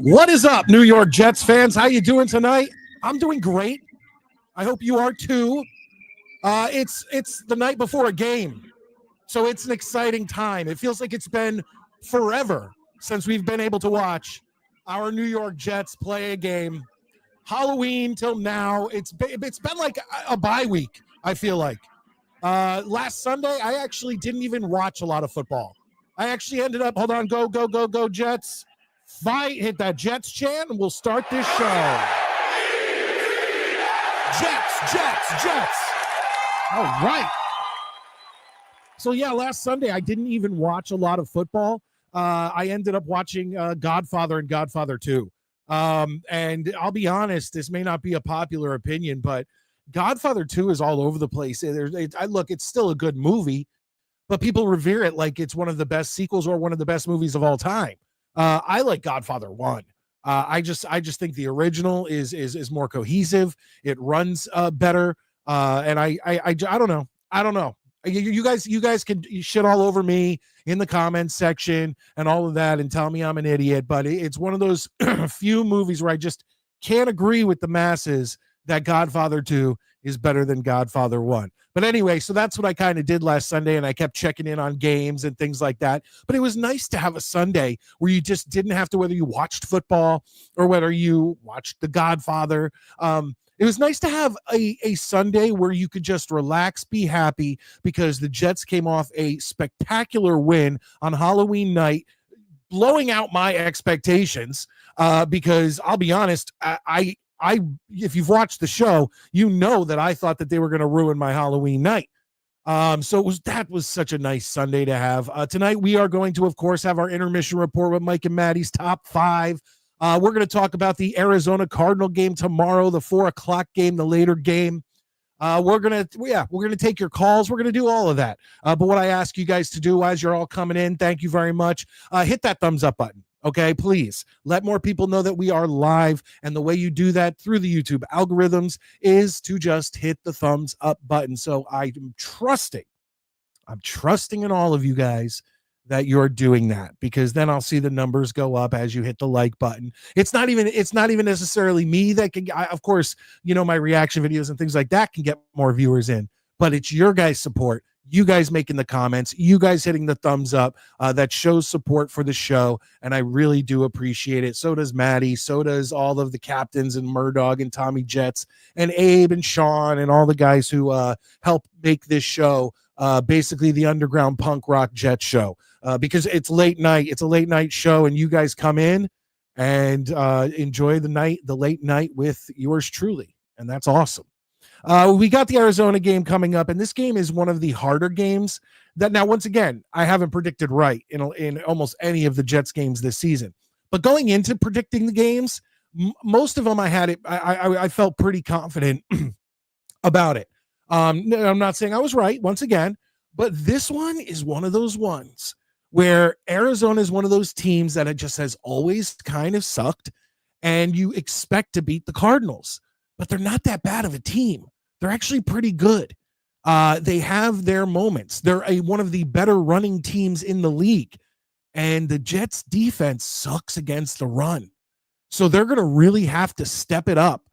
What is up, New York Jets fans? How you doing tonight? I'm doing great. I hope you are too. It's the night before a game, so it's an exciting time. It feels like it's been forever since we've been able to watch our New York Jets play a game. Halloween till now, it's been like a bye week, I feel like. Last Sunday, I actually didn't even watch a lot of football. I actually ended up, hold on, go, Jets. Fight, hit that Jets chant, and we'll start this show. Jets. All right. So, yeah, last Sunday, I didn't even watch a lot of football. I ended up watching Godfather and Godfather 2. And I'll be honest, this may not be a popular opinion, but Godfather 2 is all over the place. Look, it's still a good movie, but people revere it like it's one of the best sequels or one of the best movies of all time. I like Godfather 1. I just think the original is more cohesive. It runs better. And I don't know. You guys can shit all over me in the comments section and all of that and tell me I'm an idiot, but it's one of those few movies where I just can't agree with the masses that Godfather 2 is better than Godfather 1. But anyway, so that's what I kind of did last Sunday, and I kept checking in on games and things like that. But it was nice to have a Sunday where you just didn't have to, whether you watched football or whether you watched The Godfather. It was nice to have a Sunday where you could just relax, be happy, because the Jets came off a spectacular win on Halloween night, blowing out my expectations, because I'll be honest, I if you've watched the show, you know that I thought that they were going to ruin my Halloween night. So that was such a nice Sunday to have. Tonight we are going to, of course, have our intermission report with Mike and Maddie's top 5. We're going to talk about the Arizona Cardinal game tomorrow, the 4:00 game, the later game. We're going to take your calls. We're going to do all of that. But what I ask you guys to do as you're all coming in, thank you very much. Hit that thumbs up button. Okay, please let more people know that we are live. And the way you do that through the YouTube algorithms is to just hit the thumbs up button. So I'm trusting in all of you guys that you're doing that, because then I'll see the numbers go up as you hit the like button. It's not even necessarily me that can, of course, my reaction videos and things like that can get more viewers in, but it's your guys' support. You guys making the comments, you guys hitting the thumbs up, that shows support for the show, and I really do appreciate it. So does Maddie, so does all of the captains and Murdoch and Tommy Jets and Abe and Sean and all the guys who help make this show basically the underground punk rock Jet show, because it's late night. It's a late night show, and you guys come in and enjoy the late night with yours truly, and that's awesome. We got the Arizona game coming up, and this game is one of the harder games that, now, once again, I haven't predicted right in almost any of the Jets games this season. But going into predicting the games, most of them I felt pretty confident about it. I'm not saying I was right, once again, but this one is one of those ones where Arizona is one of those teams that it just has always kind of sucked, and you expect to beat the Cardinals. But they're not that bad of a team. They're actually pretty good. They have their moments. They're one of the better running teams in the league. And the Jets defense sucks against the run. So they're going to really have to step it up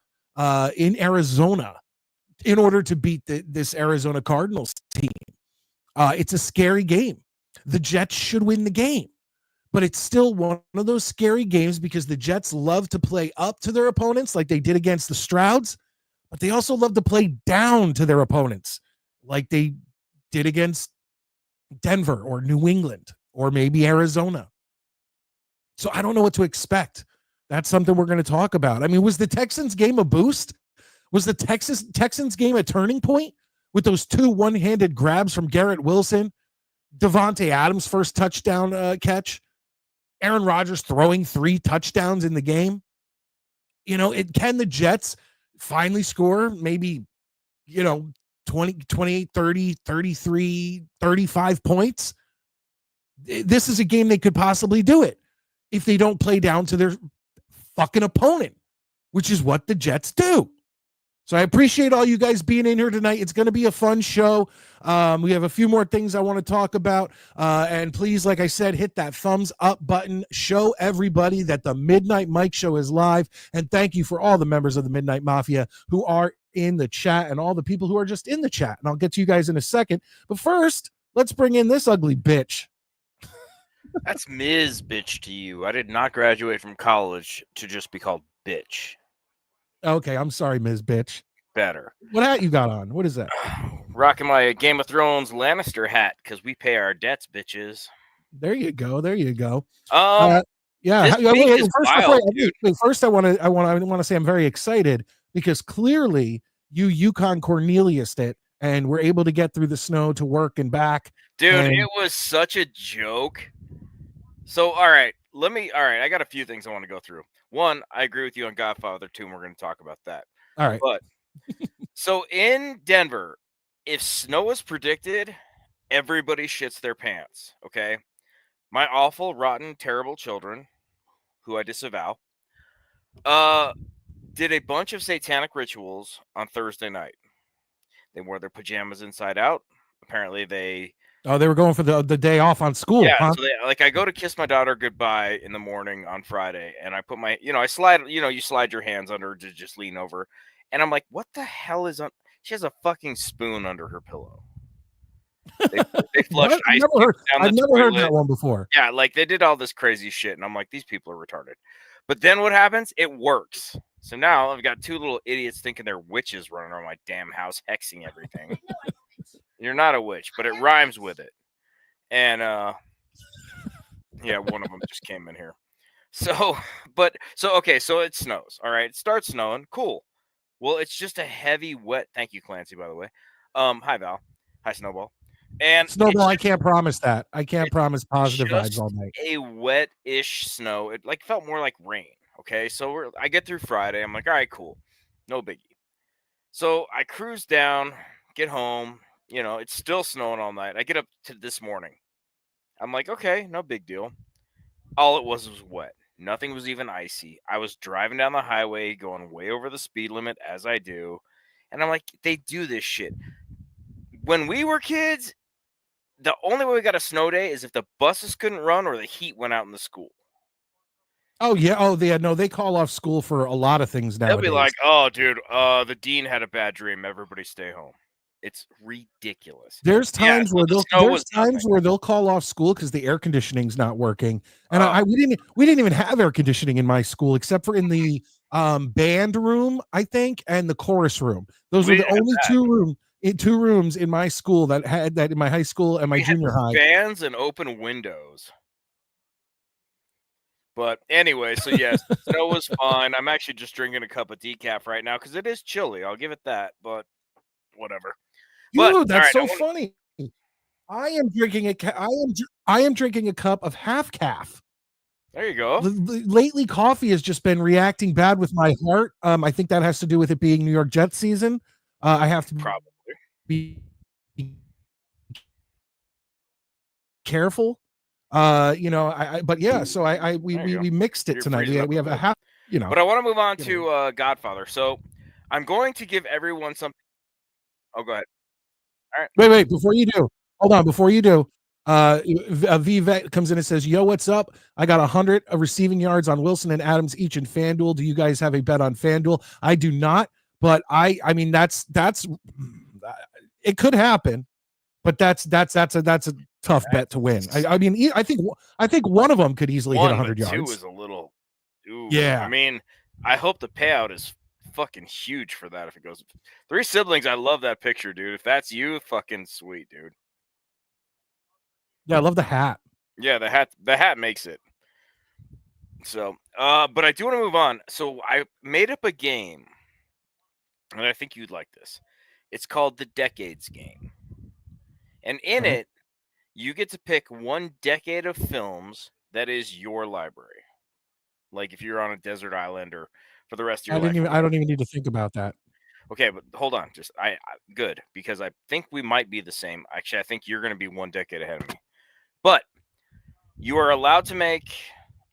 in Arizona in order to beat this Arizona Cardinals team. It's a scary game. the Jets should win the game. But it's still one of those scary games because the Jets love to play up to their opponents like they did against the Strouds, but they also love to play down to their opponents like they did against Denver or New England or maybe Arizona. So I don't know what to expect. That's something we're going to talk about. I mean, was the Texans game a boost? Was the Texans game a turning point with those 2 one-handed grabs from Garrett Wilson, Devontae Adams' first touchdown catch, Aaron Rodgers throwing 3 touchdowns in the game? Can the Jets finally score maybe, 20, 28, 30, 33, 35 points? This is a game they could possibly do it if they don't play down to their fucking opponent, which is what the Jets do. So I appreciate all you guys being in here tonight. It's going to be a fun show. We have a few more things I want to talk about. And please, like I said, hit that thumbs up button. Show everybody that the Midnight Mike Show is live. And thank you for all the members of the Midnight Mafia who are in the chat and all the people who are just in the chat. And I'll get to you guys in a second. But first, let's bring in this ugly bitch. That's Ms. Bitch to you. I did not graduate from college to just be called bitch. Okay, I'm sorry, Ms. Bitch. Better. What hat you got on? What is that? Rocking my Game of Thrones Lannister hat because we pay our debts, bitches. There you go. There you go. Yeah. First, I want to say I'm very excited because clearly you Yukon Cornelius'd it, and we're able to get through the snow to work and back. Dude, it was such a joke. So, all right, I got a few things I want to go through. One, I agree with you on Godfather 2, and we're going to talk about that. All right. But so in Denver, if snow is predicted, everybody shits their pants, okay? My awful, rotten, terrible children, who I disavow, did a bunch of satanic rituals on Thursday night. They wore their pajamas inside out. Apparently they were going for the day off on school. Yeah, huh? so I go to kiss my daughter goodbye in the morning on Friday, and I put my, I slide, you slide your hands under to just lean over, and I'm like, what the hell is on? She has a fucking spoon under her pillow. They flushed ice cubes down the toilet. I've never heard that one before. Yeah, like they did all this crazy shit, and I'm like, these people are retarded. But then what happens? It works. So now I've got 2 little idiots thinking they're witches running around my damn house, hexing everything. You're not a witch, but it rhymes with it. And yeah, one of them just came in here. So it snows. All right, it starts snowing. Cool. Well, it's just a heavy, wet. Thank you, Clancy, by the way. Hi, Val. Hi, Snowball. And Snowball, I can't promise that. I can't promise positive vibes all night. A wet-ish snow. It felt more like rain. Okay, so I get through Friday. I'm like, all right, cool, no biggie. So I cruise down, get home. It's still snowing all night. I get up to this morning. I'm like, okay, no big deal. All it was wet. Nothing was even icy. I was driving down the highway, going way over the speed limit as I do. And I'm like, they do this shit. When we were kids, the only way we got a snow day is if the buses couldn't run or the heat went out in the school. Oh, yeah. Oh, they call off school for a lot of things nowadays. They'll be like, oh, dude, the dean had a bad dream. Everybody stay home. It's ridiculous. There's times where they'll call off school because the air conditioning's not working. And we didn't even have air conditioning in my school except for in the band room, I think, and the chorus room. Those were the only two rooms in my school that had that in my high school and my junior high. Fans and open windows. But anyway, so yes, the snow was fine. I'm actually just drinking a cup of decaf right now because it is chilly. I'll give it that, but whatever. Dude, that's so funny. I am drinking a cup of half calf. There you go. Lately, coffee has just been reacting bad with my heart. I think that has to do with it being New York Jets season. I have to probably be careful. But yeah, so we mixed it tonight. We have a half, But I want to move on to Godfather. So I'm going to give everyone something. Oh, go ahead. All right. Wait, before you do, hold on. Before you do, Vivette comes in and says, "Yo, what's up? I got 100 receiving yards on Wilson and Adams each in FanDuel. Do you guys have a bet on FanDuel? I do not, but I mean that's it could happen, but that's a tough bet to win. I mean, I think one of them could easily hit 100 2 yards. is a little. Ooh, Yeah. I mean, I hope the payout is fucking huge for that if it goes. 3 siblings. I love that picture, dude. If that's you, fucking sweet, dude. Yeah, I love the hat. Yeah, the hat makes it. So, but I do want to move on. So I made up a game, and I think you'd like this. It's called the Decades Game, and in Okay. it, you get to pick one decade of films that is your library. Like if you're on a desert island or for the rest of your life. I don't even need to think about that. Okay, but hold on. Just I good because I think we might be the same. Actually, I think you're going to be one decade ahead of me. But you are allowed to make.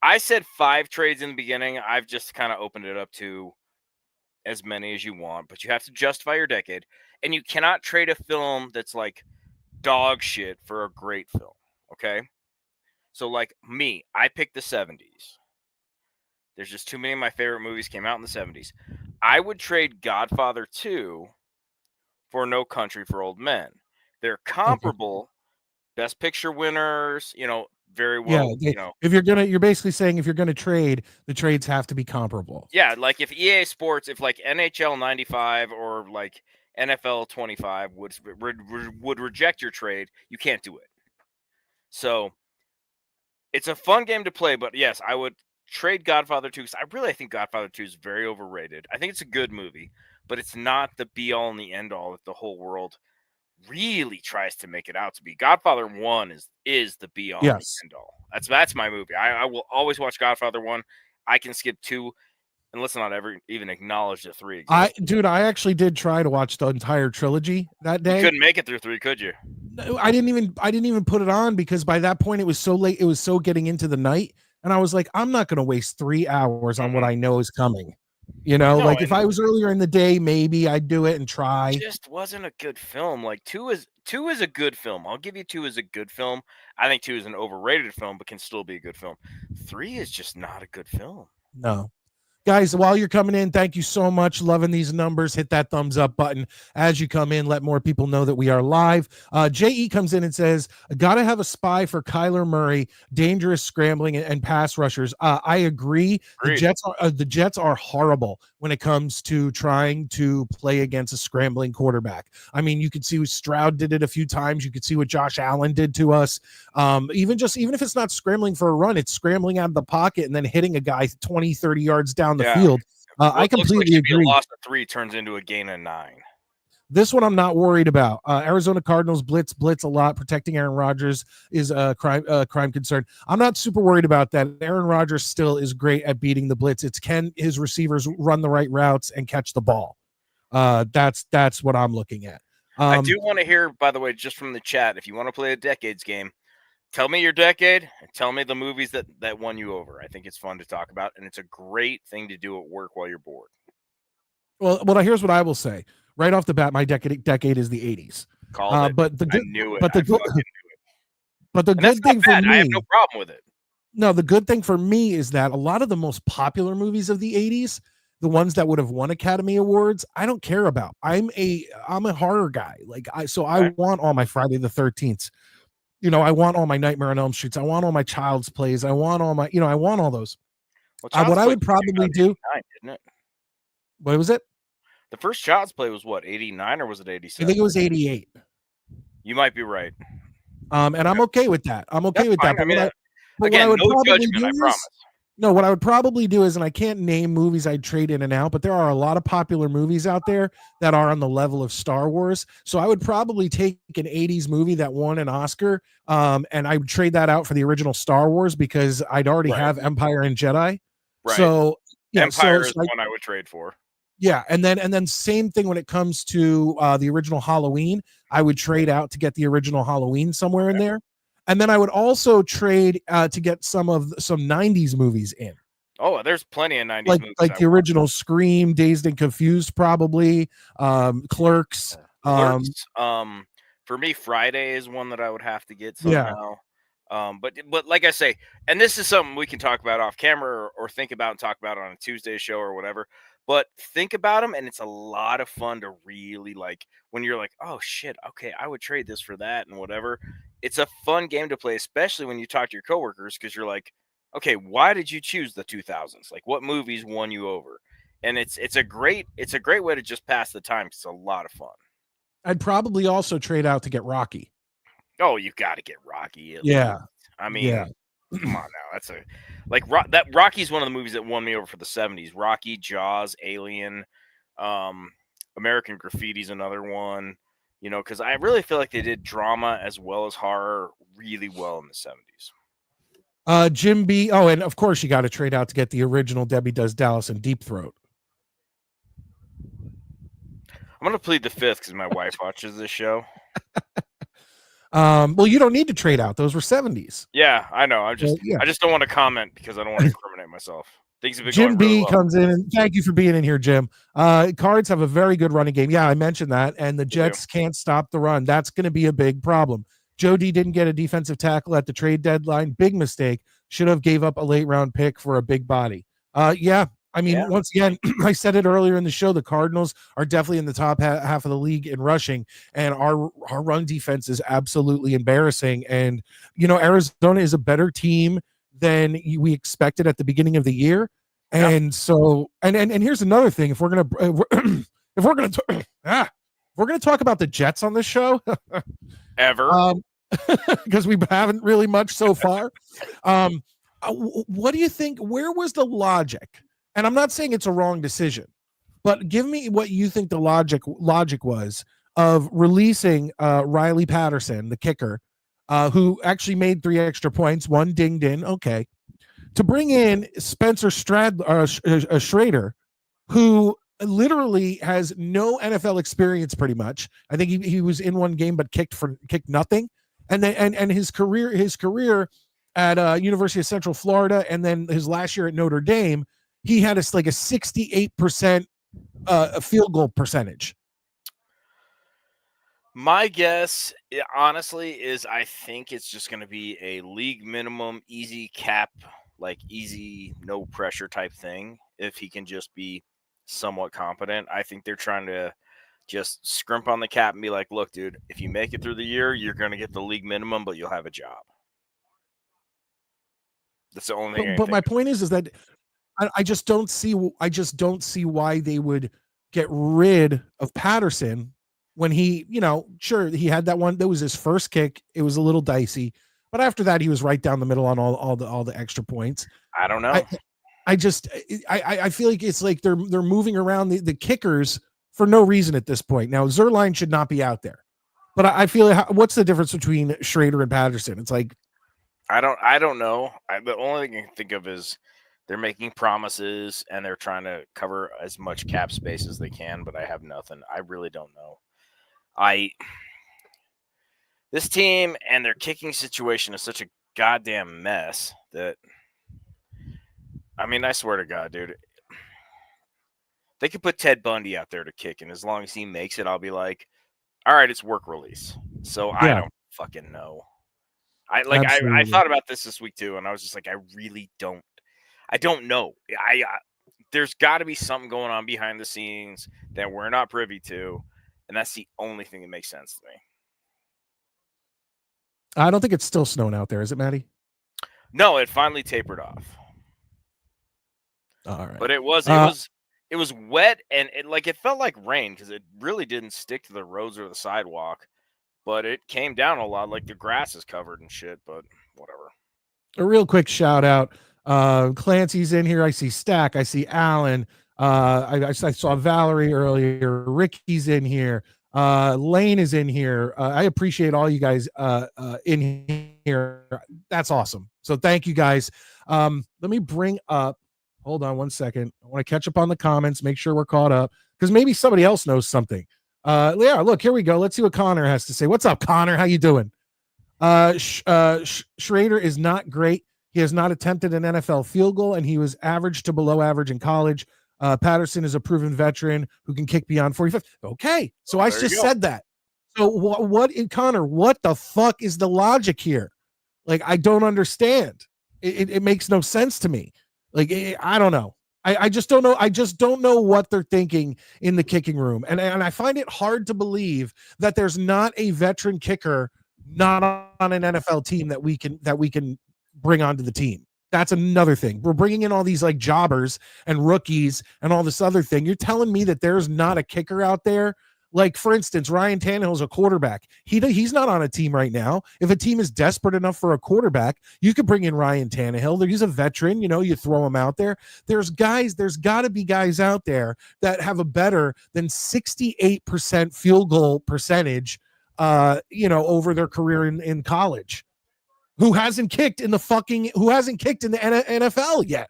I said 5 trades in the beginning. I've just kind of opened it up to as many as you want, but you have to justify your decade, and you cannot trade a film that's like dog shit for a great film. Okay, so like me, I picked the 70s. There's just too many of my favorite movies came out in the 70s. I would trade Godfather 2 for No Country for Old Men. They're Okay. comparable, best picture winners, very Yeah, well, if you're basically saying if you're gonna trade, the trades have to be comparable. yeah, like if EA Sports, if like NHL 95 or like NFL 25 would reject your trade, you can't do it. So it's a fun game to play, but yes, I would trade Godfather 2 because I think Godfather 2 is very overrated. I think it's a good movie, but it's not the be all and the end all that the whole world really tries to make it out to be. Godfather 1 is the be all and the Yes. end all. That's my movie. I will always watch Godfather 1. I can skip 2 and let's not ever even acknowledge the 3 exists. I actually did try to watch the entire trilogy that You day. couldn't make it through 3, could you? No, I didn't even put it on because by that point it was so late. It was so getting into the night, and I was like, I'm not going to waste 3 hours on what I know is coming. No, Like if I was earlier in the day, maybe I'd do it and try. It just wasn't a good film. Like 2 is a good film. I'll give you 2 is a good film. I think 2 is an overrated film, but can still be a good film. 3 is just not a good film. No. Guys, while you're coming in, thank you so much. Loving these numbers. Hit that thumbs up button as you come in. Let more people know that we are live. JE comes in and says, "Gotta have a spy for Kyler Murray. Dangerous scrambling and pass rushers." I agree. Agreed. The Jets are horrible when it comes to trying to play against a scrambling quarterback. I mean, you could see Stroud did it a few times. You could see what Josh Allen did to us. Even if it's not scrambling for a run, it's scrambling out of the pocket and then hitting a guy 20, 30 yards down the field. I completely agree. A loss of 3 turns into a gain of 9. This one I'm not worried about. Arizona Cardinals blitz a lot. Protecting Aaron Rodgers is a crime concern. I'm not super worried about that. Aaron Rodgers still is great at beating the blitz. It's can his receivers run the right routes and catch the ball. That's what I'm looking at. I do want to hear, by the way, just from the chat, if you want to play a decades game, tell me your decade and tell me the movies that won you over. I think it's fun to talk about, and it's a great thing to do at work while you're bored. Well, here's what I will say. Right off the bat, my decade is the 80s. Called it. But the good, I knew it. But the good, but the and good thing for me, I have no problem with it. No, the good thing for me is that a lot of the most popular movies of the 80s, the ones that would have won Academy Awards, I don't care about. I'm a horror guy. I want all my Friday the 13th. I want all my Nightmare on Elm Streets. I want all my Child's Plays. I want all my, I want all those. Well, what I would probably do, didn't it? What was it? The first Child's Play was what, 89 or was it 87? I think it was 88. You might be right. And I'm okay with that. I'm okay with that. But again, no judgment, I promise. No, what I would probably do is, and I can't name movies I'd trade in and out, but there are a lot of popular movies out there that are on the level of Star Wars. So I would probably take an 80s movie that won an Oscar, and I would trade that out for the original Star Wars because I'd already have Empire and Jedi. Right. So yeah, Empire is one I would trade for. Yeah, and then same thing when it comes to the original Halloween, I would trade out to get the original Halloween somewhere in there. And then I would also trade to get some 90s movies in. Oh, there's plenty of 90s movies. Like the original Scream, Dazed and Confused, probably. Clerks. For me, Friday is one that I would have to get somehow. But like I say, and this is something we can talk about off camera or think about and talk about on a Tuesday show or whatever. But think about them, and it's a lot of fun to really like when you're like, oh shit, okay, I would trade this for that and whatever. it's a fun game to play, especially when you talk to your coworkers, because you're like, okay, why did you choose the 2000s? Like, what movies won you over? And it's a great way to just pass the time. It's a lot of fun. I'd probably also trade out to get Rocky. Oh, you got to get Rocky. Yeah. I mean, Yeah. come on now. That's that Rocky's one of the movies that won me over for the 70s. Rocky, Jaws, Alien, American Graffiti's another one. You know, because I really feel like they did drama as well as horror really well in the 70s. Jim B. Oh, and of course you got to trade out to get the original Debbie Does Dallas and Deep Throat. I'm gonna plead the fifth because my wife watches this show. Well, you don't need to trade out. Those were 70s. Yeah, I know. I just don't want to comment because I don't want to incriminate myself. Things have been Jim going B really well. comes in, and thank you for being in here, Jim. Cards have a very good running game. Yeah, I mentioned that, and the Jets can't stop the run. That's going to be a big problem. Joe D didn't get a defensive tackle at the trade deadline. Big mistake. Should have gave up a late round pick for a big body. Yeah. I mean, once again, I said it earlier in the show, the Cardinals are definitely in the top half of the league in rushing, and our run defense is absolutely embarrassing. And, you know, Arizona is a better team than we expected at the beginning of the year. And so, and here's another thing. If we're going to talk about the Jets on this show ever, because we haven't really much so far. What do you think? Where was the logic? And I'm not saying it's a wrong decision, but give me what you think the logic was of releasing Riley Patterson, the kicker, who actually made 3 extra points, 1 dinged in. Okay. To bring in Spencer Schrader, who literally has no NFL experience pretty much. I think he was in 1 game, but kicked nothing. And then, and his career at University of Central Florida, and then his last year at Notre Dame, he had a 68% field goal percentage. My guess, honestly, is I think it's just going to be a league minimum, easy cap, like easy, no pressure type thing. If he can just be somewhat competent, I think they're trying to just scrimp on the cap and be like, look, dude, if you make it through the year, you're going to get the league minimum, but you'll have a job. That's the only thing. But my point is that I just don't see why they would get rid of Patterson when he, you know, sure, he had that one. That was his first kick. It was a little dicey, but after that, he was right down the middle on all the extra points. I don't know. I feel like it's like they're moving around the kickers for no reason at this point. Now, Zerline should not be out there, but I feel like what's the difference between Schrader and Patterson? It's like, I don't know. The only thing I can think of is they're making promises and they're trying to cover as much cap space as they can, but I have nothing. I really don't know. This team and their kicking situation is such a goddamn mess that, I mean, I swear to God, dude, they could put Ted Bundy out there to kick, and as long as he makes it, I'll be like, all right, it's work release. So I don't fucking know. I thought about this week too, and I was just like, I don't know. There's got to be something going on behind the scenes that we're not privy to, and that's the only thing that makes sense to me. I don't think it's still snowing out there, is it, Maddie? No, it finally tapered off. All right, but it was wet, and it felt like rain because it really didn't stick to the roads or the sidewalk. But it came down a lot, like the grass is covered and shit, but whatever. A real quick shout out. Clancy's in here. I see Stack. I see Alan. I saw Valerie earlier. Ricky's in here. Lane is in here. I appreciate all you guys in here. That's awesome. So thank you guys. Let me bring up, hold on 1 second. I want to catch up on the comments, make sure we're caught up, because maybe somebody else knows something. Yeah, look, here we go. Let's see what Connor has to say. What's up, Connor? How you doing? Schrader is not great. He has not attempted an NFL field goal, and he was average to below average in college. Patterson is a proven veteran who can kick beyond 45. Okay, so I just said that. So what, Connor, what the fuck is the logic here? Like, I don't understand. It makes no sense to me. Like, I don't know. I just don't know. I just don't know what they're thinking in the kicking room. And I find it hard to believe that there's not a veteran kicker not on an NFL team that we can bring onto the team. That's another thing. We're bringing in all these like jobbers and rookies and all this other thing. You're telling me that there's not a kicker out there? Like, for instance, Ryan Tannehill's a quarterback. He's not on a team right now. If a team is desperate enough for a quarterback, you could bring in Ryan Tannehill. He's a veteran. You throw him out there. There's got to be guys out there that have a better than 68% field goal percentage, over their career in college, who hasn't kicked in the NFL yet.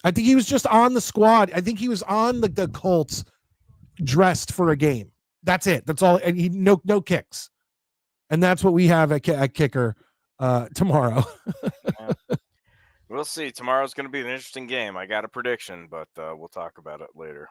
I think he was just on the squad. I think he was on the Colts dressed for a game. That's it. That's all. And no kicks. And that's what we have at kicker tomorrow. Yeah. We'll see. Tomorrow's going to be an interesting game. I got a prediction, but we'll talk about it later.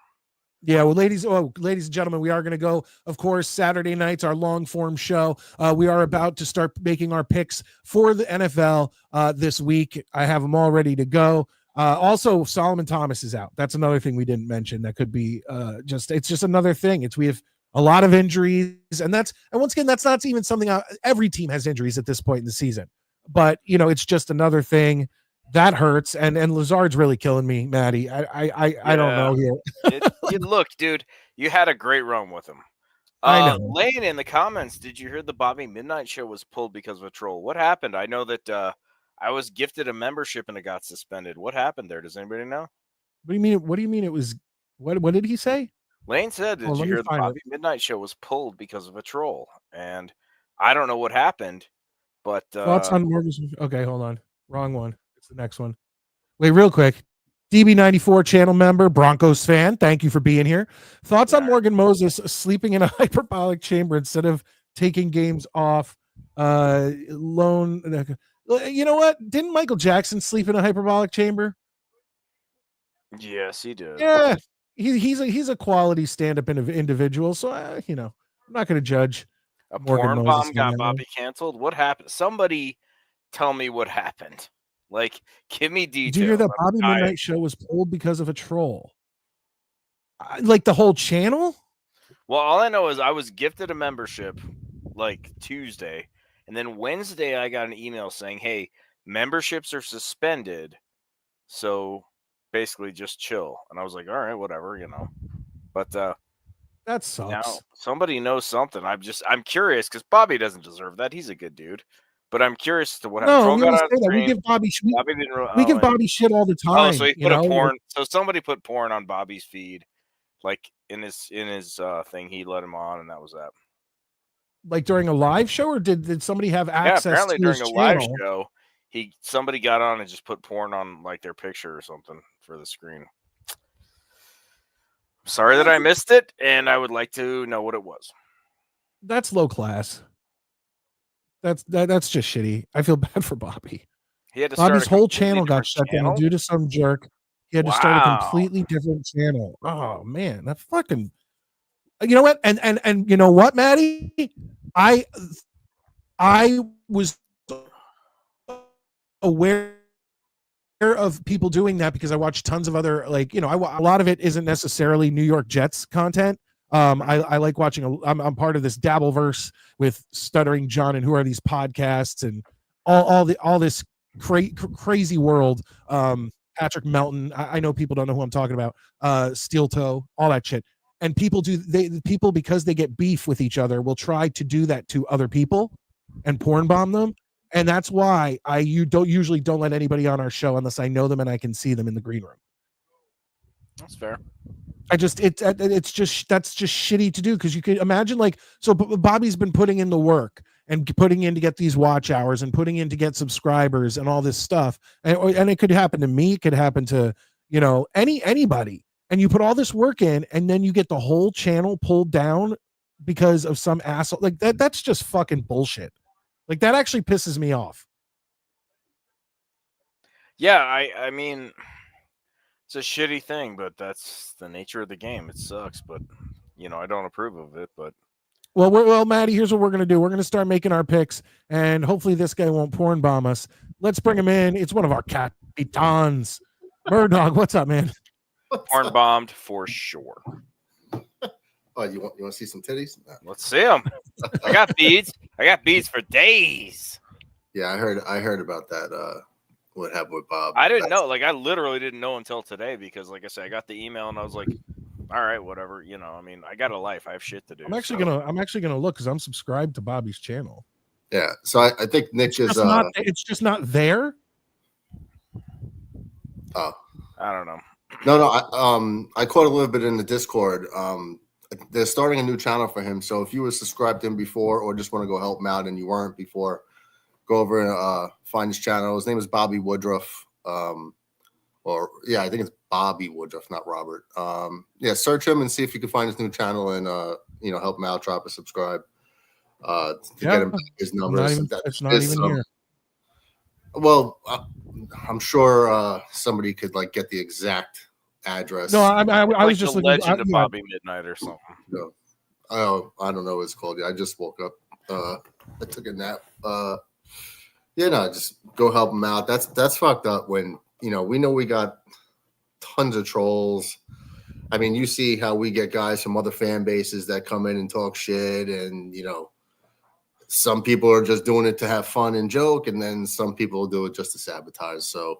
Yeah, well, ladies and gentlemen, we are going to go, of course, Saturday nights, our long form show. We are about to start making our picks for the NFL this week. I have them all ready to go. Also, Solomon Thomas is out. That's another thing we didn't mention. That could be it's just another thing. We have a lot of injuries, and once again, that's not even something. Every team has injuries at this point in the season, but it's just another thing that hurts. And Lazard's really killing me, Maddie. I don't know here. Look, dude, you had a great run with him. I know. Lane in the comments, did you hear the Bobby Midnite show was pulled because of a troll? What happened? I know that I was gifted a membership and it got suspended. What happened there? Does anybody know? What do you mean it was what did he say? Lane said, did you hear the Bobby Midnite show was pulled because of a troll? And I don't know what happened, but thoughts on Morgan's. Okay, hold on. Wrong one. It's the next one. Wait, real quick. DB94 channel member, Broncos fan. Thank you for being here. Thoughts on Morgan Moses sleeping in a hyperbolic chamber instead of taking games off loan. You know what? Didn't Michael Jackson sleep in a hyperbolic chamber? Yes, he did. Yeah, he's a quality stand-up individual. So I'm not going to judge. A porn bomb got Bobby canceled. What happened? Somebody tell me what happened. Like, give me details. Did you hear that Bobby Midnite show was pulled because of a troll? Like the whole channel? Well, all I know is I was gifted a membership like Tuesday, and then Wednesday I got an email saying, "Hey, memberships are suspended, so basically just chill." And I was like, "All right, whatever, But that sucks. Now somebody knows something. I'm curious because Bobby doesn't deserve that. He's a good dude. But I'm curious to what happened. We give Bobby Bobby shit all the time. Oh, so he put a porn. So somebody put porn on Bobby's feed, like in his thing. He let him on, and that was that. Like during a live show, or did somebody have access? Yeah, apparently to during his a live channel? show, somebody got on and just put porn on like their picture or something for the screen. Sorry that I missed it, and I would like to know what it was. That's low class. That's just shitty. I feel bad for Bobby. He had to Bobby's whole channel got shut down due to some jerk. He had to start a completely different channel. Oh man, that fucking. You know what? And you know what, Maddie? I was aware of people doing that because I watch tons of other a lot of it isn't necessarily New York Jets content. I like watching. I'm part of this Dabbleverse with Stuttering John and Who Are These Podcasts and all this crazy world. Patrick Melton. I know people don't know who I'm talking about. Steel Toe, all that shit. And people because they get beef with each other will try to do that to other people and porn bomb them. And that's why you usually don't let anybody on our show unless I know them and I can see them in the green room. That's fair. That's just shitty to do because you could imagine Bobby's been putting in the work and putting in to get these watch hours and putting in to get subscribers and all this stuff. And it could happen to me. It could happen to, anybody. And you put all this work in and then you get the whole channel pulled down because of some asshole like that. That's just fucking bullshit. Like that actually pisses me off. Yeah. I mean, it's a shitty thing, but that's the nature of the game. It sucks, but I don't approve of it, but well, Maddie, here's what we're going to do. We're going to start making our picks and hopefully this guy won't porn bomb us. Let's bring him in. It's one of our capitans. Murdog, what's up, man? Porn bombed for sure. Oh, you want to see some titties? No. Let's see them. I got beads. I got beads for days. Yeah, I heard about that. What happened with Bob? I didn't know. Like, I literally didn't know until today because, like I said, I got the email and I was like, all right, whatever. You know, I mean, I got a life. I have shit to do. I'm actually gonna look because I'm subscribed to Bobby's channel. Yeah, so I think Nick is. It's just not there. Oh, I don't know. No. I caught a little bit in the Discord. They're starting a new channel for him. So if you were subscribed to him before, or just want to go help him out and you weren't before, go over and find his channel. His name is Bobby Woodruff. I think it's Bobby Woodruff, not Robert. Search him and see if you can find his new channel and help him out, drop a subscribe to get him his numbers. It's not even here. Well, I'm sure somebody could get the exact address. No, I was just the Legend of Bobby Midnite or something. No. Oh, I don't know what it's called. Yeah, I just woke up. I took a nap. Just go help him out. That's fucked up when, we know we got tons of trolls. I mean, you see how we get guys from other fan bases that come in and talk shit, and some people are just doing it to have fun and joke, and then some people do it just to sabotage. So,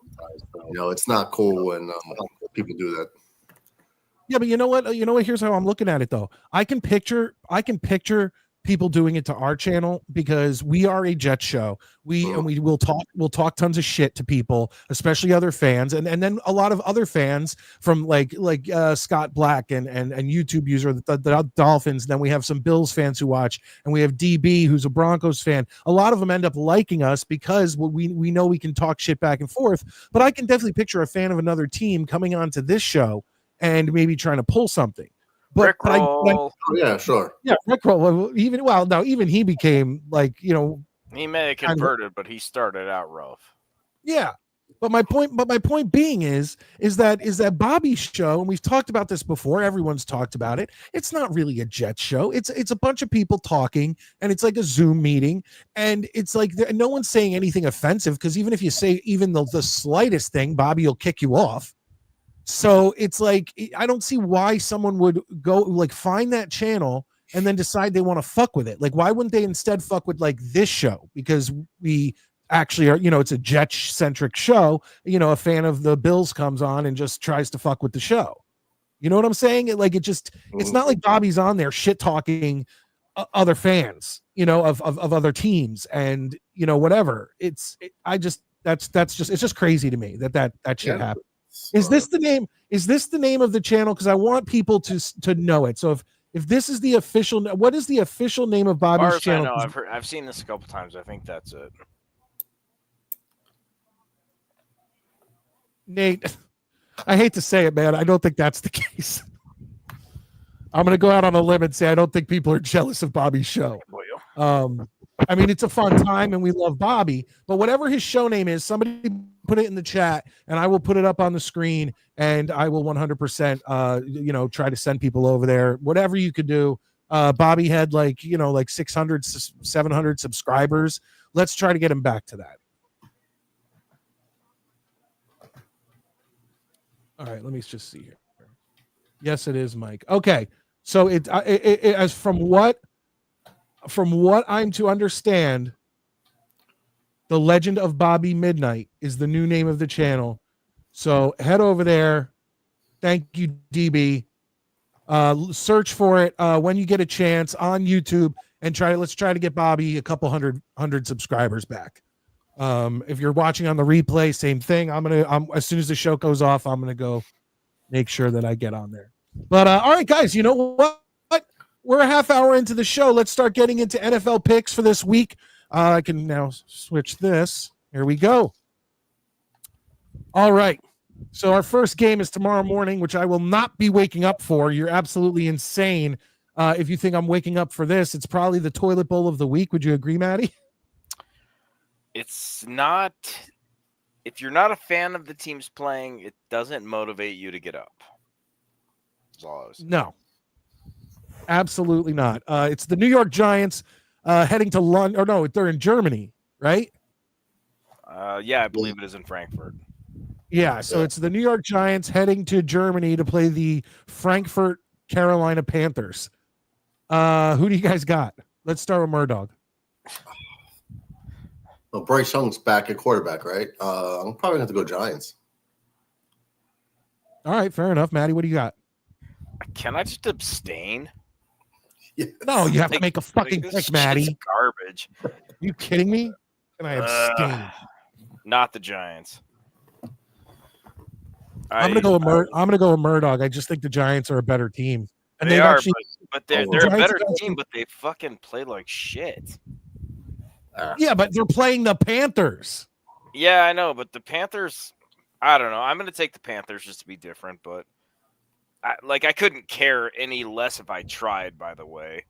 it's not cool when people do that. Yeah, but you know what? Here's how I'm looking at it, though. I can picture people doing it to our channel because we are a Jets show. We will talk tons of shit to people, especially other fans, and then a lot of other fans from like Scott Black and YouTube user the Dolphins. And then we have some Bills fans who watch, and we have DB who's a Broncos fan. A lot of them end up liking us because we know we can talk shit back and forth. But I can definitely picture a fan of another team coming onto this show and maybe trying to pull something. But yeah, sure. Yeah, Rickroll. Even he became he may have converted, but he started out rough. Yeah, but my point being is that Bobby's show, and we've talked about this before. Everyone's talked about it. It's not really a Jets show. It's a bunch of people talking, and it's like a Zoom meeting, and it's like no one's saying anything offensive because even if you say even the slightest thing, Bobby will kick you off. So it's like, I don't see why someone would go find that channel and then decide they want to fuck with it. Like, why wouldn't they instead fuck with this show? Because we actually are, it's a Jet centric show. A fan of the Bills comes on and just tries to fuck with the show. You know what I'm saying? It's not like Bobby's on there shit talking other fans, of other teams and, whatever. It's just crazy to me that shit happened. Is this the name? Is this the name of the channel? Because I want people to know it. So if this is the official, what is the official name of Bobby's channel? I know, I've seen this a couple times. I think that's it. Nate, I hate to say it, man. I don't think that's the case. I'm going to go out on a limb and say I don't think people are jealous of Bobby's show. I mean, it's a fun time and we love Bobby, but whatever his show name is, somebody put it in the chat and I will put it up on the screen and I will 100%, try to send people over there. Whatever you could do. Bobby had 600, 700 subscribers. Let's try to get him back to that. All right, let me just see here. Yes, it is, Mike. Okay. So it as from what I'm to understand, The Legend of Bobby Midnite is the new name of the channel. So head over there. Thank you, DB. Search for it when you get a chance on YouTube and let's try to get Bobby a couple hundred subscribers back. If you're watching on the replay, same thing. I'm as soon as the show goes off, I'm gonna go make sure that I get on there. But all right, guys, you know what? We're a half hour into the show. Let's start getting into NFL picks for this week. I can now switch this. Here we go. All right. So our first game is tomorrow morning, which I will not be waking up for. You're absolutely insane. If you think I'm waking up for this, it's probably the toilet bowl of the week. Would you agree, Maddie? It's not. If you're not a fan of the teams playing, it doesn't motivate you to get up. That's all I was saying. No. Absolutely not. It's the New York Giants heading to London. Or no, they're in Germany, right? Yeah, I believe it is in Frankfurt. Yeah, so it's the New York Giants heading to Germany to play the Frankfurt Carolina Panthers. Who do you guys got? Let's start with Murdog. Well, Bryce Young's back at quarterback, right? I'm probably going to go Giants. All right, fair enough. Maddie, what do you got? Can I just abstain? Yes. No, you have to Like- make a fucking this pick, shit's Maddie. garbage. You kidding me? Can I abstain? Not the Giants. I'm gonna go with Murdog. I just think the Giants are a better team, and They they've are, actually. but they're The a Giants better have actually- team, but they fucking play like shit. Yeah, but they're playing the Panthers. Yeah, I know, but the Panthers, I don't know. I'm going to take the Panthers just to be different, but I couldn't care any less if I tried, by the way.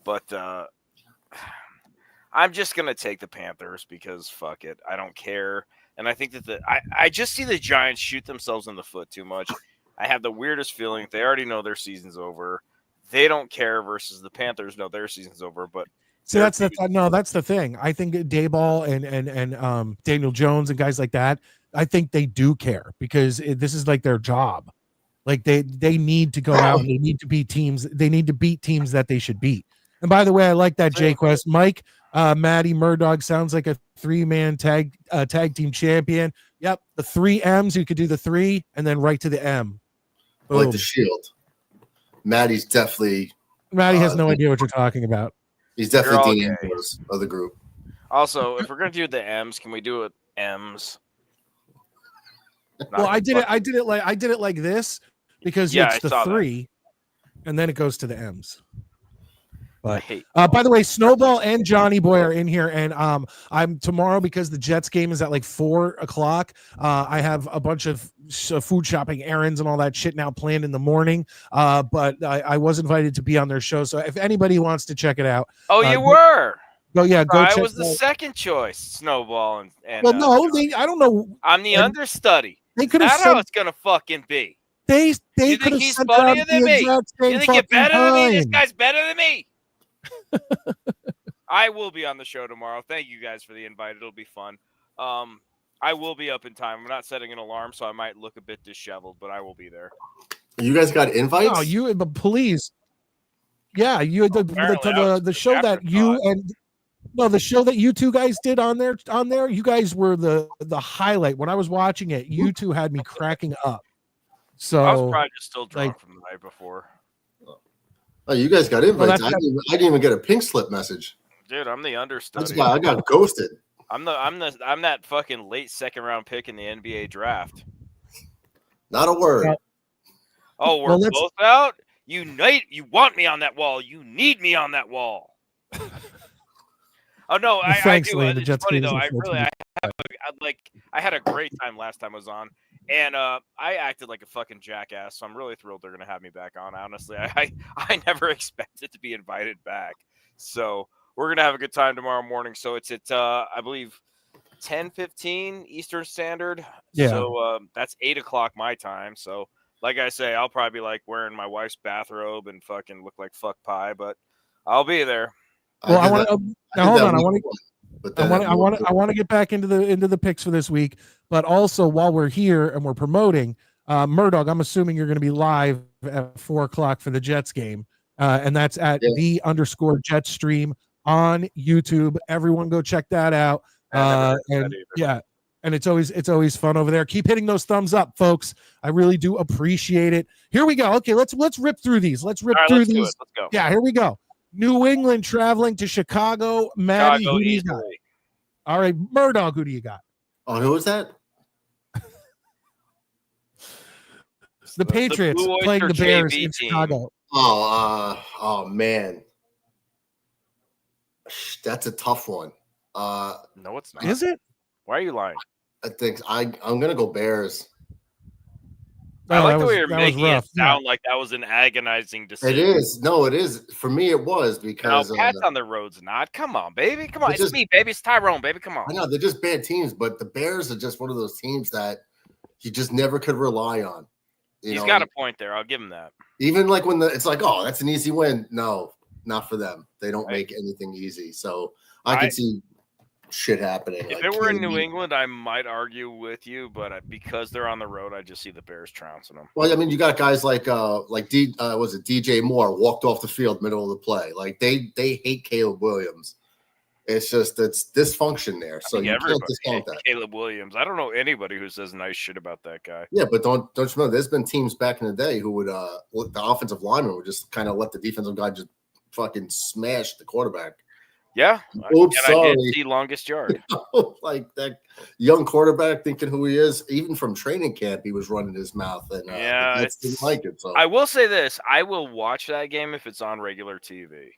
But I'm just going to take the Panthers because fuck it. I don't care. And I think that I just see the Giants shoot themselves in the foot too much. I have the weirdest feeling they already know their season's over. They don't care versus the Panthers know their season's over, but See, that's the thing. I think Dayball and Daniel Jones and guys like that, I think they do care because this is like their job. Like they need to go out and they need to beat teams. They need to beat teams that they should beat. And by the way, I like that J-Quest. Mike, Maddie, Murdog sounds like a 3-man tag team champion. Yep, the 3 M's. You could do the 3 and then right to the M. I like Boom. the Shield. Maddie's definitely. Maddie has no idea what you're talking about. He's You're all definitely Dean gay. Ambrose of the group. also, if we're going to do the M's, can we do it M's? Well, I did it like this because Yeah, it's I the saw that. 3 and then it goes to the M's. I But hate. by the way, Snowball and Johnny Boy are in here, and I'm tomorrow because the Jets game is at like 4:00. I have a bunch of food shopping errands and all that shit now planned in the morning. But I was invited to be on their show, so if anybody wants to check it out, Oh, you were. go I check. was the second choice, Snowball, and Well, no, I don't know. I'm the and understudy. They could have That's how said it's gonna fucking be. they You could think have he's sent it out funnier at than the me? exact same You think you're fucking better than me? This time. guy's better than me. I will be on the show tomorrow. Thank you guys for the invite. It'll be fun. I will be up in time. I'm not setting an alarm, so I might look a bit disheveled, but I will be there. You guys got invites? No, you but please. Yeah, you Apparently I was the show that you and no, the show that you two guys did on there. You guys were the highlight. When I was watching it, you two had me cracking up. So I was probably just still drunk like- from the night before. Oh, you guys got invites. that's- I didn't even get a pink slip message. Dude, I'm the understudy. That's why I got ghosted. I'm that fucking late second round pick in the NBA draft. Not a word. Well, Oh, we're Well, let's- both out. You want me on that wall. You need me on that wall. Oh no, I Thanks, do. Lane. The It's Jets funny game though. is I had a great time last time I was on, and I acted like a fucking jackass. So I'm really thrilled they're gonna have me back on. Honestly, I never expected to be invited back. So we're gonna have a good time tomorrow morning. So it's at I believe 10:15 Eastern Standard. Yeah. So that's 8:00 my time. So like I say, I'll probably be like wearing my wife's bathrobe and fucking look like fuck pie, but I'll be there. Well, I did want that- to I hold did on. that I want week to. one, but I then want to get back into the picks for this week, but also while we're here and we're promoting, Murdog, I'm assuming you're going to be live at 4:00 for the Jets game, and that's at _Jets stream on YouTube. Everyone go check that out. I never heard that And either. yeah, and it's always fun over there. Keep hitting those thumbs up, folks. I really do appreciate it. Here we go. Okay, let's rip through these. Let's rip All right, through let's do these. it. Let's go. Yeah, here we go. New England traveling to Chicago. Maddie, Chicago who do you got? easily. All right, Murdog, who do you got? Oh, who was that? The Patriots Blue playing the Oyster Bears JV in team. Chicago. Oh man. That's a tough one. No, it's not. Is it? Why are you lying? I think I'm gonna go Bears. I Oh, like that the was- way you're that was making it rough. sound like that was an agonizing decision. It is. No, it is. For me, it was Now, because Pat's on the road's not. Come on, baby. Come on. It's It's just- me, baby. It's Tyrone, baby. Come on. I know they're just bad teams, but the Bears are just one of those teams that you just never could rely on. He's got a point there. I'll give him that. Even like when it's like, oh, that's an easy win. No, not for them. They don't Right. make anything easy. So I I- could see shit happening. If like it were in KD. New England, I might argue with you, but because they're on the road, I just see the Bears trouncing them. Well, I mean, you got guys like was it DJ Moore walked off the field middle of the play. Like they hate Caleb Williams. It's just it's dysfunction there. So you can't discount that. Caleb Williams. I don't know anybody who says nice shit about that guy. Yeah, but don't you know? There's been teams back in the day who would the offensive lineman would just kind of let the defensive guy just fucking smash the quarterback. Yeah, Oops, sorry. I did see longest yard. Like that young quarterback thinking who he is. Even from training camp, he was running his mouth, and didn't like it. So I will say this: I will watch that game if it's on regular TV.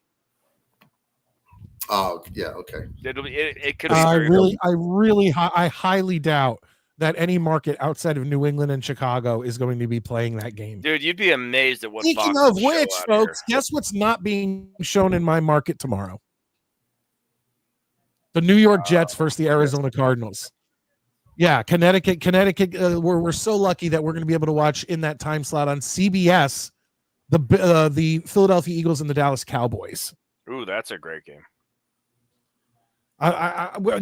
Oh yeah, okay. It could. I highly doubt that any market outside of New England and Chicago is going to be playing that game. Dude, you'd be amazed at what. Speaking Fox of which, folks, here. guess what's not being shown in my market tomorrow? The New York Jets versus the Arizona Cardinals. Yeah, Connecticut. We're so lucky that we're going to be able to watch in that time slot on CBS the Philadelphia Eagles and the Dallas Cowboys. Ooh, that's a great game.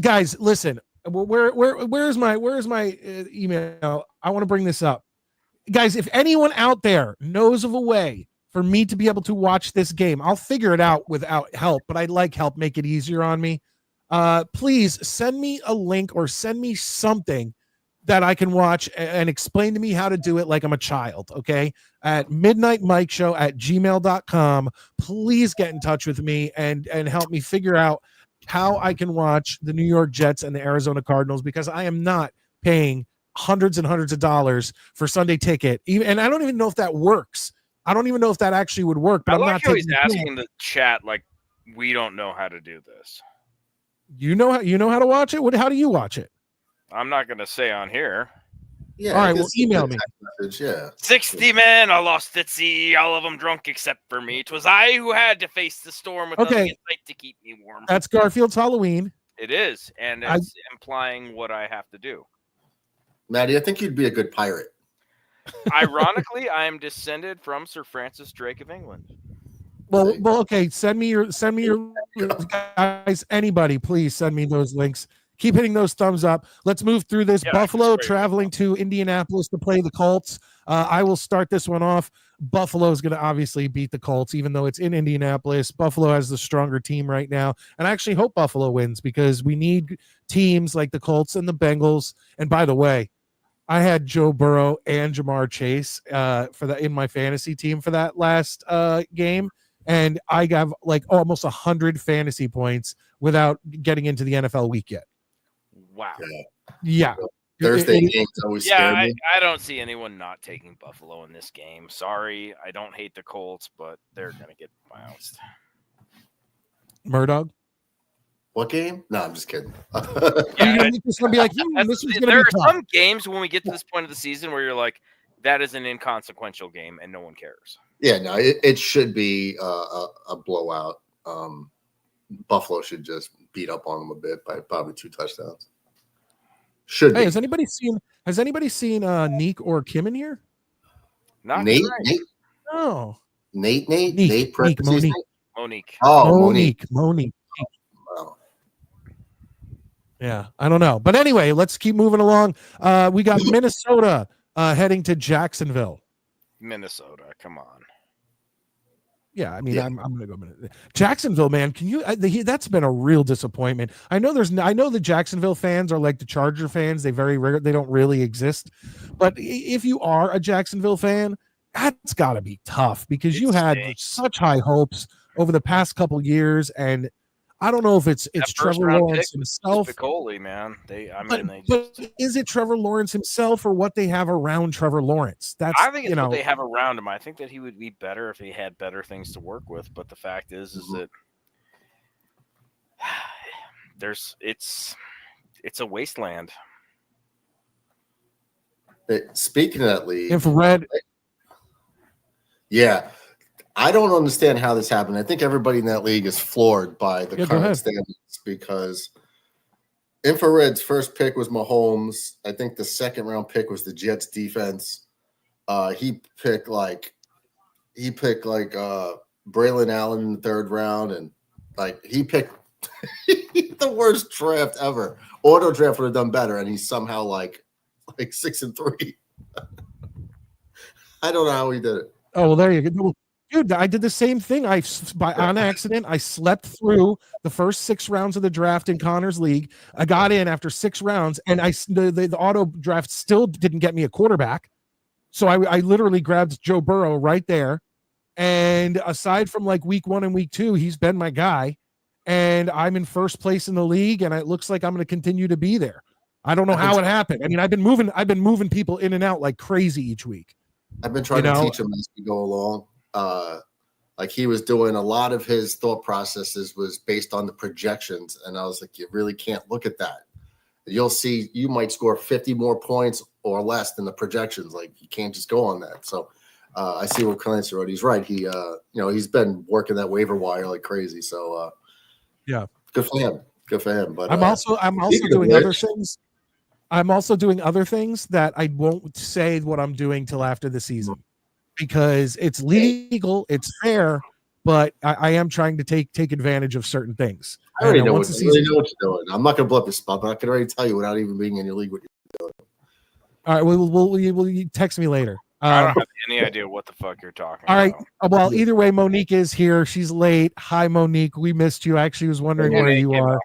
Guys, listen. Where's my email? I want to bring this up, guys. If anyone out there knows of a way for me to be able to watch this game, I'll figure it out without help. But I'd like help make it easier on me. Please send me a link or send me something that I can watch and explain to me how to do it like I'm a child. Okay, at midnightmikeshow@gmail.com. Please get in touch with me and help me figure out how I can watch the New York Jets and the Arizona Cardinals, because I am not paying hundreds and hundreds of dollars for Sunday ticket. And I don't even know if that works. I don't even know if that actually would work. But I'm not always asking the chat, like, we don't know how to do this. You know how to watch it? How do you watch it? I'm not going to say on here. Yeah. All right. Well, email me. Message, yeah. 60 men, I lost at sea, all of them drunk except for me. 'Twas I who had to face the storm with nothing in sight to keep me warm. That's Garfield's Halloween. It is, and it's implying what I have to do. Maddie, I think you'd be a good pirate. Ironically, I am descended from Sir Francis Drake of England. Well, okay. Send me your guys. Anybody, please send me those links. Keep hitting those thumbs up. Let's move through this. Buffalo traveling to Indianapolis to play the Colts. I will start this one off. Buffalo is going to obviously beat the Colts, even though it's in Indianapolis. Buffalo has the stronger team right now. And I actually hope Buffalo wins, because we need teams like the Colts and the Bengals. And by the way, I had Joe Burrow and Jamar Chase in my fantasy team for that last game. And I got like almost 100 fantasy points without getting into the NFL week yet. Wow. Yeah. Thursday games always scare me. I don't see anyone not taking Buffalo in this game. Sorry, I don't hate the Colts, but they're going to get bounced. Murdoch? What game? No, I'm just kidding. It's going to be like, there are some games when we get to this point of the season where you're like, that is an inconsequential game and no one cares. Yeah, no, it should be a blowout. Buffalo should just beat up on them a bit by probably 2 touchdowns. Should be. Has anybody seen Neek or Kim in here? Not Nate? right. Nate? No. Nate? Monique. Monique. Oh, Monique. Wow. Yeah, I don't know. But anyway, let's keep moving along. We got Minnesota heading to Jacksonville. Minnesota, come on. Yeah, I mean, I'm going to go minute. Jacksonville, man. Can you? That's been a real disappointment. I know the Jacksonville fans are like the Charger fans. They don't really exist. But if you are a Jacksonville fan, that's got to be tough, because you had such high hopes over the past couple years, and I don't know if it's Trevor Lawrence himself. Piccoli, man. But is it Trevor Lawrence himself or what they have around Trevor Lawrence? I think it's what they have around him. I think that he would be better if he had better things to work with. But the fact is that it's a wasteland. Speaking of that league, Infrared. Yeah. I don't understand how this happened. I think everybody in that league is floored by the current standings, because Infrared's first pick was Mahomes. I think the second round pick was the Jets defense. He picked like Braylon Allen in the third round, and like he picked The worst draft ever. Auto draft would have done better, and he's somehow like 6-3. I don't know how he did it. Oh, well, there you go. Dude, I did the same thing. On accident, I slept through the first 6 rounds of the draft in Connor's league. I got in after 6 rounds, and the auto draft still didn't get me a quarterback. So I literally grabbed Joe Burrow right there. And aside from like week 1 and week 2, he's been my guy. And I'm in first place in the league, and it looks like I'm going to continue to be there. I don't know how it happened. I mean, I've been moving people in and out like crazy each week. I've been trying to teach him as we go along. Like he was doing a lot of his thought processes was based on the projections. And I was like, you really can't look at that. You'll see you might score 50 more points or less than the projections. Like you can't just go on that. So I see what Clancy wrote. He's right. He, he's been working that waiver wire like crazy. So yeah, good for him. Good for him. But I'm also doing other things. I'm also doing other things that I won't say what I'm doing till after the season because it's legal, it's fair, but I am trying to take advantage of certain things. I already know what you're doing. I'm not going to blow up your spot, but I can already tell you without even being in your league what you're doing. All right, will you text me later? I don't have any idea what the fuck you're talking all right. about. Well, either way, Monique is here. She's late. Hi, Monique. We missed you. I actually was wondering where you are.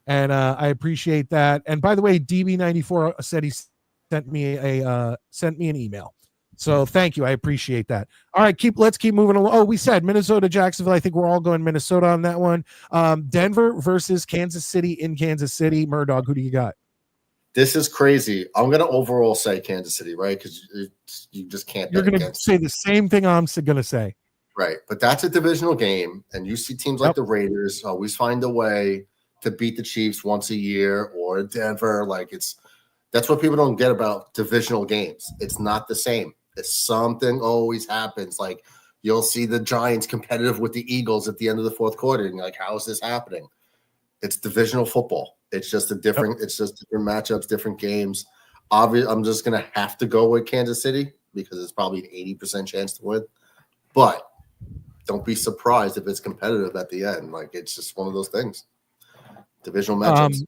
And I appreciate that. And by the way, DB94 said he sent me an email. So thank you. I appreciate that. All right, let's keep moving along. Oh, we said Minnesota, Jacksonville. I think we're all going Minnesota on that one. Denver versus Kansas City in Kansas City. Murdog, who do you got? This is crazy. I'm going to overall say Kansas City, right? Because you just can't. You're going to say the same thing I'm going to say. Right. But that's a divisional game. And you see teams like the Raiders always find a way to beat the Chiefs once a year or Denver. That's what people don't get about divisional games. It's not the same. It's something always happens. Like you'll see the Giants competitive with the Eagles at the end of the fourth quarter. And you're like, how is this happening? It's divisional football. It's just it's just different matchups, different games. Obviously, I'm just going to have to go with Kansas City because it's probably an 80% chance to win. But don't be surprised if it's competitive at the end. Like it's just one of those things. Divisional matchups.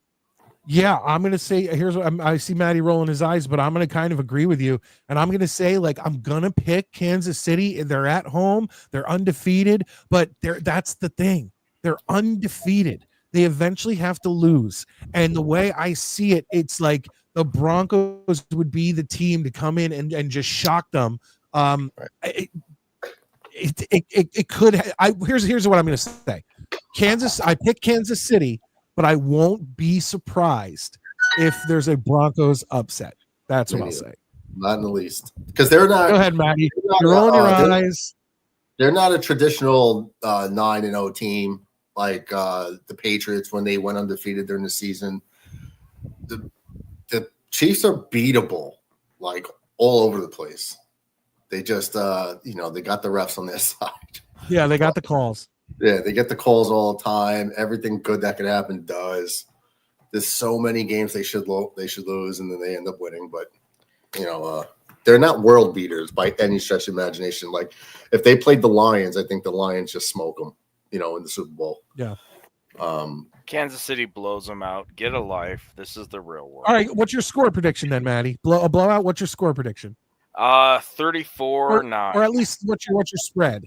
Yeah, I'm going to say here's what I see Matty rolling his eyes, but I'm going to kind of agree with you. And I'm going to say, I'm going to pick Kansas City. They're at home. They're undefeated, but that's the thing. They're undefeated. They eventually have to lose. And the way I see it, it's like the Broncos would be the team to come in and just shock them. It could. Here's what I'm going to say. I pick Kansas City, but I won't be surprised if there's a Broncos upset. That's what I'll say. Not in the least. Because they're not. Go ahead, Matty. You're rolling your eyes. They're not a traditional 9-0 team like the Patriots when they went undefeated during the season. The Chiefs are beatable, like all over the place. They just, they got the refs on their side. Yeah, they got the calls. Yeah, they get the calls all the time. Everything good that could happen does. There's so many games they should lose, and then they end up winning. But they're not world beaters by any stretch of imagination. Like if they played the Lions, I think the Lions just smoke them. In the Super Bowl. Yeah. Kansas City blows them out. Get a life. This is the real world. All right. What's your score prediction then, Matty? A blowout. What's your score prediction? 34-9. Or at least what's your spread?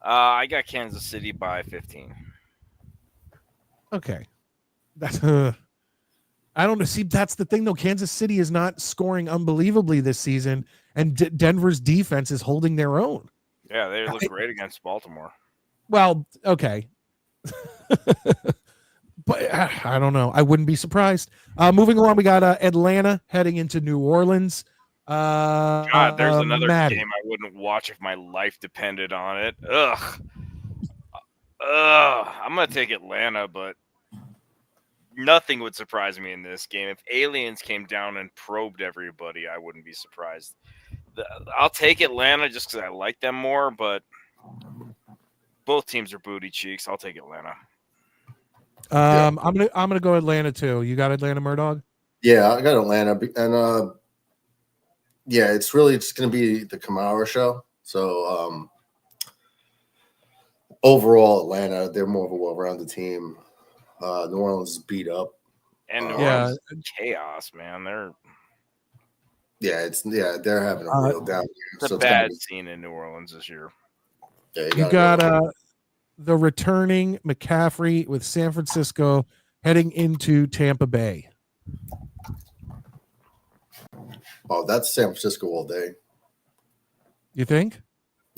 I got Kansas City by 15. Okay. That's I don't know. See, that's the thing though. Kansas City is not scoring unbelievably this season, and Denver's defense is holding their own. Yeah, they look great against Baltimore. Well, okay. But I don't know. I wouldn't be surprised. Moving along, we got Atlanta heading into New Orleans. God, there's another game I wouldn't watch if my life depended on it. Ugh. I'm going to take Atlanta, but nothing would surprise me in this game. If aliens came down and probed everybody, I wouldn't be surprised. I'll take Atlanta just because I like them more, but both teams are booty cheeks. I'll take Atlanta. I'm gonna go Atlanta too. You got Atlanta, Murdog? Yeah, I got Atlanta, and it's really just gonna be the Kamara show. So overall, Atlanta, they're more of a well-rounded team. New Orleans is beat up. And New Yeah. Orleans is chaos, man. They're they're having a real down year. it's a So bad scene in New Orleans this year. You got the returning McCaffrey with San Francisco heading into Tampa Bay. Oh, that's San Francisco all day. You think?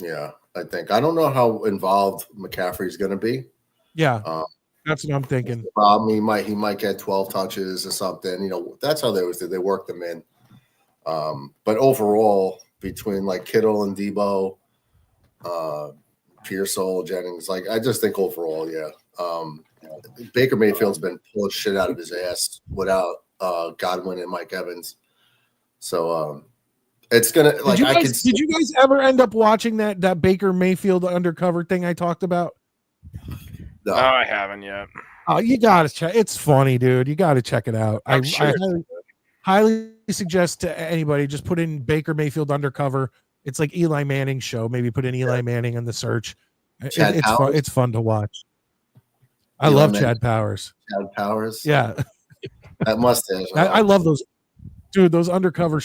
Yeah, I think. I don't know how involved McCaffrey's going to be. Yeah, that's what I'm thinking. He might get 12 touches or something. That's how they always do. They work them in. But overall, between like Kittle and Debo, Pearsall, Jennings, like I just think overall, Baker Mayfield's been pulling shit out of his ass without Godwin and Mike Evans. So it's gonna like did you guys ever end up watching that Baker Mayfield undercover thing I talked about? No. I haven't yet. Oh, you gotta check. It's funny, dude. You gotta check it out. I highly suggest to anybody just put in Baker Mayfield undercover. It's like Eli Manning's show. Maybe put in Eli Manning in the search. It's fun. It's fun to watch. I love Chad Powers. Chad Powers. Yeah, that mustache. I love those. Dude, those undercover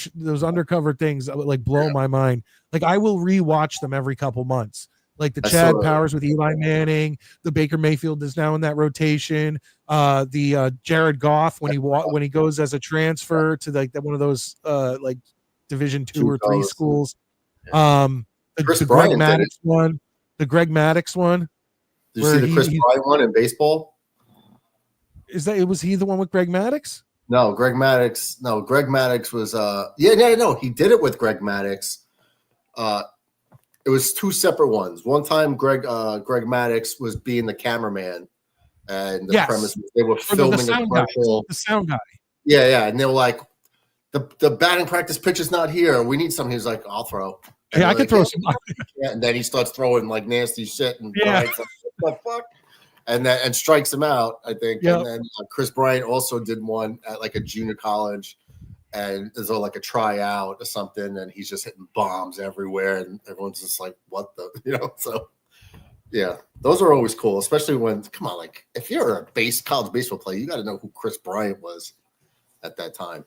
things like blow my mind. Like I will rewatch them every couple months. Like the Chad Powers with Eli Manning, the Baker Mayfield is now in that rotation. The Jared Goff when he goes as a transfer to like one of those like Division 2 or 3 schools. The Greg Maddox one. The Greg Maddox one. Did you see the Chris Bryant one in baseball? Was he the one with Greg Maddox? No, Greg Maddox. No, Greg Maddox was he did it with Greg Maddox. It was 2 separate ones. One time Greg Maddox was being the cameraman, and the premise was they were filming a commercial. The sound guy. Yeah, and they were like, the batting practice pitch is not here. We need something. He's like, I'll throw. And I can throw some. Yeah, and then he starts throwing like nasty shit and like, what the fuck? And strikes him out, I think. Yep. And then Chris Bryant also did one at like a junior college, and there's like a tryout or something, and he's just hitting bombs everywhere, and everyone's just like, what the, So, yeah, those are always cool, especially when, come on, like if you're a college baseball player, you got to know who Chris Bryant was at that time.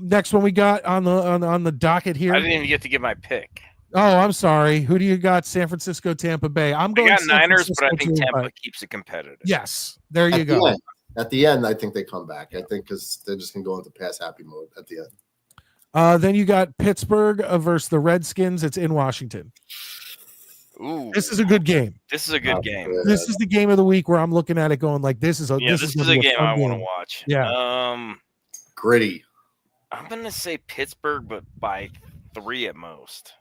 Next one we got on the docket here. I didn't even get to give my pick. Oh, I'm sorry. Who do you got? San Francisco, Tampa Bay. I got Niners, but I think Tampa keeps it competitive. Yes, there you go. At the end, I think they come back. I think because they're just gonna go into pass happy mode at the end. Then you got Pittsburgh versus the Redskins. It's in Washington. Ooh, this is a good game. This is a good game. This is the game of the week where I'm looking at it going like, this is a game I want to watch. Yeah. Gritty. I'm gonna say Pittsburgh, but by 3 at most.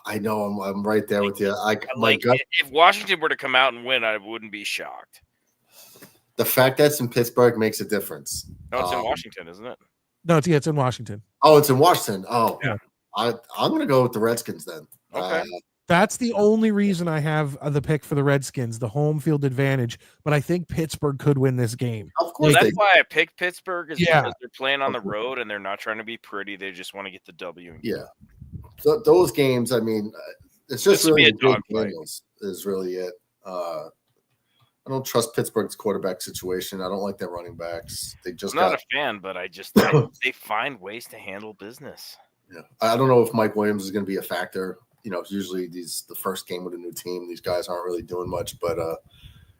I know I'm right there with you. If Washington were to come out and win, I wouldn't be shocked. The fact that it's in Pittsburgh makes a difference. No, it's in Washington, isn't it? No, it's in Washington. Oh, it's in Washington. Oh, yeah. I'm going to go with the Redskins then. Okay. That's the only reason I have the pick for the Redskins, the home field advantage. But I think Pittsburgh could win this game. Of course, that's why I picked Pittsburgh. Because they're playing on the road and they're not trying to be pretty. They just want to get the W. Yeah. So those games, I mean, it's just really a dog fight. Is really it. I don't trust Pittsburgh's quarterback situation. I don't like their running backs. I'm not a fan, but they find ways to handle business. Yeah, I don't know if Mike Williams is going to be a factor. Usually the first game with a new team, these guys aren't really doing much. But I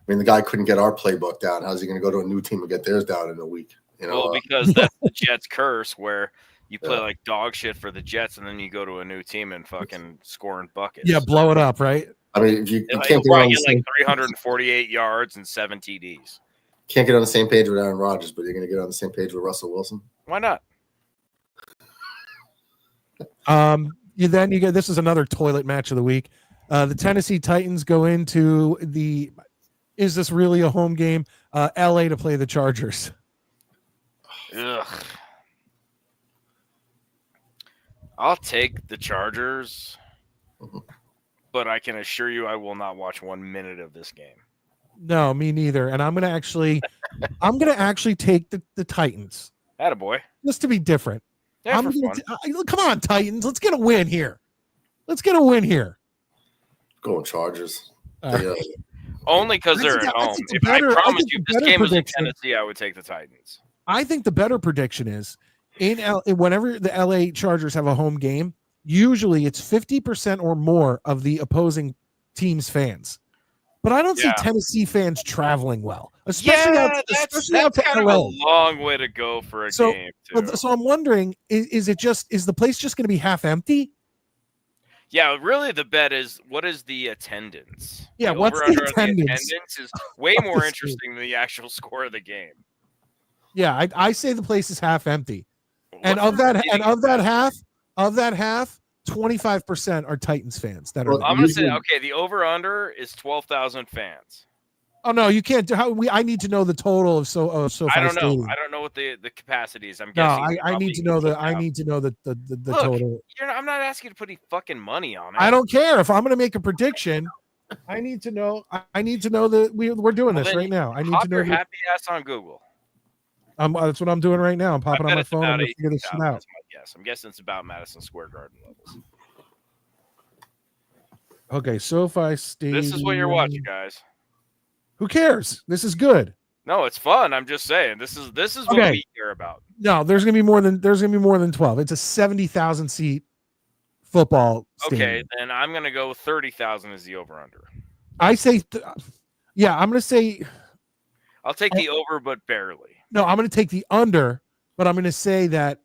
mean, the guy couldn't get our playbook down. How's he going to go to a new team and get theirs down in a week? Well, because that's the Jets' curse, where you play like dog shit for the Jets, and then you go to a new team and fucking scoring buckets. Yeah, blow it up, right? I mean, you can't get like 348 yards and 7 TDs. Can't get on the same page with Aaron Rodgers, but you're going to get on the same page with Russell Wilson. Why not? Then you get, this is another toilet match of the week. The Tennessee Titans go into is this really a home game? LA to play the Chargers. Ugh. I'll take the Chargers, but I can assure you I will not watch 1 minute of this game. No, me neither. And I'm gonna actually take the Titans. Attaboy. Just to be different. Yeah, come on, Titans. Let's get a win here. Going Chargers. Only because they're at home. I promise you, if this game was in Tennessee, I would take the Titans. I think the better prediction is whenever the LA Chargers have a home game, usually it's 50% or more of the opposing team's fans. But I don't see Tennessee fans traveling well, especially that's kind of a long way to go for a game. So I'm wondering, is the place just going to be half empty? Yeah, really, the bet is what is the attendance? Yeah, what's the attendance? The attendance is way more interesting than the actual score of the game. Yeah, I say the place is half empty, and of that half, 25% are Titans fans. I'm going to say, okay, the over/under is 12,000 fans. Oh no, you can't do I need to know the total of SoFi I don't know. Stadium. I don't know what the capacity is. I'm guessing. I need to know the total. I'm not asking you to put any fucking money on it. I don't care. If I'm going to make a prediction, I need to know that we're doing this right now. I need to know your happy ass on Google. That's what I'm doing right now. I'm popping on my phone. I'm going to figure this shit out. That's my guess. I'm guessing it's about Madison Square Garden levels. Okay, SoFi Stadium. This is what you're watching, guys. Who cares? This is good. No, it's fun. I'm just saying. This is what we care about. No, there's gonna be more than 12. It's a 70,000 seat football stadium. Okay, then I'm gonna go 30,000 as the over under. I say, I'm gonna say. I'll take the over, but barely. No, I'm gonna take the under, but I'm gonna say that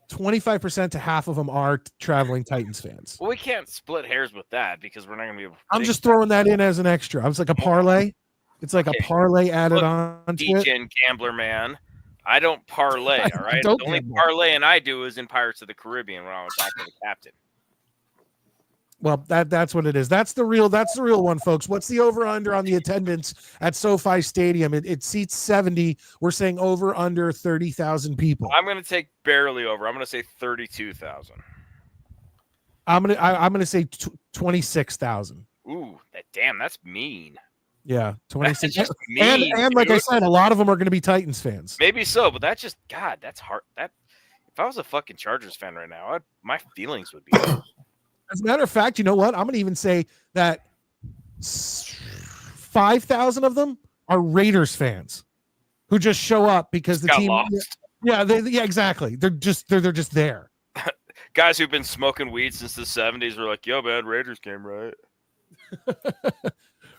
25% to half of them are traveling Titans fans. Well, we can't split hairs with that because we're not going to be able to. I'm just throwing that in as an extra. I was like a parlay. It's like a parlay added on to it. DJ Gambler man. I don't parlay, all right? The only parlaying I do is in Pirates of the Caribbean when I was talking to the captain. Well, that's what it is. That's the real one, folks. What's the over-under on the attendance at SoFi Stadium? It seats 70. We're saying over-under 30,000 people. I'm going to take barely over. I'm going to say 32,000. I'm gonna say 26,000. Ooh, that's mean. Yeah, 26. And like I said, a lot of them are going to be Titans fans. Maybe so, but that's hard. That if I was a fucking Chargers fan right now, my feelings would be. As a matter of fact, you know what? I'm going to even say that 5,000 of them are Raiders fans who just show up because the team lost. Yeah, exactly. They're just there. Guys who've been smoking weed since the 70s were like, "Yo, man, Raiders came right."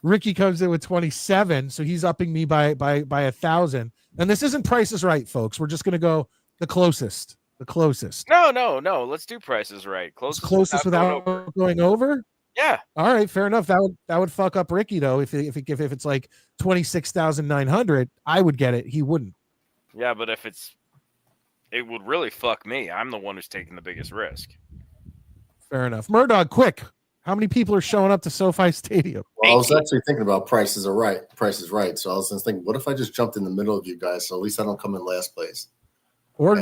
Ricky comes in with 27, so he's upping me by 1,000. And this isn't Price is Right, folks. We're just going to go the closest. The closest. No. Let's do prices right. Closest without going over. Yeah. All right. Fair enough. That would fuck up Ricky though. If it's like 26,900, I would get it. He wouldn't. Yeah, but it would really fuck me. I'm the one who's taking the biggest risk. Fair enough. Murdog, quick. How many people are showing up to SoFi Stadium? Well, I was actually thinking about Price is Right. So I was just thinking, what if I just jumped in the middle of you guys, so at least I don't come in last place? Or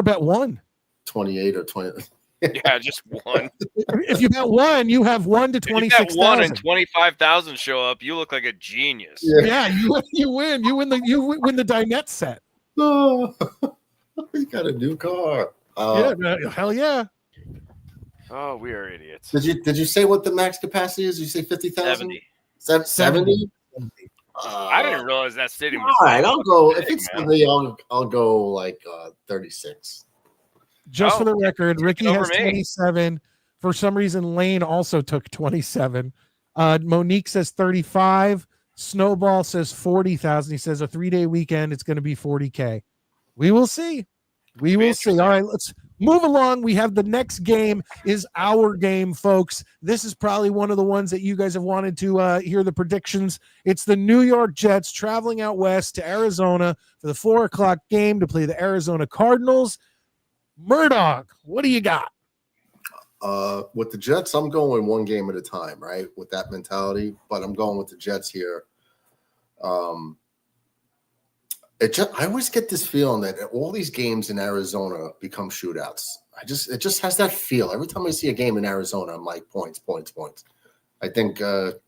bet one. 28 or 20. Yeah, just one. If you bet one, you have 1 to 26,000. If you bet one and 25,000 show up, you look like a genius. Yeah, you win. You win the dinette set. Oh, you got a new car. Hell yeah. Oh, we are idiots. Did you say what the max capacity is? Did you say 50,000? 70? I didn't realize that stadium was all right, I'll go. If it's for me, I'll go like 36. Just for the record, Ricky has 27. For some reason, Lane also took 27. Monique says 35. Snowball says 40,000. He says a 3-day weekend, it's going to be 40K. We will see. We will see. All right, let's move along. We have the next game is our game, folks. This is probably one of the ones that you guys have wanted to hear the predictions. It's the New York Jets traveling out west to Arizona for the 4:00 game to play the Arizona Cardinals. Murdoch, what do you got? With the Jets, I'm going one game at a time, right? With that mentality, but I'm going with the Jets here. I always get this feeling that all these games in Arizona become shootouts. It just has that feel. Every time I see a game in Arizona, I'm like points. I think Garrett,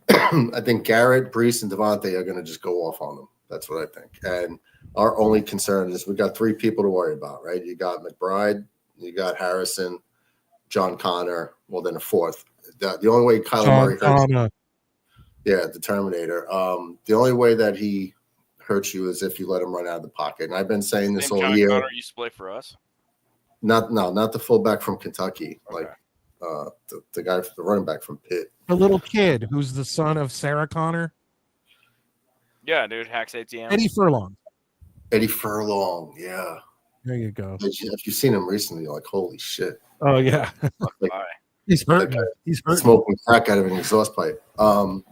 Brees, and Devontae are going to just go off on them. That's what I think. And our only concern is we got 3 people to worry about, right? You got McBride, you got Harrison, John Connor. Well, then a 4th. The only way Kyler Murray hurts. Yeah, the Terminator. The only way that he hurts you is if you let him run out of the pocket. And I've been saying this all John year. Connor used to play for us. Not the fullback from Kentucky, Okay. like the guy, the running back from Pitt. The little kid who's the son of Sarah Connor. Yeah, dude, hacks ATM. Eddie Furlong. Eddie Furlong, yeah. There you go. If you've seen him recently, you're like, holy shit. Oh yeah. Like, Bye. He's hurting. He's hurting. smoking crack out of an exhaust pipe. All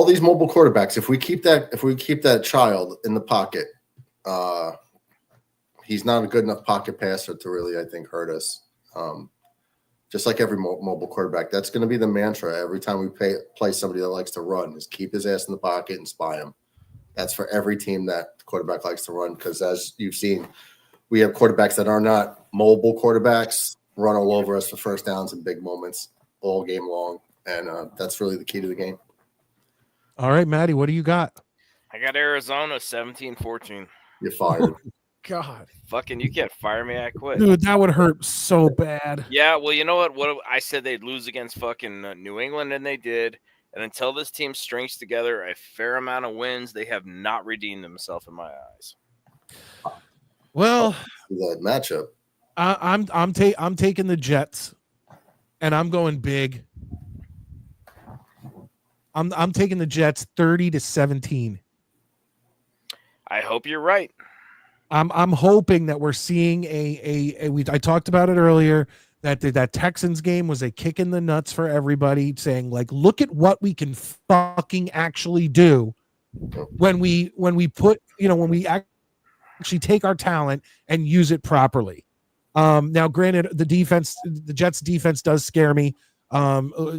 these mobile quarterbacks, if we keep that child in the pocket, he's not a good enough pocket passer to really, I think, hurt us. Just like every mobile quarterback, that's going to be the mantra every time we play somebody that likes to run, is keep his ass in the pocket and spy him. That's for every team that the quarterback likes to run, because as you've seen, we have quarterbacks that are not mobile quarterbacks run all over us for first downs and big moments all game long, and that's really the key to the game. All right, Maddie, what do you got? I got Arizona 17-14. You're fired. God, Fucking, you can't fire me. I quit. dude, that would hurt so bad. Yeah, well, you know what? What I said they'd lose against fucking New England, and they did. And until this team strings together a fair amount of wins, they have not redeemed themselves in my eyes. Well, That matchup. I'm taking the Jets, and I'm going big. I'm taking the Jets 30-17. I hope you're right. I'm hoping that we're seeing I talked about it earlier, that Texans game was a kick in the nuts for everybody, saying like, look at what we can fucking actually do when we put, when we actually take our talent and use it properly. Now granted, the Jets defense does scare me.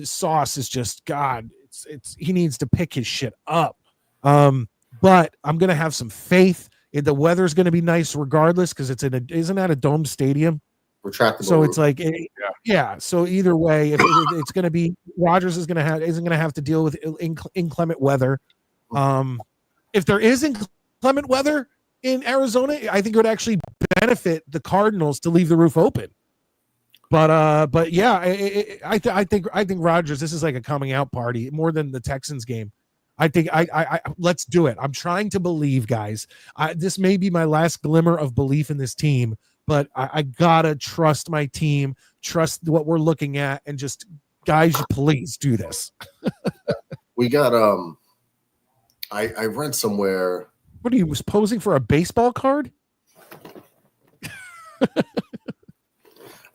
Sauce is just, God, it's he needs to pick his shit up. But I'm going to have some faith. The weather's going to be nice regardless, because isn't that a dome stadium? Retractable. So it's like, yeah. So either way, if it's going to be, Rodgers isn't going to have to deal with inclement weather. If there is inclement weather in Arizona, I think it would actually benefit the Cardinals to leave the roof open. But yeah, I think Rodgers, this is like a coming out party more than the Texans game. I think I let's do it. I'm trying to believe, guys. This may be my last glimmer of belief in this team, but I gotta trust my team, trust what we're looking at, and just, guys, please do this. We got I read somewhere. What are you, posing for a baseball card?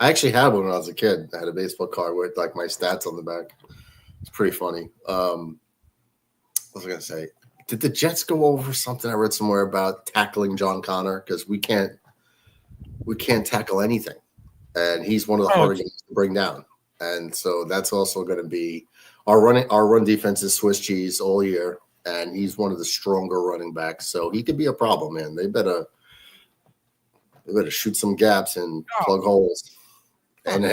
I actually had one when I was a kid. I had a baseball card with like my stats on the back. It's pretty funny. What was I gonna say? Did the Jets go over something I read somewhere about tackling John Connor? Because we can't tackle anything, and he's one of the harder guys to bring down. And so that's also going to be our run defense is Swiss cheese all year, and he's one of the stronger running backs. So he could be a problem, man. They better shoot some gaps and plug holes, and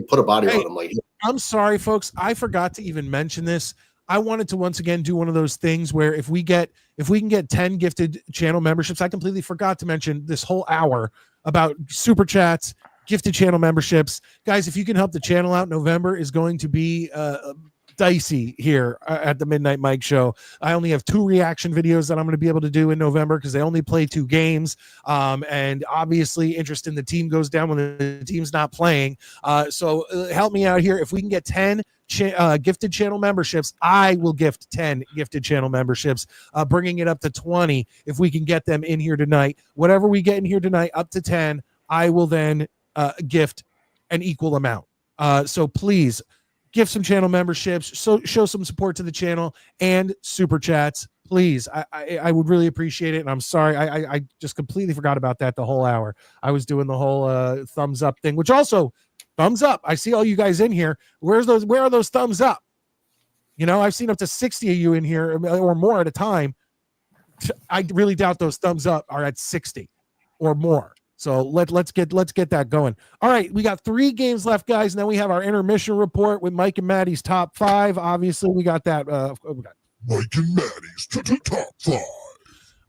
put a body on him. Like, I'm sorry, folks. I forgot to even mention this. I wanted to once again do one of those things where if we can get 10 gifted channel memberships, I completely forgot to mention this whole hour about super chats, gifted channel memberships. Guys, if you can help the channel out, November is going to be dicey here at the Midnight Mike Show. I only have 2 reaction videos that I'm going to be able to do in November because they only play 2 games. And obviously interest in the team goes down when the team's not playing. So help me out here. If we can get 10 gifted channel memberships, I will gift 10 gifted channel memberships, bringing it up to 20 if we can get them in here tonight. Whatever we get in here tonight, up to 10, I will then gift an equal amount. So please give some channel memberships, so show some support to the channel, and super chats. Please, I would really appreciate it. And I'm sorry, I just completely forgot about that the whole hour. I was doing the whole thumbs up thing, which also thumbs up. I see all you guys in here. Where are those thumbs up? I've seen up to 60 of you in here or more at a time. I really doubt those thumbs up are at 60 or more. So let's get that going. All right, we got 3 games left, guys. Now we have our intermission report with Mike and Maddie's top 5. Obviously, we got that. Mike and Maddie's top 5.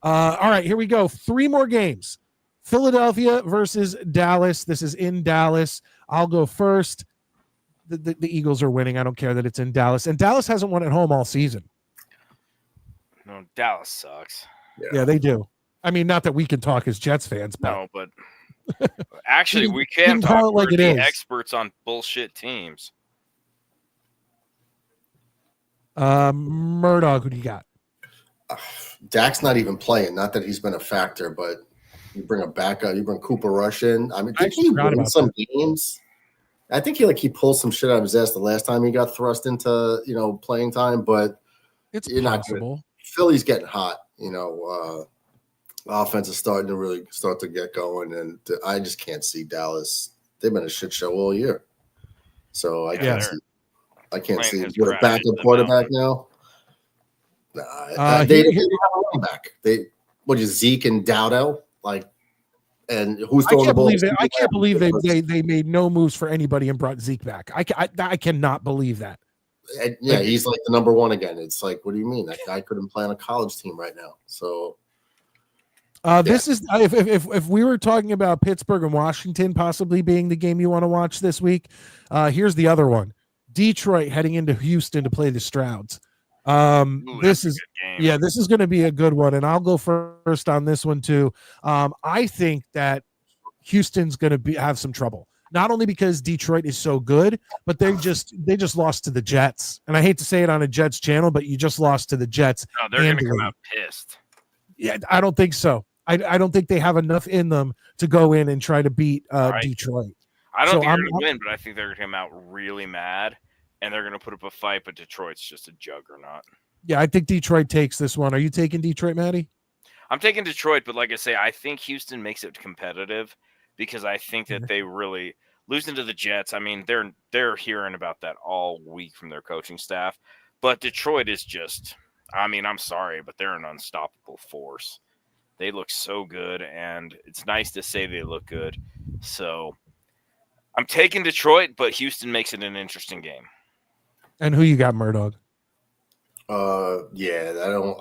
All right, here we go. 3 more games. Philadelphia versus Dallas. This is in Dallas. I'll go first. the Eagles are winning. I don't care that it's in Dallas. And Dallas hasn't won at home all season. No, Dallas sucks. Yeah, they do. I mean, not that we can talk as Jets fans, but No, but actually, we you can can talk. call it like We're it the is. experts on bullshit teams. Murdoch, who do you got? Dak's not even playing. Not that he's been a factor, but you bring a backup, you bring Cooper Rush in. I mean, did he forgot win about some games? I think he pulled some shit out of his ass the last time he got thrust into playing time, but It's you're not possible. good. Philly's getting hot. Offense is starting to really start to get going, and I just can't see Dallas. They've been a shit show all year, so I can't see. I can't see his with a crap backup into the quarterback mountain. now. They don't have a running back. What is Zeke and Dowdell and who's I throwing the can't ball? believe it. I can't believe they made no moves for anybody and brought Zeke back. I cannot believe that. And, yeah, he's like the number one again. It's like, what do you mean? That guy couldn't play on a college team right now. So this is if we were talking about Pittsburgh and Washington possibly being the game you want to watch this week, here's the other one: Detroit heading into Houston to play the Strouds. This is going to be a good one, and I'll go first on this one too. I think that Houston's going to have some trouble. Not only because Detroit is so good, but they just lost to the Jets. And I hate to say it on a Jets channel, but you just lost to the Jets. No, they're going to come out pissed. Yeah, I don't think so. I don't think they have enough in them to go in and try to beat Detroit. I don't think they're going to win, but I think they're going to come out really mad, and they're going to put up a fight, but Detroit's just a juggernaut. Yeah, I think Detroit takes this one. Are you taking Detroit, Maddie? I'm taking Detroit, but like I say, I think Houston makes it competitive because I think that they really losing to the Jets. I mean, they're hearing about that all week from their coaching staff, but Detroit is just, I mean, I'm sorry, but they're an unstoppable force. They look so good, and it's nice to say they look good. So I'm taking Detroit, but Houston makes it an interesting game. And who you got, Murdoch? Yeah,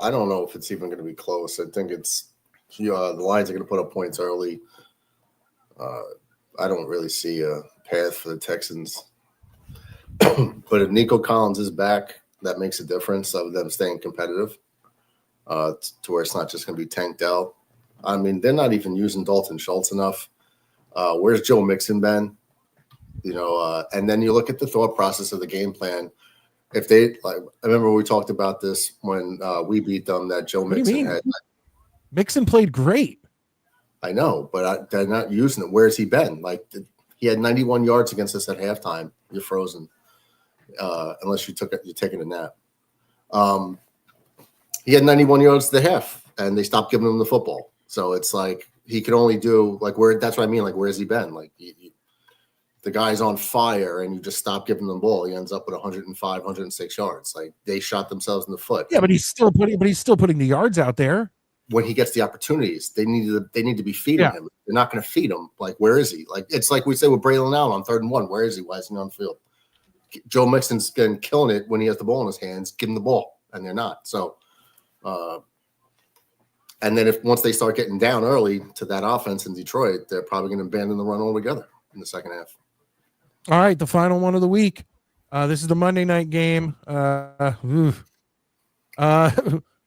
I don't know if it's even going to be close. I think it's the Lions are going to put up points early. I don't really see a path for the Texans. But if Nico Collins is back, that makes a difference of them staying competitive. To where it's not just going to be tanked out. I mean, they're not even using Dalton Schultz enough. Where's Joe Mixon been? And then you look at the thought process of the game plan. If they I remember we talked about this when we beat them. That Joe Mixon had. Mixon played great. I know, but they're not using it. Where's he been? He had 91 yards against us at halftime. You're frozen, unless you're taking a nap. He had 91 yards to the half, and they stopped giving him the football. So it's like he could only do where. That's what I mean. Where's he been? The guy's on fire, and you just stop giving them the ball. He ends up with 105, 106 yards. They shot themselves in the foot. Yeah, but he's still putting the yards out there. When he gets the opportunities, they need to be feeding him. They're not going to feed him. Where is he? It's like we say with Braylon Allen on 3rd and 1. Where is he? Why is he on the field? Joe Mixon's killing it when he has the ball in his hands. Give him the ball, and they're not. So. And then once they start getting down early to that offense in Detroit, they're probably going to abandon the run altogether in the second half. All right, the final one of the week. This is the Monday night game.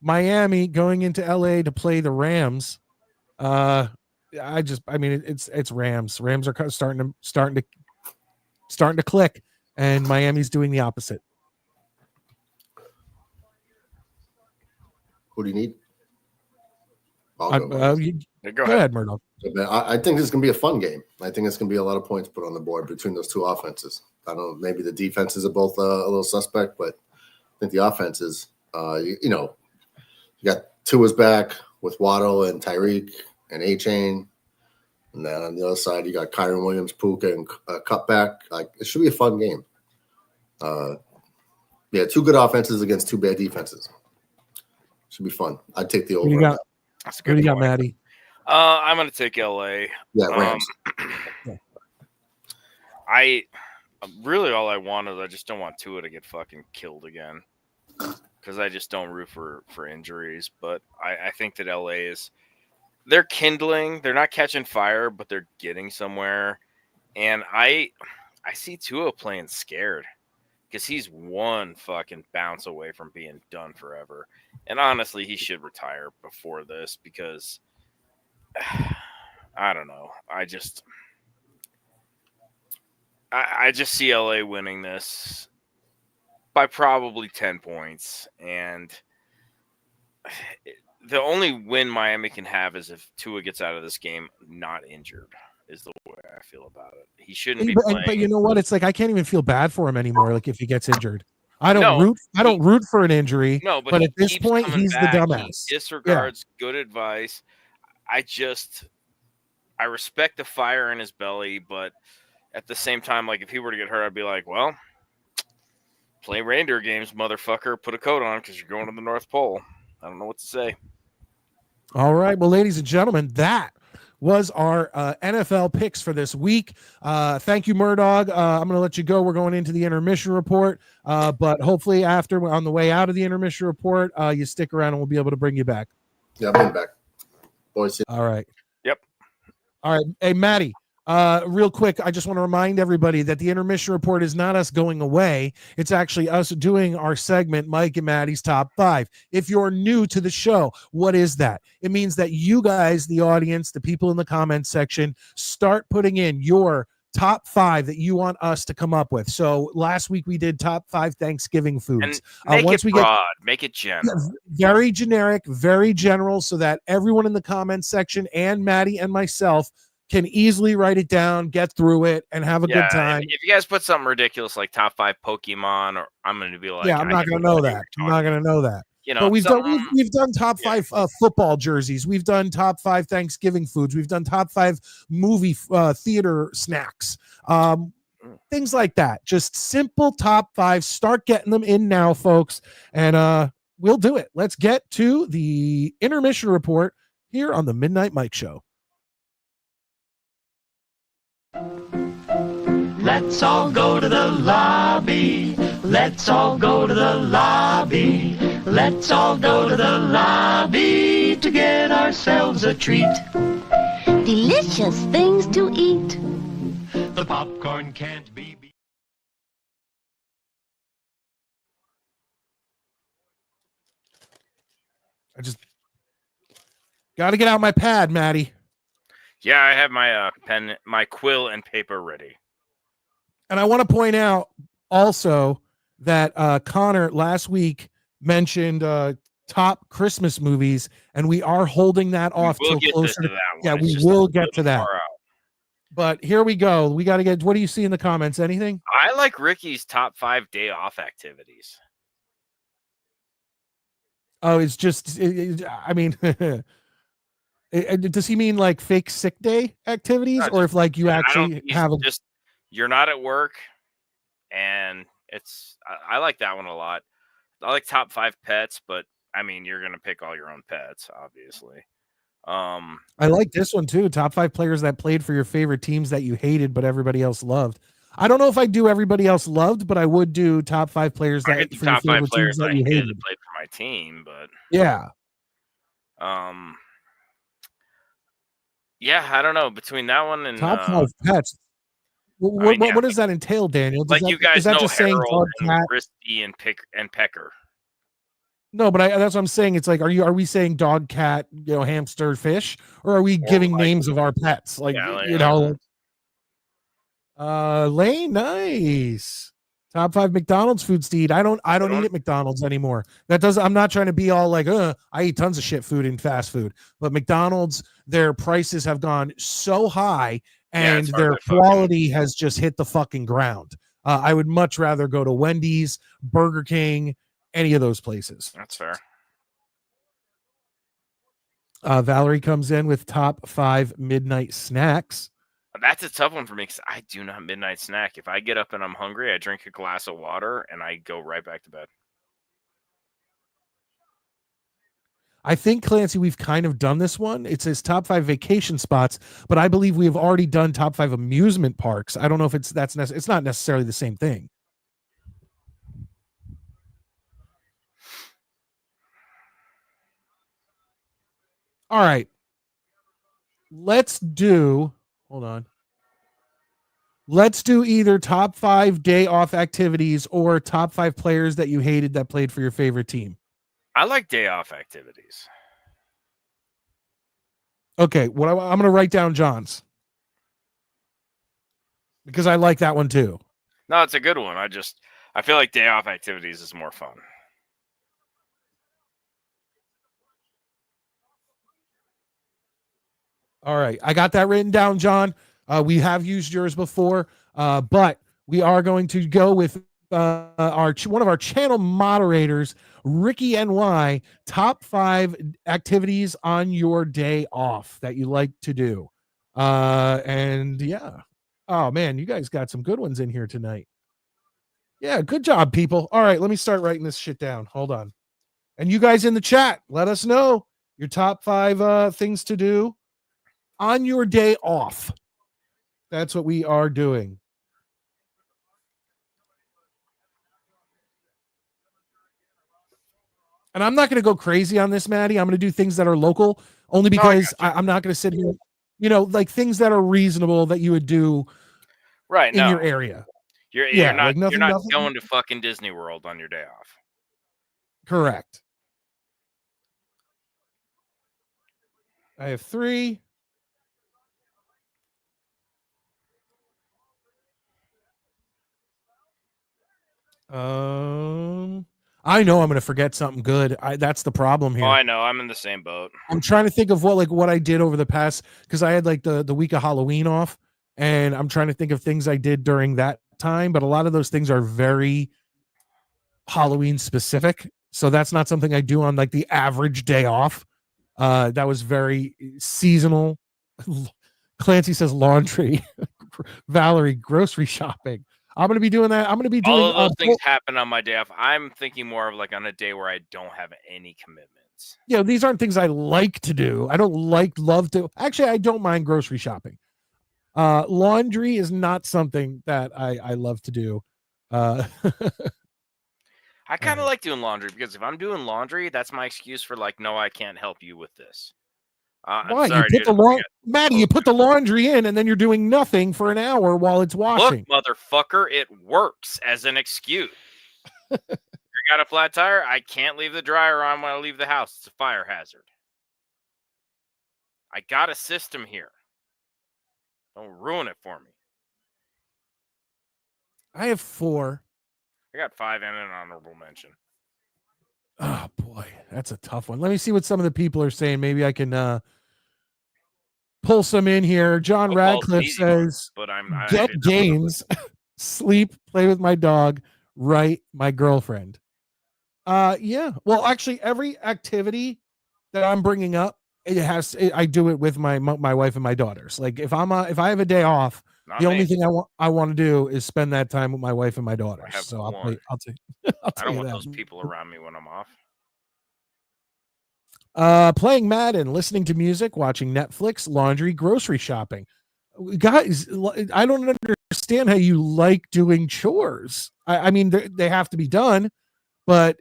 Miami going into LA to play the Rams. It's Rams. Rams are starting to click, and Miami's doing the opposite. Who do you need? Go ahead, Murdoch. I think this is going to be a fun game. I think it's going to be a lot of points put on the board between those two offenses. I don't know. Maybe the defenses are both a little suspect, but I think the offenses, you got Tua's back with Waddle and Tyreek and A-Chain. And then on the other side, you got Kyron Williams, Puka, and Cutback. It should be a fun game. Two good offenses against two bad defenses. Should be fun. I'd take the over. That's a good. Who do you got, Maddie? I'm going to take LA. Yeah, Rams. I really all I want is I just don't want Tua to get fucking killed again because I just don't root for injuries. But I think that LA they're kindling. They're not catching fire, but they're getting somewhere. And I I see Tua playing scared because he's one fucking bounce away from being done forever. And honestly, he should retire before this because I don't know. I just see LA winning this by probably 10 points. And the only win Miami can have is if Tua gets out of this game not injured, is the way I feel about it. He shouldn't be playing. But you know what? It's like I can't even feel bad for him anymore. Like if he gets injured, I don't No, root for an injury. No, but he at this keeps point, coming he's back. the dumbass. He disregards good advice. I respect the fire in his belly, but at the same time, like if he were to get hurt, I'd be like, well, play reindeer games, motherfucker. Put a coat on because you're going to the North Pole. I don't know what to say. All right. Well, ladies and gentlemen, that was our NFL picks for this week. Thank you, Murdog. I'm going to let you go. We're going into the intermission report. But hopefully after, on the way out of the intermission report, you stick around and we'll be able to bring you back. Yeah, I'll be back. Boys. All right. Yep. All right. Hey, Maddie. Real quick, I just want to remind everybody that the intermission report is not us going away. It's actually us doing our segment, Mike and Maddie's Top 5. If you're new to the show, what is that? It means that you guys, the audience, the people in the comments section, start putting in your top 5 that you want us to come up with. So last week we did top 5 Thanksgiving foods. And make it broad, make it general. Very generic, very general, so that everyone in the comments section and Maddie and myself can easily write it down, get through it, and have a good time. If you guys put something ridiculous like top 5 Pokemon, or I'm going to be like, I'm not going to know that. I'm not going to know that. You know, but we've done top 5 football jerseys. We've done top 5 Thanksgiving foods. We've done top 5 movie theater snacks. Things like that. Just simple top 5. Start getting them in now, folks, and we'll do it. Let's get to the intermission report here on the Midnight Mike Show. Let's all go to the lobby. Let's all go to the lobby. Let's all go to the lobby to get ourselves a treat. Delicious things to eat. The popcorn can't be beat. I just got to get out my pad, Maddie. Yeah, I have my pen, my quill and paper ready. And I want to point out also that Connor last week mentioned top Christmas movies, and we are holding that off till closer to that one. Yeah, we will get to that. But here we go. We got to get, what do you see in the comments? Anything? I like Ricky's top 5 day off activities. Oh, it's just, I mean, does he mean like fake sick day activities, or if like you actually have just you're not at work, and it's I like that one a lot. I like top 5 pets, but I mean you're gonna pick all your own pets, obviously. I like this one too. Top 5 players that played for your favorite teams that you hated but everybody else loved. I don't know if I do everybody else loved, but I would do top 5 players that for top your 5 favorite players teams that I you hated that played for my team, but yeah. Yeah, I don't know. Between that one and top 5 pets. What does that entail, Daniel? Like you guys know, just saying Harold dog, and cat? Risty and Pecker. No, but that's what I'm saying. It's like, are we saying dog, cat, hamster, fish, or are we giving names of our pets? Like, Lane, nice. Top 5 McDonald's foods to eat. I don't eat at McDonald's anymore. I'm not trying to be all like, I eat tons of shit food in fast food, but McDonald's, their prices have gone so high and their quality has just hit the fucking ground. I would much rather go to Wendy's, Burger King, any of those places. That's fair. Valerie comes in with top 5 midnight snacks. That's a tough one for me because I do not midnight snack. If I get up and I'm hungry, I drink a glass of water and I go right back to bed. I think, Clancy, we've kind of done this one. It says top 5 vacation spots, but I believe we have already done top 5 amusement parks. I don't know if it's not necessarily the same thing. All right. Let's do Let's do either top 5 day off activities or top 5 players that you hated that played for your favorite team. I like day off activities. Okay, I'm going to write down John's because I like that one too. No, it's a good one. I feel like day off activities is more fun. All right, I got that written down, John. We have used yours before, but we are going to go with one of our channel moderators, Ricky NY, top 5 activities on your day off that you like to do. And yeah, oh man, you guys got some good ones in here tonight. Yeah, good job, people. All right, let me start writing this shit down. Hold on. And you guys in the chat, let us know your top 5 things to do on your day off. That's what we are doing. And I'm not going to go crazy on this, Maddie. I'm going to do things that are local only because I'm not going to sit here, like things that are reasonable that you would do right in your area. You're not going to fucking Disney World on your day off. Correct. I have 3. I know I'm going to forget something good. That's the problem here. Oh, I know. I'm in the same boat. I'm trying to think of what I did over the past, because I had like the week of Halloween off, and I'm trying to think of things I did during that time, but a lot of those things are very Halloween specific. So that's not something I do on like the average day off. That was very seasonal. Clancy says laundry. Valerie, grocery shopping. I'm going to be doing that. I'm going to be doing all of those things happen on my day off. I'm thinking more of like on a day where I don't have any commitments. Yeah, these aren't things I like to do. I don't love to. Actually, I don't mind grocery shopping. Laundry is not something that I love to do. I kind of like doing laundry because if I'm doing laundry, that's my excuse for like, no, I can't help you with this. Why? You put Maddie, you put the laundry in and then you're doing nothing for an hour while it's washing. Look, motherfucker, it works as an excuse. You got a flat tire? I can't leave the dryer on when I leave the house. It's a fire hazard. I got a system here. Don't ruin it for me. I have 4. I got 5 and an honorable mention. Oh boy, that's a tough one. Let me see what some of the people are saying. Maybe I can pull some in here. John Radcliffe says, but get games, sleep, play with my dog, write my girlfriend. Yeah. Well, actually, every activity that I'm bringing up, I do it with my wife and my daughters. Like if I have a day off, the only thing I want to do is spend that time with my wife and my daughters. So I'll take. I don't want those people around me when I'm off. Playing Madden, listening to music, watching Netflix, laundry, grocery shopping. Guys, I don't understand how you like doing chores. I mean, they have to be done, but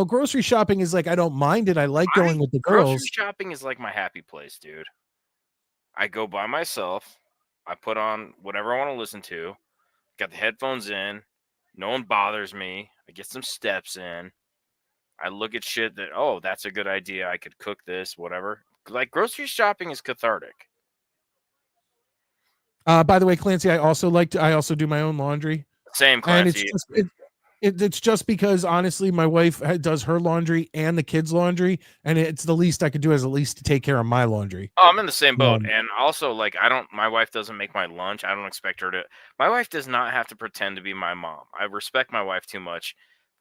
grocery shopping is like I don't mind it. I like going with the girls. Grocery shopping is like my happy place, dude. I go by myself. I put on whatever I want to listen to. Got the headphones in. No one bothers me. I get some steps in. I look at shit that, oh, that's a good idea. I could cook this, whatever. Like grocery shopping is cathartic. By the way, Clancy, I also do my own laundry. Same, Clancy. And it's just because honestly, my wife does her laundry and the kids' laundry, and it's the least I could do is at least to take care of my laundry. Oh, I'm in the same boat. And also, like, my wife doesn't make my lunch. I don't expect her to. My wife does not have to pretend to be my mom. I respect my wife too much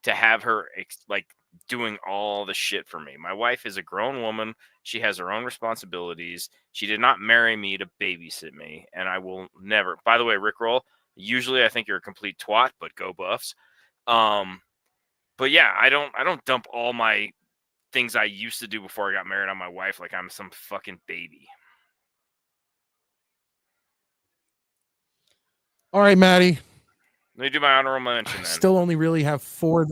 to have her like doing all the shit for me. My wife is a grown woman. She has her own responsibilities. She did not marry me to babysit me, and I will never. By the way, Rickroll, usually I think you're a complete twat, but go Buffs. But yeah, I don't dump all my things I used to do before I got married on my wife like I'm some fucking baby. All right, Maddie. Let me do my honorable mention then. Still only really have 4.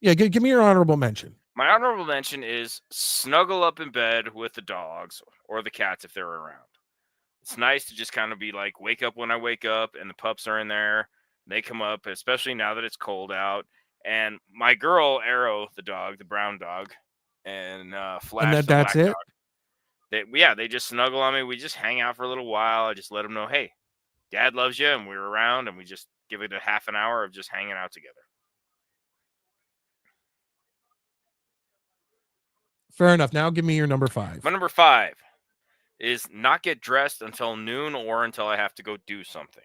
Yeah, give me your honorable mention. My honorable mention is snuggle up in bed with the dogs or the cats if they're around. It's nice to just kind of be like, wake up when I wake up, and the pups are in there. They come up, especially now that it's cold out. And my girl, Arrow, the dog, the brown dog, and And Flash, the that's black it. dog, they just snuggle on me. We just hang out for a little while. I just let them know, hey, Dad loves you, and we're around, and we just give it a half an hour of just hanging out together. Fair enough. Now give me your number 5. My number 5 is not get dressed until noon or until I have to go do something.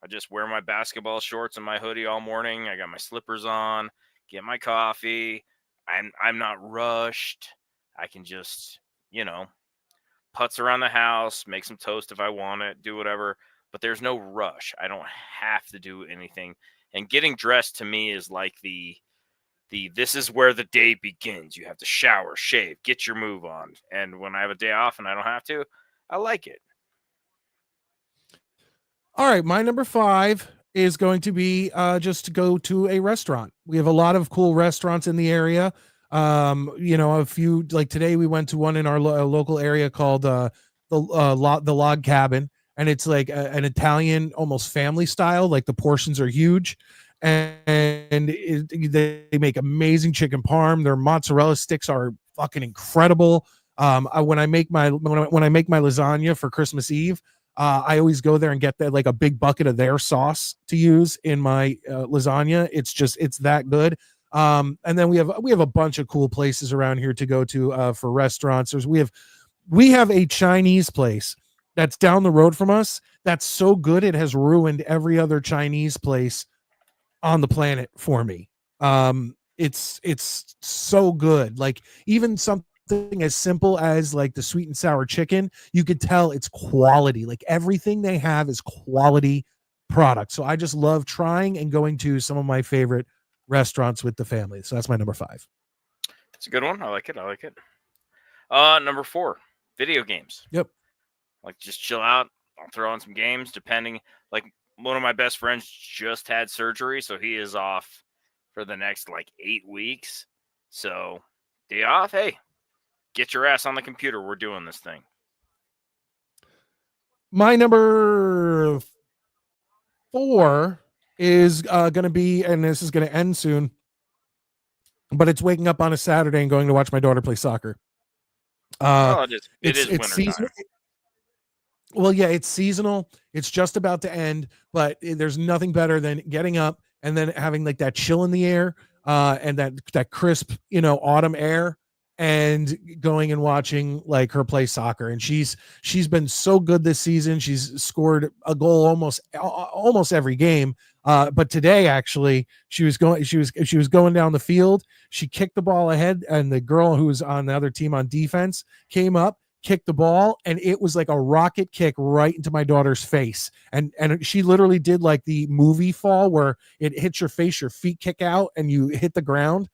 I just wear my basketball shorts and my hoodie all morning. I got my slippers on, get my coffee. I'm not rushed. I can just, putz around the house, make some toast if I want it, do whatever. But there's no rush. I don't have to do anything. And getting dressed to me is like the this is where the day begins. You have to shower, shave, get your move on. And when I have a day off and I don't have to, I like it. All right, my number 5 is going to be just to go to a restaurant. We have a lot of cool restaurants in the area. A few, like today we went to one in our local area called the Log Cabin, and it's like an Italian, almost family style. Like the portions are huge, and they make amazing chicken parm. Their mozzarella sticks are fucking incredible. When I make my lasagna for Christmas Eve, I always go there and get that, like a big bucket of their sauce to use in my lasagna. It's that good. And then we have a bunch of cool places around here to go to for restaurants. We have a Chinese place that's down the road from us that's so good it has ruined every other Chinese place on the planet for me. It's so good. Like even something as simple as like the sweet and sour chicken, you could tell it's quality. Like everything they have is quality product. So I just love trying and going to some of my favorite restaurants with the family. So that's my number 5. It's a good one. I like it. Number 4, video games. Yep. Like just chill out. I'll throw on some games depending. Like one of my best friends just had surgery, so he is off for the next like 8 weeks. So day off, hey, get your ass on the computer. We're doing this thing. My number 4 is going to be, and this is going to end soon, but it's waking up on a Saturday and going to watch my daughter play soccer. It is winter seasonal. time. Well, yeah, it's seasonal. It's just about to end, but there's nothing better than getting up and then having like that chill in the air and that crisp, autumn air, and going and watching like her play soccer. And she's been so good this season. She's scored a goal almost every game. But today actually she was going down the field. She kicked the ball ahead, and the girl who was on the other team on defense came up, kicked the ball, and it was like a rocket kick right into my daughter's face. And she literally did like the movie fall where it hits your face, your feet kick out, and you hit the ground.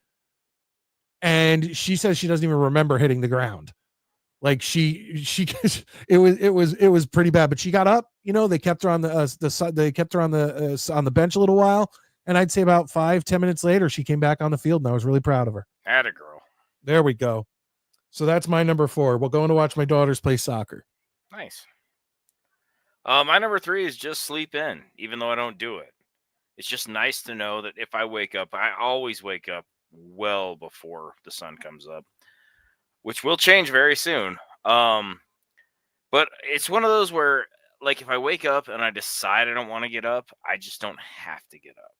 And she says she doesn't even remember hitting the ground. Like it was pretty bad, but she got up. They kept her on the bench a little while, and I'd say about 5-10 minutes later, she came back on the field, and I was really proud of her. Atta girl. There we go. So that's my number 4. We're going to watch my daughters play soccer. Nice. My number 3 is just sleep in, even though I don't do it. It's just nice to know that if I wake up, I always wake up well before the sun comes up, which will change very soon. But it's one of those where, like, if I wake up and I decide I don't want to get up, I just don't have to get up.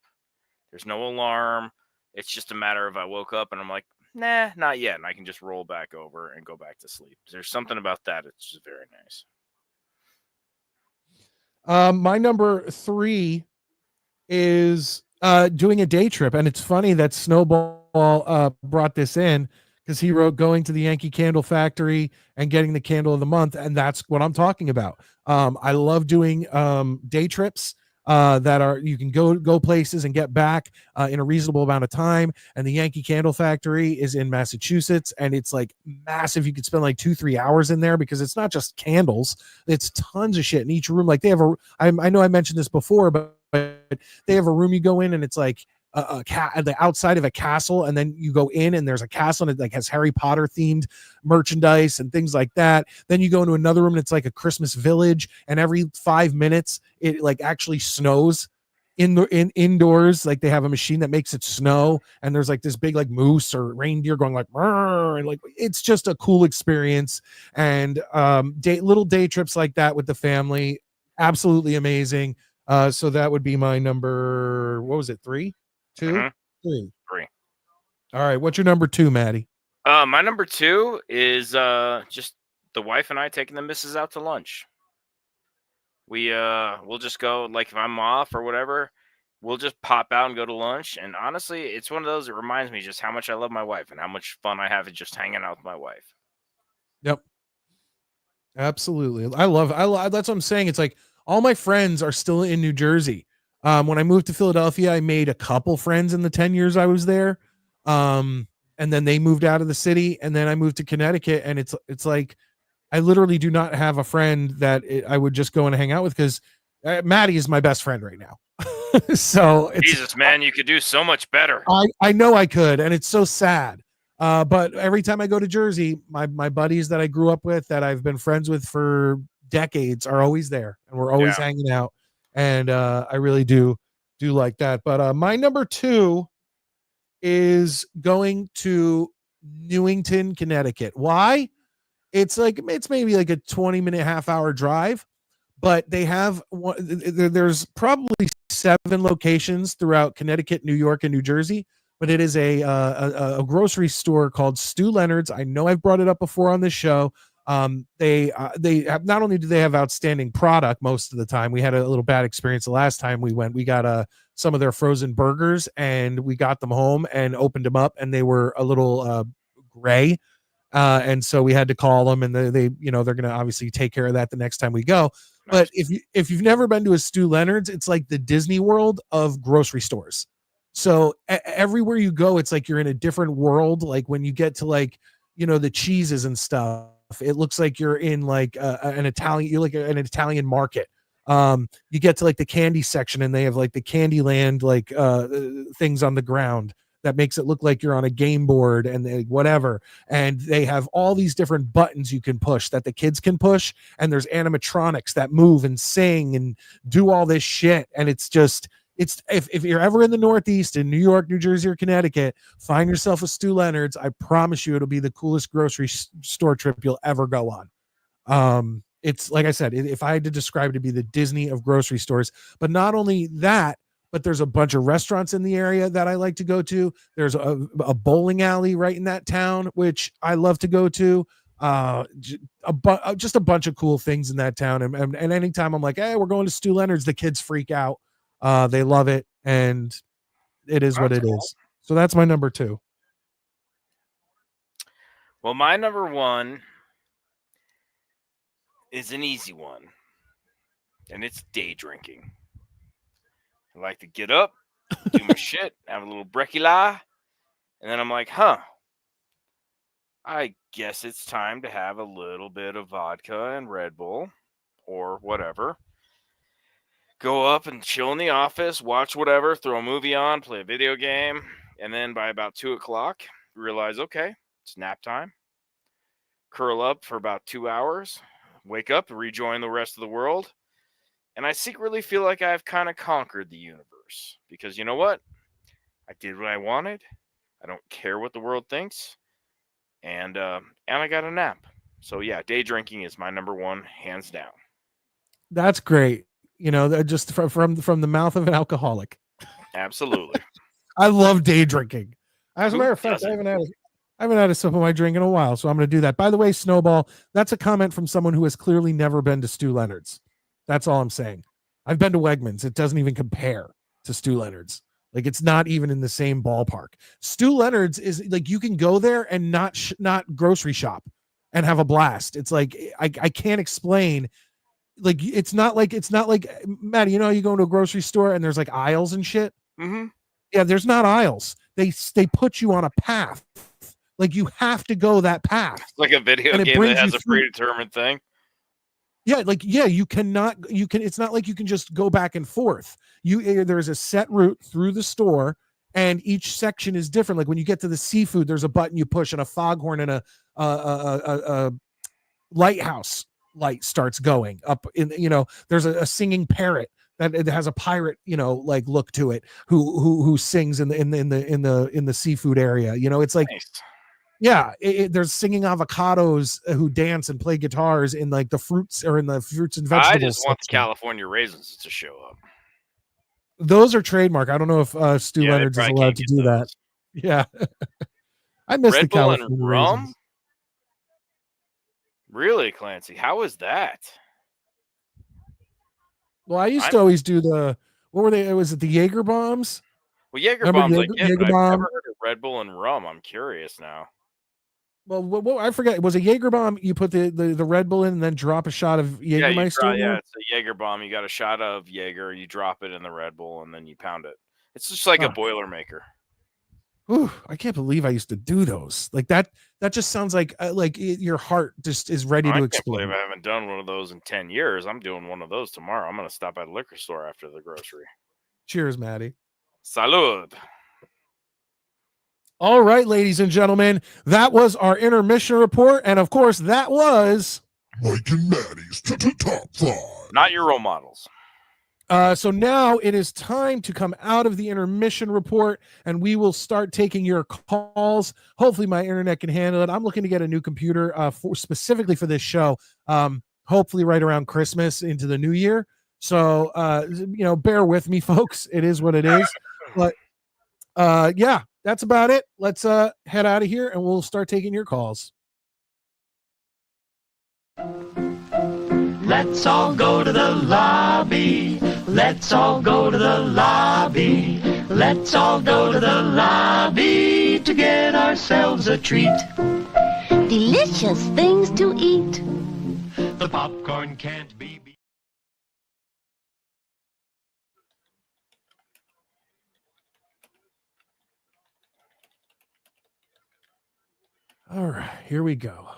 There's no alarm. It's just a matter of I woke up and I'm like, nah, not yet. And I can just roll back over and go back to sleep. There's something about that. It's just very nice. My number 3 is doing a day trip. And it's funny that Snowball brought this in because he wrote going to the Yankee Candle Factory and getting the candle of the month. And that's what I'm talking about. I love doing day trips that are, you can go places and get back in a reasonable amount of time. And the Yankee Candle Factory is in Massachusetts, and it's like massive. You could spend like 2-3 hours in there because it's not just candles. It's tons of shit in each room. Like they have I know I mentioned this before, but they have a room you go in and it's like the outside of a castle, and then you go in and there's a castle and it like has Harry Potter themed merchandise and things like that. Then you go into another room and it's like a Christmas village, and every 5 minutes it like actually snows indoors. Like they have a machine that makes it snow, and there's like this big like moose or reindeer going like "Rrr," and like it's just a cool experience. And little day trips like that with the family, absolutely amazing. So that would be my number, what was it, 3 2 Mhm. 3 3. All right, what's your number 2, Maddie? My number 2 is just the wife and I taking the missus out to lunch. We'll just go, like if I'm off or whatever, we'll just pop out and go to lunch. And honestly, it's one of those that reminds me just how much I love my wife and how much fun I have at just hanging out with my wife. Yep, absolutely. I love that's what I'm saying. It's like all my friends are still in New Jersey. When I moved to Philadelphia, I made a couple friends in the 10 years I was there. And then they moved out of the city, and then I moved to Connecticut, and it's like I literally do not have a friend that I would just go and hang out with, because Maddie is my best friend right now. So Jesus, man, you could do so much better. I know I could, and it's so sad. But every time I go to Jersey, my buddies that I grew up with, that I've been friends with for decades, are always there, and we're always hanging out. And I really do like that. But my number 2 is going to Newington, Connecticut. Why? It's maybe like a 20-minute, half-hour drive, but they have there's probably 7 locations throughout Connecticut, New York, and New Jersey. But it is a grocery store called Stu Leonard's. I know I've brought it up before on this show. They have, not only do they have outstanding product most of the time. We had a little bad experience the last time we went. We got some of their frozen burgers, and we got them home and opened them up, and they were a little gray. And so we had to call them, and they're going to obviously take care of that the next time we go. Nice. But if you've never been to a Stu Leonard's, it's like the Disney World of grocery stores. So everywhere you go, it's like you're in a different world. Like when you get to like, the cheeses and stuff, it looks like you're in like an Italian market. You get to like the candy section, and they have like the Candyland, like things on the ground that makes it look like you're on a game board and whatever. And they have all these different buttons you can push that the kids can push. And there's animatronics that move and sing and do all this shit. And it's just, if you're ever in the Northeast, in New York, New Jersey, or Connecticut, find yourself a Stu Leonard's. I promise you, it'll be the coolest grocery store trip you'll ever go on. It's like I said, if I had to describe it, to be the Disney of grocery stores. But not only that, but there's a bunch of restaurants in the area that I like to go to. There's a bowling alley right in that town, which I love to go to. Just a bunch of cool things in that town. And anytime I'm like, hey, we're going to Stu Leonard's, the kids freak out. They love it, and it is what it is. So that's my number 2. Well, my number 1 is an easy one, and it's day drinking. I like to get up, do my shit, have a little breckie, and then I'm like, I guess it's time to have a little bit of vodka and Red Bull or whatever. Go up and chill in the office, watch whatever, throw a movie on, play a video game, and then by about 2 o'clock, realize, okay, it's nap time. Curl up for about 2 hours, wake up, rejoin the rest of the world, and I secretly feel like I've kind of conquered the universe. Because you know what? I did what I wanted. I don't care what the world thinks. And I got a nap. So yeah, day drinking is my number 1, hands down. That's great. Just from the mouth of an alcoholic. Absolutely. I love day drinking. As a matter of fact, I haven't had a sip of my drink in a while, so I'm going to do that. By the way, Snowball, that's a comment from someone who has clearly never been to Stu Leonard's. That's all I'm saying. I've been to Wegmans. It doesn't even compare to Stu Leonard's. Like, it's not even in the same ballpark. Stu Leonard's is like, you can go there and not grocery shop and have a blast. It's like, I can't explain. Like, it's not like Maddie, you go into a grocery store and there's like aisles and shit. Mm-hmm. Yeah, there's not aisles. They put you on a path. Like, you have to go that path. It's like a video game that has a predetermined thing. Yeah, it's not like you can just go back and forth. There's a set route through the store, and each section is different. Like when you get to the seafood, there's a button you push, and a foghorn and a lighthouse light starts going up. In there's a singing parrot that it has a pirate like look to it who sings in the seafood area. It's like Nice. yeah, there's singing avocados who dance and play guitars in like the fruits or in the fruits and vegetables. I just want the section. California raisins to show up. Those are trademark. I don't know if Stu Yeah, they Leonard's is probably allowed can't to get do that. those. Yeah. I miss the Red Bull and California rum? raisins. Really, Clancy? How is that? Well, I used to always do what were they? Was it the Jaeger bombs? Well, Jaeger Remember bombs I Jaeger- get, Jaeger but I've bomb? never heard of Red Bull and rum. I'm curious now. Well, I forget. Was a Jaeger bomb? You put the Red Bull in and then drop a shot of Jägermeister. Yeah, it's a Jaeger bomb. You got a shot of Jaeger, you drop it in the Red Bull, and then you pound it. It's just like a Boilermaker. Ooh, I can't believe I used to do those. Like that just sounds like your heart just is ready to I can't explode. believe I haven't done one of those in 10 years. I'm doing one of those tomorrow. I'm going to stop at a liquor store after the grocery. Cheers, Maddie. Salud. All right, ladies and gentlemen, that was our intermission report. And of course, that was Mike and Maddie's Top 5. Not your role models. So now it is time to come out of the intermission report, and we will start taking your calls. Hopefully my internet can handle it. I'm looking to get a new computer specifically for this show, hopefully right around Christmas into the new year. So, bear with me, folks. It is what it is. But yeah, that's about it. Let's head out of here, and we'll start taking your calls. Let's all go to the lobby. Let's all go to the lobby. Let's all go to the lobby to get ourselves a treat. Delicious things to eat. The popcorn can't be beat. All right, here we go.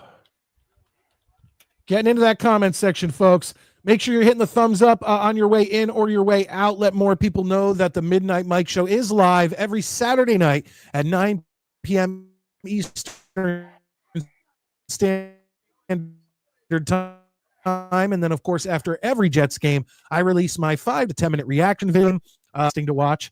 Getting into that comment section, folks. Make sure you're hitting the thumbs up on your way in or your way out. Let more people know that the Midnight Mike Show is live every Saturday night at 9 p.m. Eastern Standard Time. And then, of course, after every Jets game, I release my 5 to 10 minute reaction video to watch.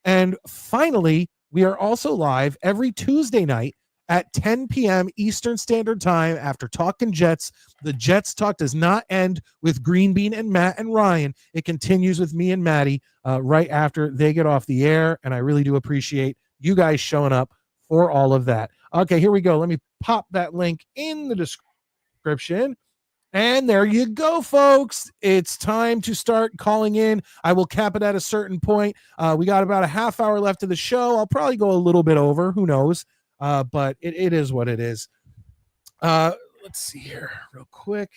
And finally, we are also live every Tuesday night at 10 p.m. Eastern Standard Time after Talking Jets. The Jets Talk does not end with Green Bean and Matt and Ryan. It continues with me and Maddie right after they get off the air, and I really do appreciate you guys showing up for all of that. Okay, here we go. Let me pop that link in the description. And there you go, folks. It's time to start calling in. I will cap it at a certain point. We got about a half hour left of the show. I'll probably go a little bit over. Who knows? But it is what it is. Let's see here real quick.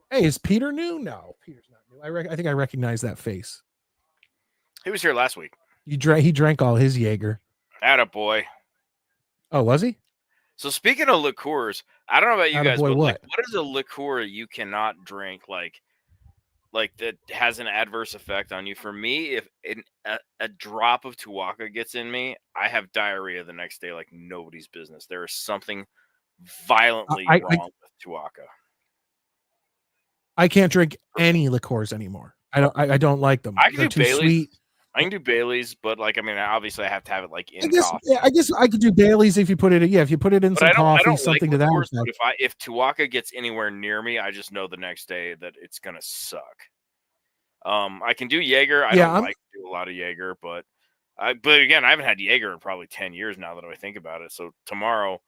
Hey, is Peter new? No, Peter's not new. I think I recognize that face. He was here last week. He drank all his Jaeger. Attaboy. Oh, was he? So speaking of liqueurs, I don't know about you guys, Attaboy but what? what is a liqueur you cannot drink like that has an adverse effect on you? For me, if a drop of Tuaca gets in me, I have diarrhea the next day like nobody's business. There is something violently wrong with Tuaca. I can't drink any liqueurs anymore. I don't like them. I can They're do too Bailey's. sweet. I can do Bailey's, but obviously I have to have it like in I coffee. guess I could do Bailey's if you put it. Yeah, if you put it in some coffee, something to that liqueurs, effect. but if Tuaca gets anywhere near me, I just know the next day that it's gonna suck. I can do Jaeger. I don't like to do a lot of Jaeger, but again, I haven't had Jaeger in probably 10 years now that I think about it. So tomorrow,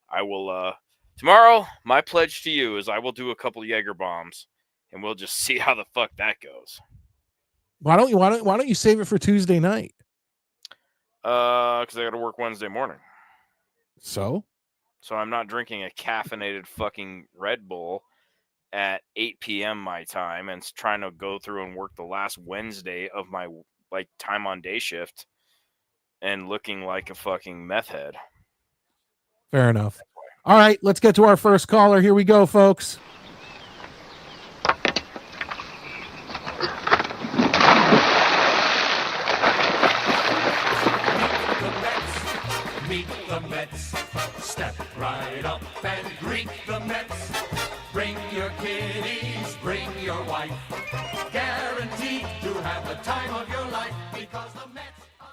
I will. Tomorrow, my pledge to you is I will do a couple Jaeger bombs, and we'll just see how the fuck that goes. Why don't you save it for Tuesday night? Because I got to work Wednesday morning. So I'm not drinking a caffeinated fucking Red Bull at 8 p.m. my time and trying to go through and work the last Wednesday of my time on day shift and looking like a fucking meth head. Fair enough. All right, let's get to our first caller. Here we go, folks. Ride up and greet the Mets. Bring your kiddies, bring your wife. Guaranteed to have the time of your life because the Mets are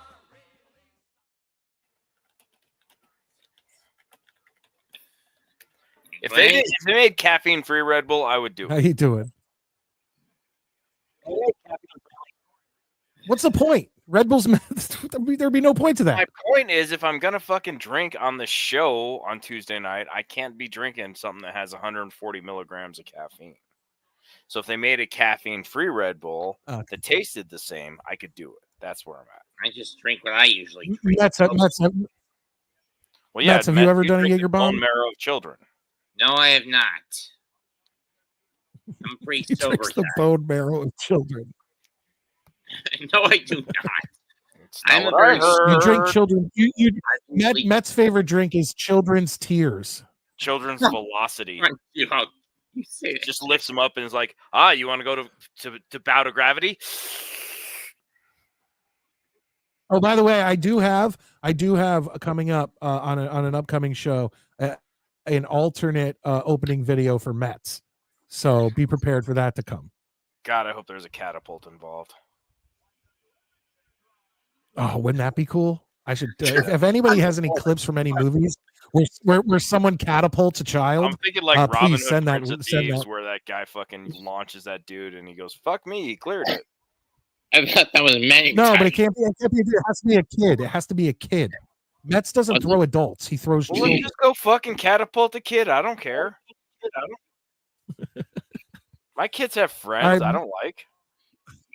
If they made caffeine-free Red Bull, I would do How it. you doing? What's the point? Red Bull's there'd be no point to that. My point is, if I'm gonna fucking drink on the show on Tuesday night, I can't be drinking something that has 140 milligrams of caffeine. So if they made a caffeine-free Red Bull that tasted the same, I could do it. That's where I'm at. I just drink what I usually drink. Mets, Well, yeah, Mets, have you ever done a drink Jaeger the bone bomb? marrow of children. No, I have not. I'm pretty He sober. drinks the bone marrow of children. No, I do not. It's I'm not a what I very- You drink heard. children. Mets' favorite drink is children's tears. Children's velocity. You say It that. just lifts them up and is like, you want to go to bow to gravity? Oh, by the way, I do have coming up on an upcoming show an alternate opening video for Mets. So be prepared for that to come. God, I hope there's a catapult involved. Oh, wouldn't that be cool? I should. If anybody has any clips from any movies where someone catapults a child, I'm thinking like Robin please Hood send that. Prince of Send Thieves, that. where that guy fucking launches that dude and he goes, "Fuck me, he cleared it." I thought that was many. No, but it can't be. It can't be. It has to be a kid. It has to be a kid. Mets doesn't throw adults. He throws Well, children. let's just go fucking catapult a kid. I don't care. My kids have friends I don't like.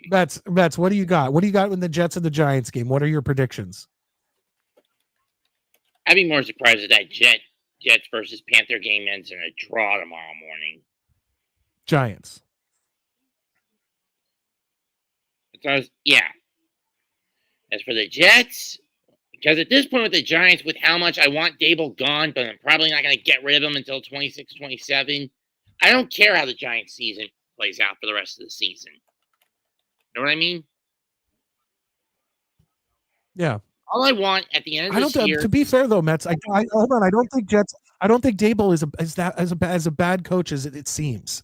Mets. What do you got? What do you got in the Jets and the Giants game? What are your predictions? I'd be more surprised if that Jets versus Panther game ends in a draw tomorrow morning. Giants. Yeah. As for the Jets, because at this point with the Giants, with how much I want Dable gone, but I'm probably not going to get rid of him until 26, 27, I don't care how the Giants season plays out for the rest of the season. You know what I mean? Yeah. All I want at the end of this year. To be fair though, Mets. I hold on. I don't think Dable is as a bad coach as it seems.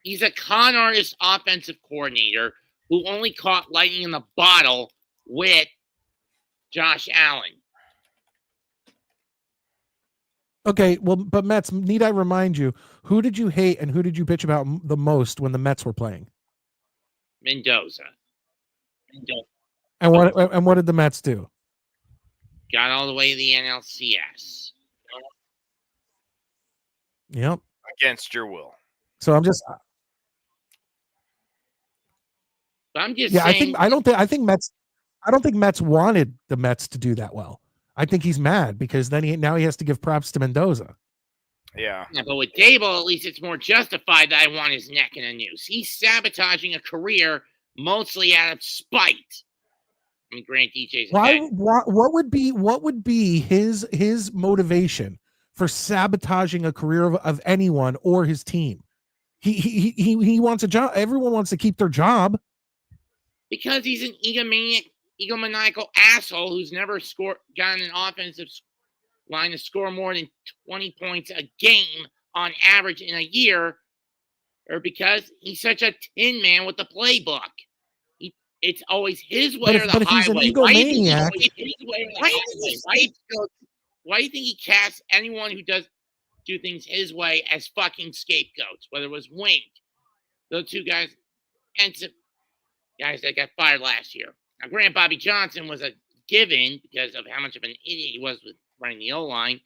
He's a con artist offensive coordinator who only caught lightning in the bottle with Josh Allen. Okay, well, but Mets, need I remind you, who did you hate and who did you bitch about the most when the Mets were playing? Mendoza. And what did the Mets do? Got all the way to the NLCS. Yep. Against your will. So I'm just saying. I don't think Mets wanted the Mets to do that well. I think he's mad because now he has to give props to Mendoza. Yeah. But with Dable, at least it's more justified that I want his neck in a noose. He's sabotaging a career mostly out of spite. I mean, Grant DJ's what would be his motivation for sabotaging a career of anyone or his team? He wants a job. Everyone wants to keep their job. Because he's an egomaniacal asshole who's never gotten an offensive line to score more than 20 points a game on average in a year, or because he's such a tin man with the playbook. It's always his way or the highway. But if he's an egomaniac, why do you think he casts anyone who does do things his way as fucking scapegoats? Whether it was Wink, those two guys, and some guys that got fired last year. Now, Grant Bobby Johnson was a given because of how much of an idiot he was with running the O-line.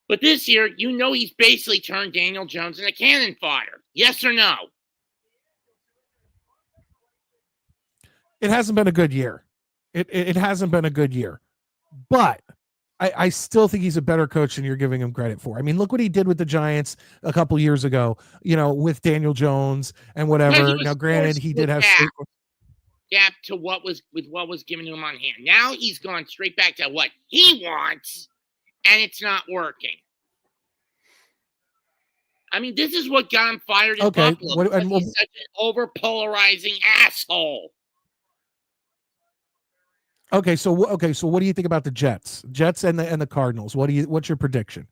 But this year, he's basically turned Daniel Jones into cannon fodder. Yes or no? it hasn't been a good year. It hasn't been a good year. But I still think he's a better coach than you're giving him credit for. I mean, look what he did with the Giants a couple years ago, with Daniel Jones and whatever. Now, granted, he did have gap to what was given to him on hand. Now he's gone straight back to what he wants, and it's not working. I mean, this is what got him fired in Buffalo. He's such an over-polarizing asshole. Okay, so what do you think about the Jets? Jets and the Cardinals. What's your prediction?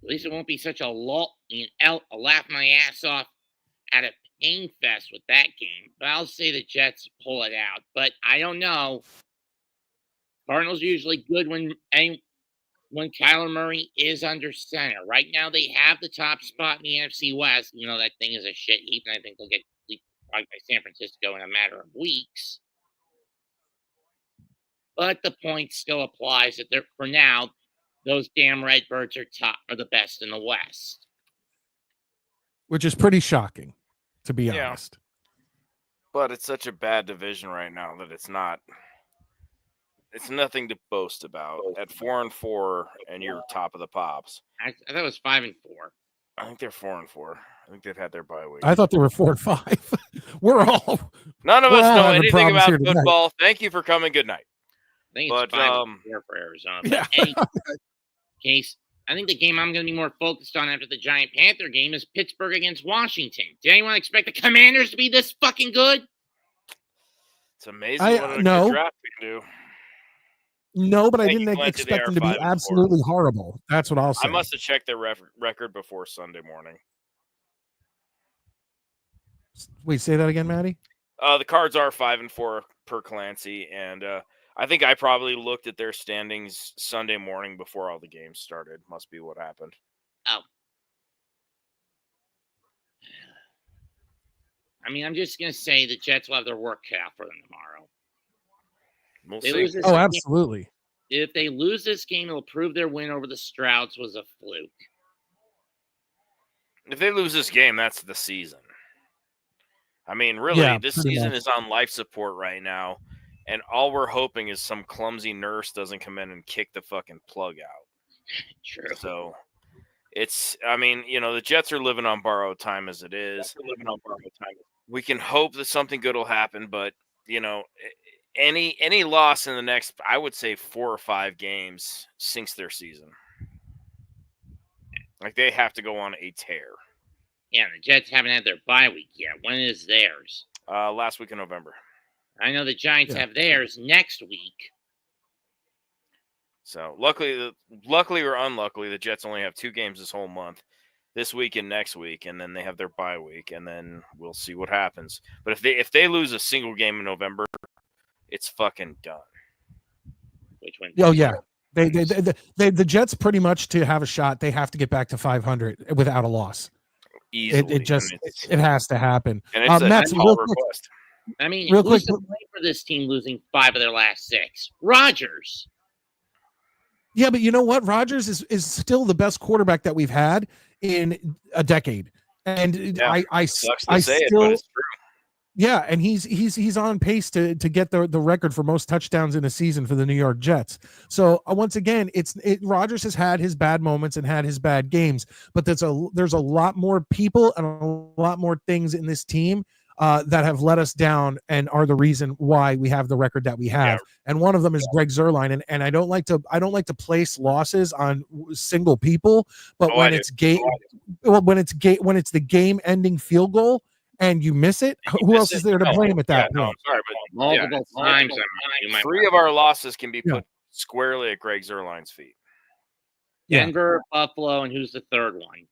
At least it won't be such a I'll laugh my ass off at a pain fest with that game. But I'll say the Jets pull it out. But I don't know. Cardinals are usually good when Kyler Murray is under center. Right now, they have the top spot in the NFC West. You know that thing is a shit heap, and I think they'll get leapfrogged by San Francisco in a matter of weeks. But the point still applies that for now, those damn Redbirds are the best in the West. Which is pretty shocking, to be Yeah. honest. But it's such a bad division right now that it's nothing to boast about. At 4-4, and you're top of the pops. I thought it was 5-4. I think they're 4-4. I think they've had their bye week. I thought they were 4-5. None of we're us all know having anything problems about here tonight. football. Thank you for coming. Good night. I think it's 5-4 for Arizona. But Yeah. any case, I think the game I'm going to be more focused on after the Giant Panther game is Pittsburgh against Washington. Did anyone expect the Commanders to be this fucking good? It's amazing what a no. good draft can do. No, but I Thank you, didn't Glenn, expect they them are to be 5-4. absolutely horrible. That's what I'll say. I must have checked their record before Sunday morning. Wait, say that again, Maddie? The Cards are 5-4 per Clancy, and I think I probably looked at their standings Sunday morning before all the games started. Must be what happened. Oh. I mean, I'm just going to say the Jets will have their work cut out for them tomorrow. We'll They see. lose this Oh, game. absolutely. If they lose this game, it'll prove their win over the Strouds was a fluke. If they lose this game, that's the season. I mean, really, Yeah, this pretty season much. is on life support right now, and all we're hoping is some clumsy nurse doesn't come in and kick the fucking plug out. True. So I mean, the Jets are living on borrowed time as it is. We can hope that something good will happen, but any loss in the next, I would say 4 or 5 games sinks their season. Like they have to go on a tear. Yeah, the Jets haven't had their bye week yet. When is theirs? Last week in November. I know the Giants have theirs next week. So luckily or unluckily, the Jets only have 2 games this whole month, this week and next week, and then they have their bye week, and then we'll see what happens. But if they lose a single game in November, it's fucking done. Which one? Oh yeah, the Jets pretty much, to have a shot, they have to get back to 500 without a loss. Easily. It has to happen. And it's a Matt's, tall request. I mean, real who's quick, to blame for this team losing 5 of their last 6? Rodgers. Yeah, but you know what? Rodgers is still the best quarterback that we've had in a decade, and I sucks to say still, it, but it's true. Yeah, and he's on pace to get the record for most touchdowns in a season for the New York Jets. So once again, Rodgers has had his bad moments and had his bad games, but there's a lot more people and a lot more things in this team that have let us down and are the reason why we have the record that we have. Yeah. And one of them is Greg Zuerlein, and I don't like to place losses on single people, but when it's the game-ending field goal and you miss it, who else is there to blame at that point? Sorry, but multiple times. 3 of our losses can be put squarely at Greg Zuerlein's feet. Denver, Buffalo, and who's the third one?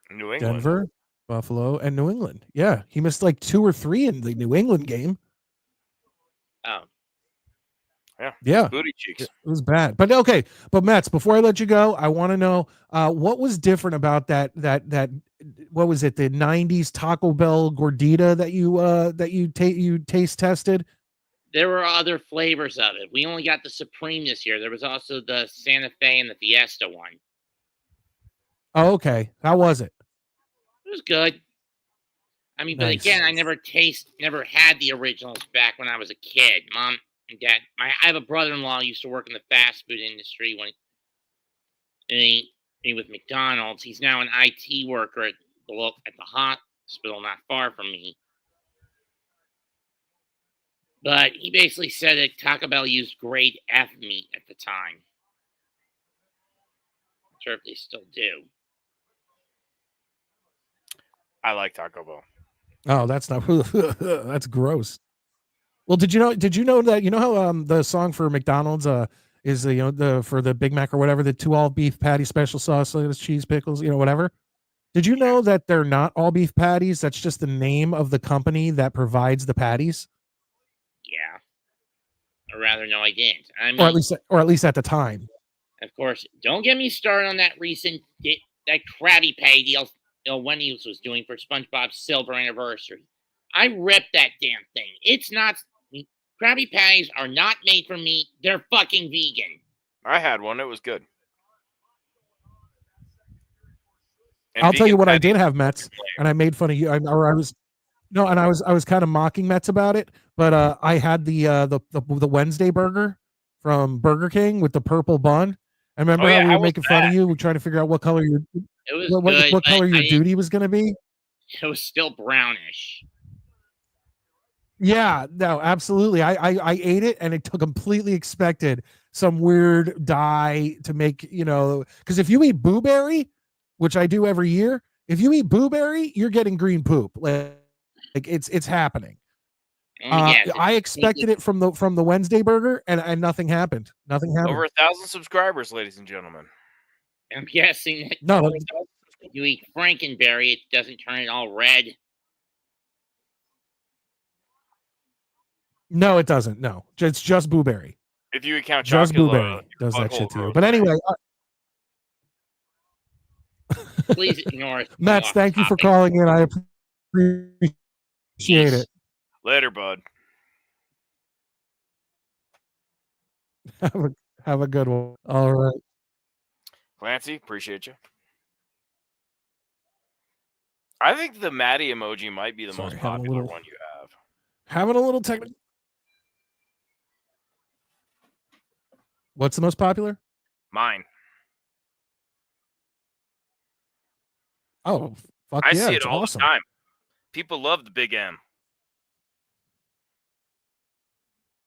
New England. Denver, Buffalo, and New England. Yeah, he missed like 2 or 3 in the New England game. Oh. Yeah. Booty cheeks. It was bad. But okay. But Mets, before I let you go, I want to know what was different about that what was it, the 90s Taco Bell gordita that you taste tested? There were other flavors of it. We only got the Supreme this year. There was also the Santa Fe and the Fiesta one. Oh, okay. How was it? It was good. I mean, but again, I never had the originals back when I was a kid. Mom and Dad, I have a brother-in-law who used to work in the fast food industry when he with McDonald's. He's now an IT worker at the hospital not far from me. But he basically said that Taco Bell used grade F meat at the time. Not sure if they still do. I like Taco Bell. Oh, that's not. That's gross. Well, did you know that how the song for McDonald's is the for the Big Mac or whatever, the 2 all beef patty special sauce, lettuce, cheese, pickles, whatever. Did you know that they're not all beef patties? That's just the name of the company that provides the patties, Yeah. Or rather, no, I didn't. I mean, or at least at the time. of course, don't get me started on that recent that Krabby Patty deal Wendy's was doing for SpongeBob's silver anniversary. I ripped that damn thing. It's not. Krabby Patties are not made for meat. They're fucking vegan. I had one. It was good. And I'll tell you vegan what I patties did have, Mets, and I made fun of you. I was kind of mocking Mets about it, but I had the Wednesday burger from Burger King with the purple bun. I remember how we were making fun of you. We're trying to figure out what color your It was good, what color but your duty was going to be. it was still brownish. Yeah, no, absolutely. I ate it and it completely expected some weird dye to make, because if you eat blueberry, which I do every year, if you eat blueberry, you're getting green poop. Like it's happening. Yes, I expected it from the Wednesday burger and nothing happened. Nothing happened. Over 1,000 subscribers, ladies and gentlemen. I'm guessing that No, you eat Frankenberry, it doesn't turn it all red. no, it doesn't. No, it's just blueberry. If you account Just Chocula, blueberry does that shit to you. grows But anyway, Please ignore us. Mets, thank you for calling in. I appreciate it. Later, bud. Have a good one. All right. Clancy, appreciate you. I think the Maddie emoji might be the most popular one you have. Having a little technical. What's the most popular? Mine. Oh, fuck I yeah, see it's it all awesome. the time. People love the big M.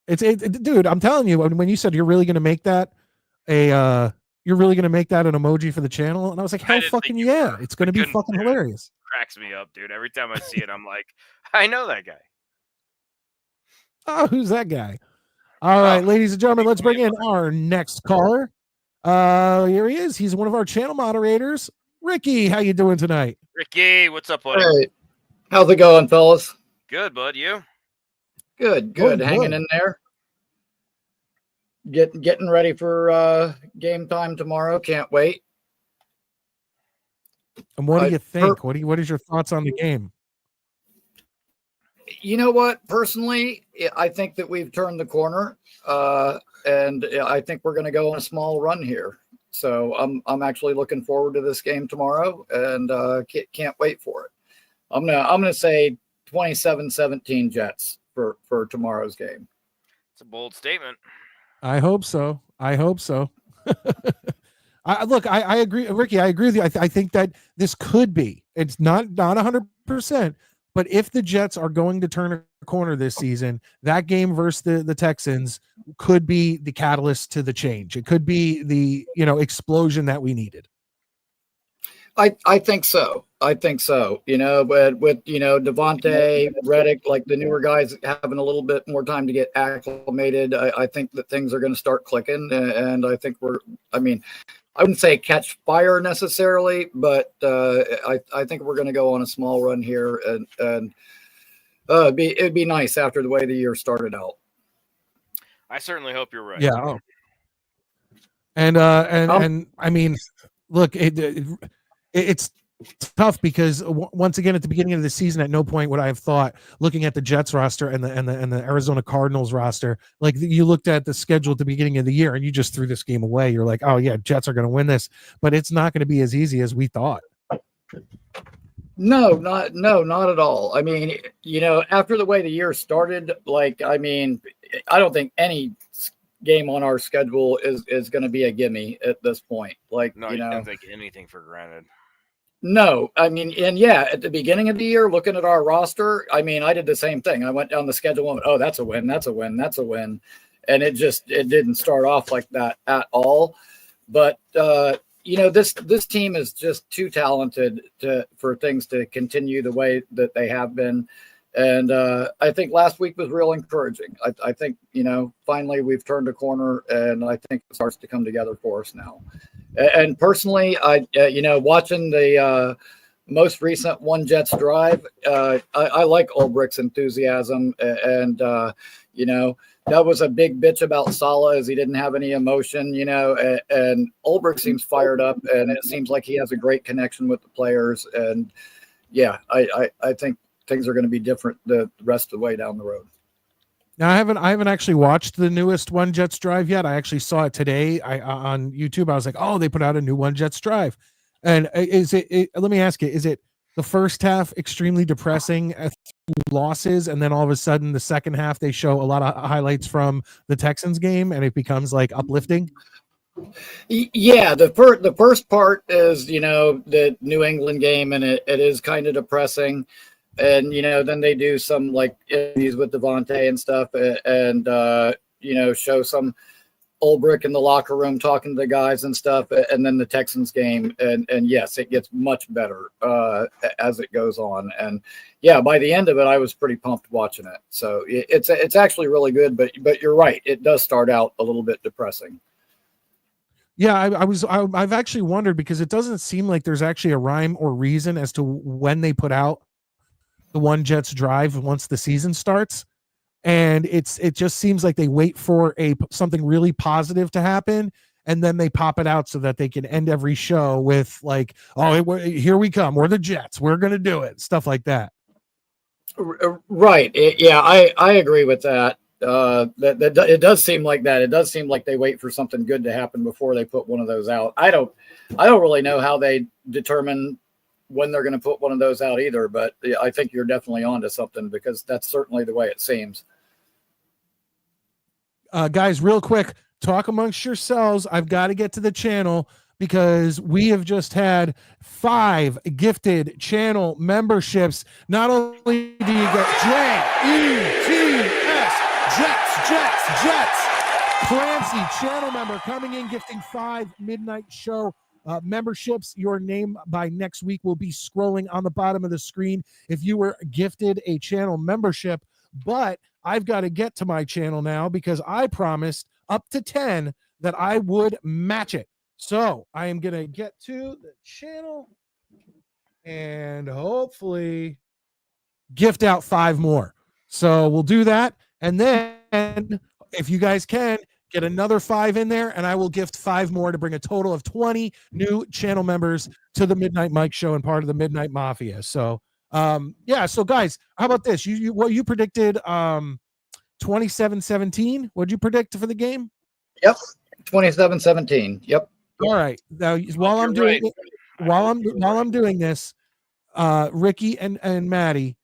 Dude, I'm telling you, when you said you're really going to make that an emoji for the channel, and I was like, hell fucking yeah, it's going to be fucking hilarious. Cracks me up, dude. Every time I see it, I'm like, I know that guy. Oh, who's that guy? All right, ladies and gentlemen, let's bring in our next caller. Here he is. He's one of our channel moderators. Ricky, how you doing tonight? Ricky, what's up, buddy? Hey, how's it going, fellas? Good, bud. You? Good. Good. Hanging in there. Getting ready for game time tomorrow. Can't wait. And what do you think? What is your thoughts on the game? You know what? Personally, I think that we've turned the corner, and I think we're going to go on a small run here. So I'm actually looking forward to this game tomorrow, and can't wait for it. I'm gonna say 27-17 Jets for tomorrow's game. It's a bold statement. I hope so. I agree, Ricky. I agree with you. I think that this could be. It's not 100%, but if the Jets are going to turn a corner this season, that game versus the Texans could be the catalyst to the change. It could be the explosion that we needed. I think so. But with Devontae, Reddick, like the newer guys having a little bit more time to get acclimated, I think that things are going to start clicking, and I think I wouldn't say catch fire necessarily, but I think we're going to go on a small run here, and it'd be nice after the way the year started out. I certainly hope you're right. Yeah. Oh. And I mean, look, it's tough because once again, at the beginning of the season, at no point would I have thought, looking at the Jets roster and the Arizona Cardinals roster, like you looked at the schedule at the beginning of the year and you just threw this game away. You're like, oh yeah, Jets are going to win this, but it's not going to be as easy as we thought. No, not at all. I mean, after the way the year started, I don't think any game on our schedule is going to be a gimme at this point. You don't take anything for granted. No, at the beginning of the year, looking at our roster, I did the same thing. I went down the schedule and went, oh, that's a win, that's a win, that's a win. And it didn't start off like that at all. But this team is just too talented for things to continue the way that they have been. And I think last week was real encouraging. I think, finally we've turned a corner, and I think it starts to come together for us now. And personally, watching the most recent One Jets drive, I like Ulbricht's enthusiasm. And that was a big bitch about Saleh, as he didn't have any emotion, and Ulbricht seems fired up, and it seems like he has a great connection with the players. And yeah, I think things are going to be different the rest of the way down the road. Now, I haven't actually watched the newest One Jets drive yet. I actually saw it today. On YouTube. I was like, oh, they put out a new One Jets drive. And is it? Let me ask you: is it the first half extremely depressing losses, and then all of a sudden the second half they show a lot of highlights from the Texans game, and it becomes like uplifting? Yeah, the first part is the New England game, and it is kind of depressing. And then they do some like interviews with Devontae and stuff, and show some Ulbricht in the locker room talking to the guys and stuff, and then the Texans game, and yes, it gets much better as it goes on. And yeah, by the end of it, I was pretty pumped watching it. So it's actually really good, but you're right, it does start out a little bit depressing. Yeah, I've actually wondered, because it doesn't seem like there's actually a rhyme or reason as to when they put out the One Jets drive once the season starts. And it just seems like they wait for something really positive to happen, and then they pop it out so that they can end every show with like, oh, here we come, we're the Jets, we're going to do it, stuff like that. Right. I agree with that. That it does seem like that. It does seem like they wait for something good to happen before they put one of those out. I don't really know how they determine when they're going to put one of those out either, but I think you're definitely onto something, because that's certainly the way it seems. Guys, real quick, talk amongst yourselves. I've got to get to the channel, because we have just had 5 gifted channel memberships. Not only do you get Jets, Clancy, channel member, coming in, gifting 5 Midnight Show memberships. Your name by next week will be scrolling on the bottom of the screen if you were gifted a channel membership. But I've got to get to my channel now, because I promised up to 10 that I would match it. So I am going to get to the channel and hopefully gift out 5 more. So we'll do that. And then if you guys can, get another 5 in there, and I will gift 5 more to bring a total of 20 new channel members to the Midnight Mike Show and part of the Midnight Mafia. So, so guys, how about this? You predicted 27-17. What'd you predict for the game? Yep, 27-17. Yep. All right. Now, while I'm doing this, Ricky and Maddie,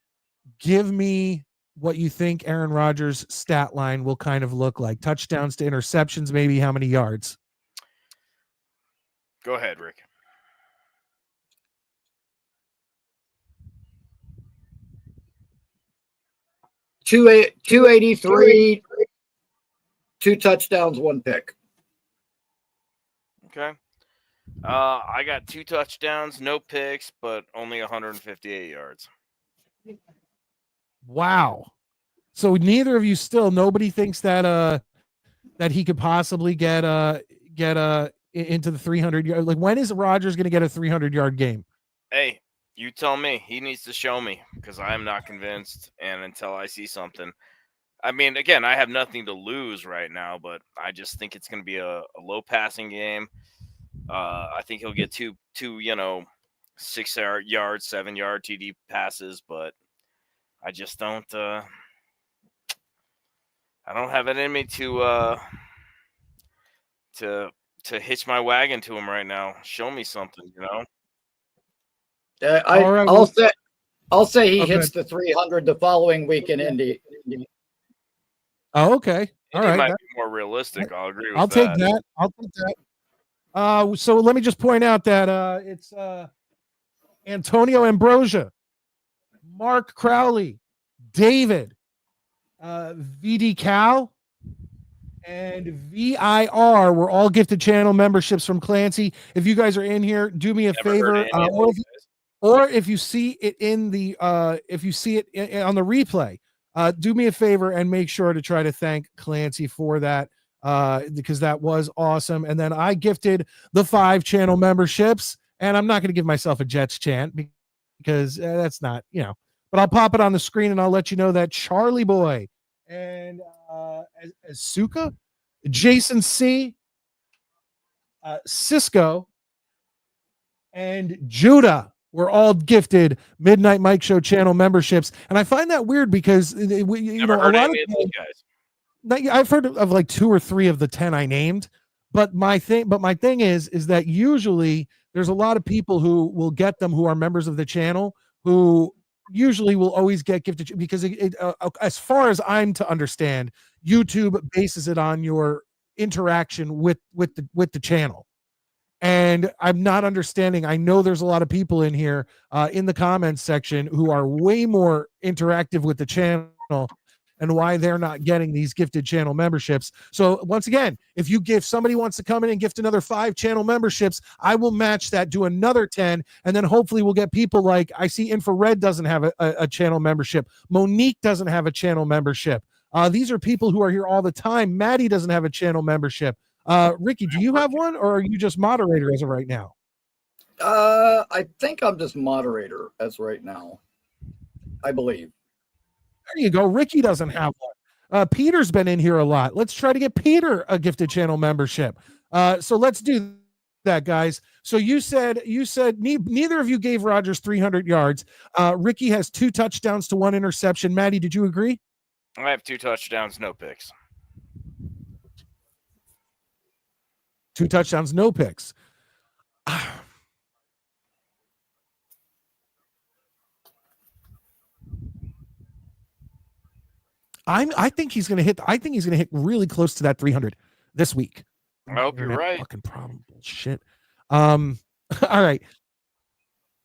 give me what you think Aaron Rodgers' stat line will kind of look like. Touchdowns to interceptions, maybe how many yards? Go ahead, Rick. $283, 2 touchdowns, 1 pick. Okay. I got 2 touchdowns, no picks, but only 158 yards. Wow. So neither of you nobody thinks that he could possibly get into the 300 yard. Like, when is Rodgers going to get a 300-yard game? Hey, you tell me. He needs to show me, because I am not convinced, and until I see something. I mean, again, I have nothing to lose right now, but I just think it's going to be a low passing game. I think he'll get two 6-yard, 7-yard TD passes, but I just don't. I don't have it in me to hitch my wagon to him right now. Show me something, I'll say he hits the 300 the following week in Indy. Oh, okay. All right. Might be more realistic. I'll agree with I'll take that. So let me just point out that it's Antonio Ambrosia, Mark Crowley, David, VD Cal, and VIR were all gifted channel memberships from Clancy. If you guys are in here, do me a Never heard favor, of any of or those if, guys. or if you see it in the if you see it on the replay, do me a favor and make sure to try to thank Clancy for that, because that was awesome. And then I gifted the 5 channel memberships, and I'm not going to give myself a Jets chant because that's not, but I'll pop it on the screen and I'll let you know that Charlie Boy and Asuka, Jason C, Cisco, and Judah were all gifted Midnight Mike Show channel memberships. And I find that weird because Never a heard lot any of of those guys. I've heard of like 2 or 3 of the 10 I named, but my thing is that usually there's a lot of people who will get them who are members of the channel who usually will always get gifted, because as far as I'm to understand, YouTube bases it on your interaction with the channel. And I'm not understanding. I know there's a lot of people in here in the comments section who are way more interactive with the channel, and why they're not getting these gifted channel memberships. So once again, if somebody wants to come in and gift another 5 channel memberships, I will match that, do another 10, and then hopefully we'll get people like, I see Infrared doesn't have a channel membership. Monique doesn't have a channel membership. These are people who are here all the time. Maddie doesn't have a channel membership. Ricky, do you have one, or are you just moderator as of right now? I think I'm just moderator as right now, I believe. There you go. Ricky doesn't have one. Peter's been in here a lot. Let's try to get Peter a gifted channel membership. So let's do that, guys. So you said neither of you gave Rodgers 300 yards. Ricky has 2 touchdowns to 1 interception. Maddie, did you agree? I have 2 touchdowns, no picks. 2 touchdowns, no picks. I think he's going to hit. I think he's going to hit really close to that 300 this week. I hope you're right. Fucking problem bullshit. All right.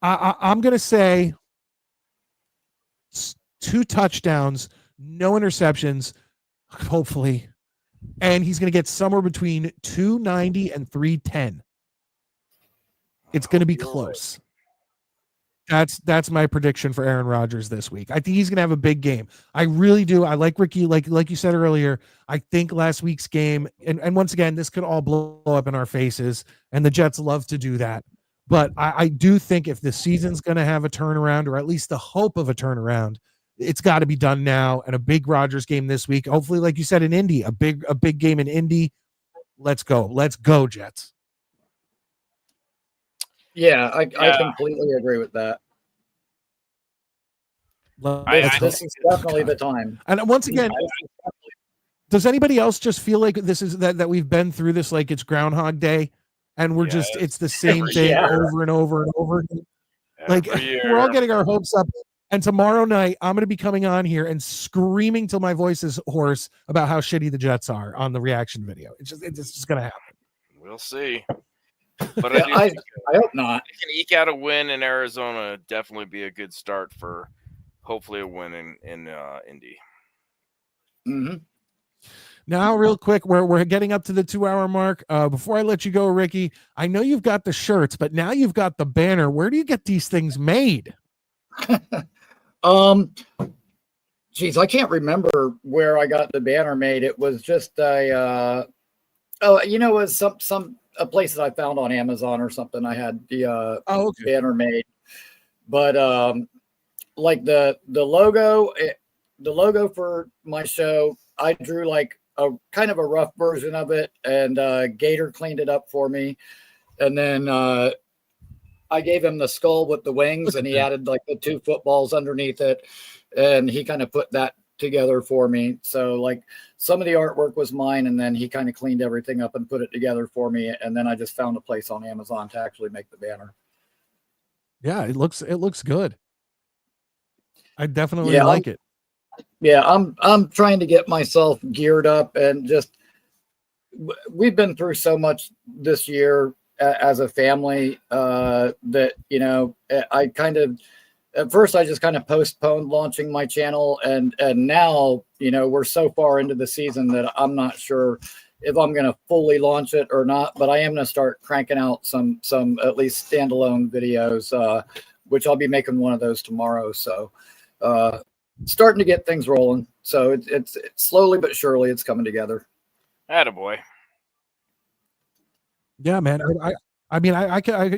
I'm going to say 2 touchdowns, no interceptions, hopefully, and he's going to get somewhere between 290 and 310. It's going to be close. That's my prediction for Aaron Rodgers this week. I think he's going to have a big game. I really do. I like Ricky, like you said earlier. I think last week's game, and once again, this could all blow up in our faces, and the Jets love to do that. But I do think if the season's going to have a turnaround, or at least the hope of a turnaround, it's got to be done now. And a big Rodgers game this week. Hopefully, like you said, in Indy, a big game in Indy. Let's go, Jets. Yeah, I completely agree with that. This is definitely the time. And once again, does anybody else just feel like this is that we've been through this like it's Groundhog Day, and we're it's the same thing over and over and over again? Like we're all getting our hopes up. And tomorrow night, I'm going to be coming on here and screaming till my voice is hoarse about how shitty the Jets are on the reaction video. It's just going to happen. We'll see. But I hope not. If you can eke out a win in Arizona, definitely be a good start for hopefully a win in Indy. Mm-hmm. Now, real quick, we're getting up to the 2-hour mark. Before I let you go, Ricky, I know you've got the shirts, but now you've got the banner. Where do you get these things made? Geez, I can't remember where I got the banner made. It was just it was a place that I found on Amazon or something. I had the banner made, but like the logo for my show, I drew like a kind of a rough version of it, and Gator cleaned it up for me, and then I gave him the skull with the wings, and he added like the 2 footballs underneath it, and he kind of put that together for me. So like some of the artwork was mine, and then he kind of cleaned everything up and put it together for me, and then I just found a place on Amazon to actually make the banner. Yeah, it looks good. I definitely like it. Yeah, I'm trying to get myself geared up, and just we've been through so much this year as a family that I kind of at first I just kind of postponed launching my channel, and now, you know, we're so far into the season that I'm not sure if I'm going to fully launch it or not, but I am going to start cranking out some at least standalone videos, which I'll be making one of those tomorrow. So starting to get things rolling. So it's slowly but surely it's coming together. Attaboy. Yeah, man. I mean,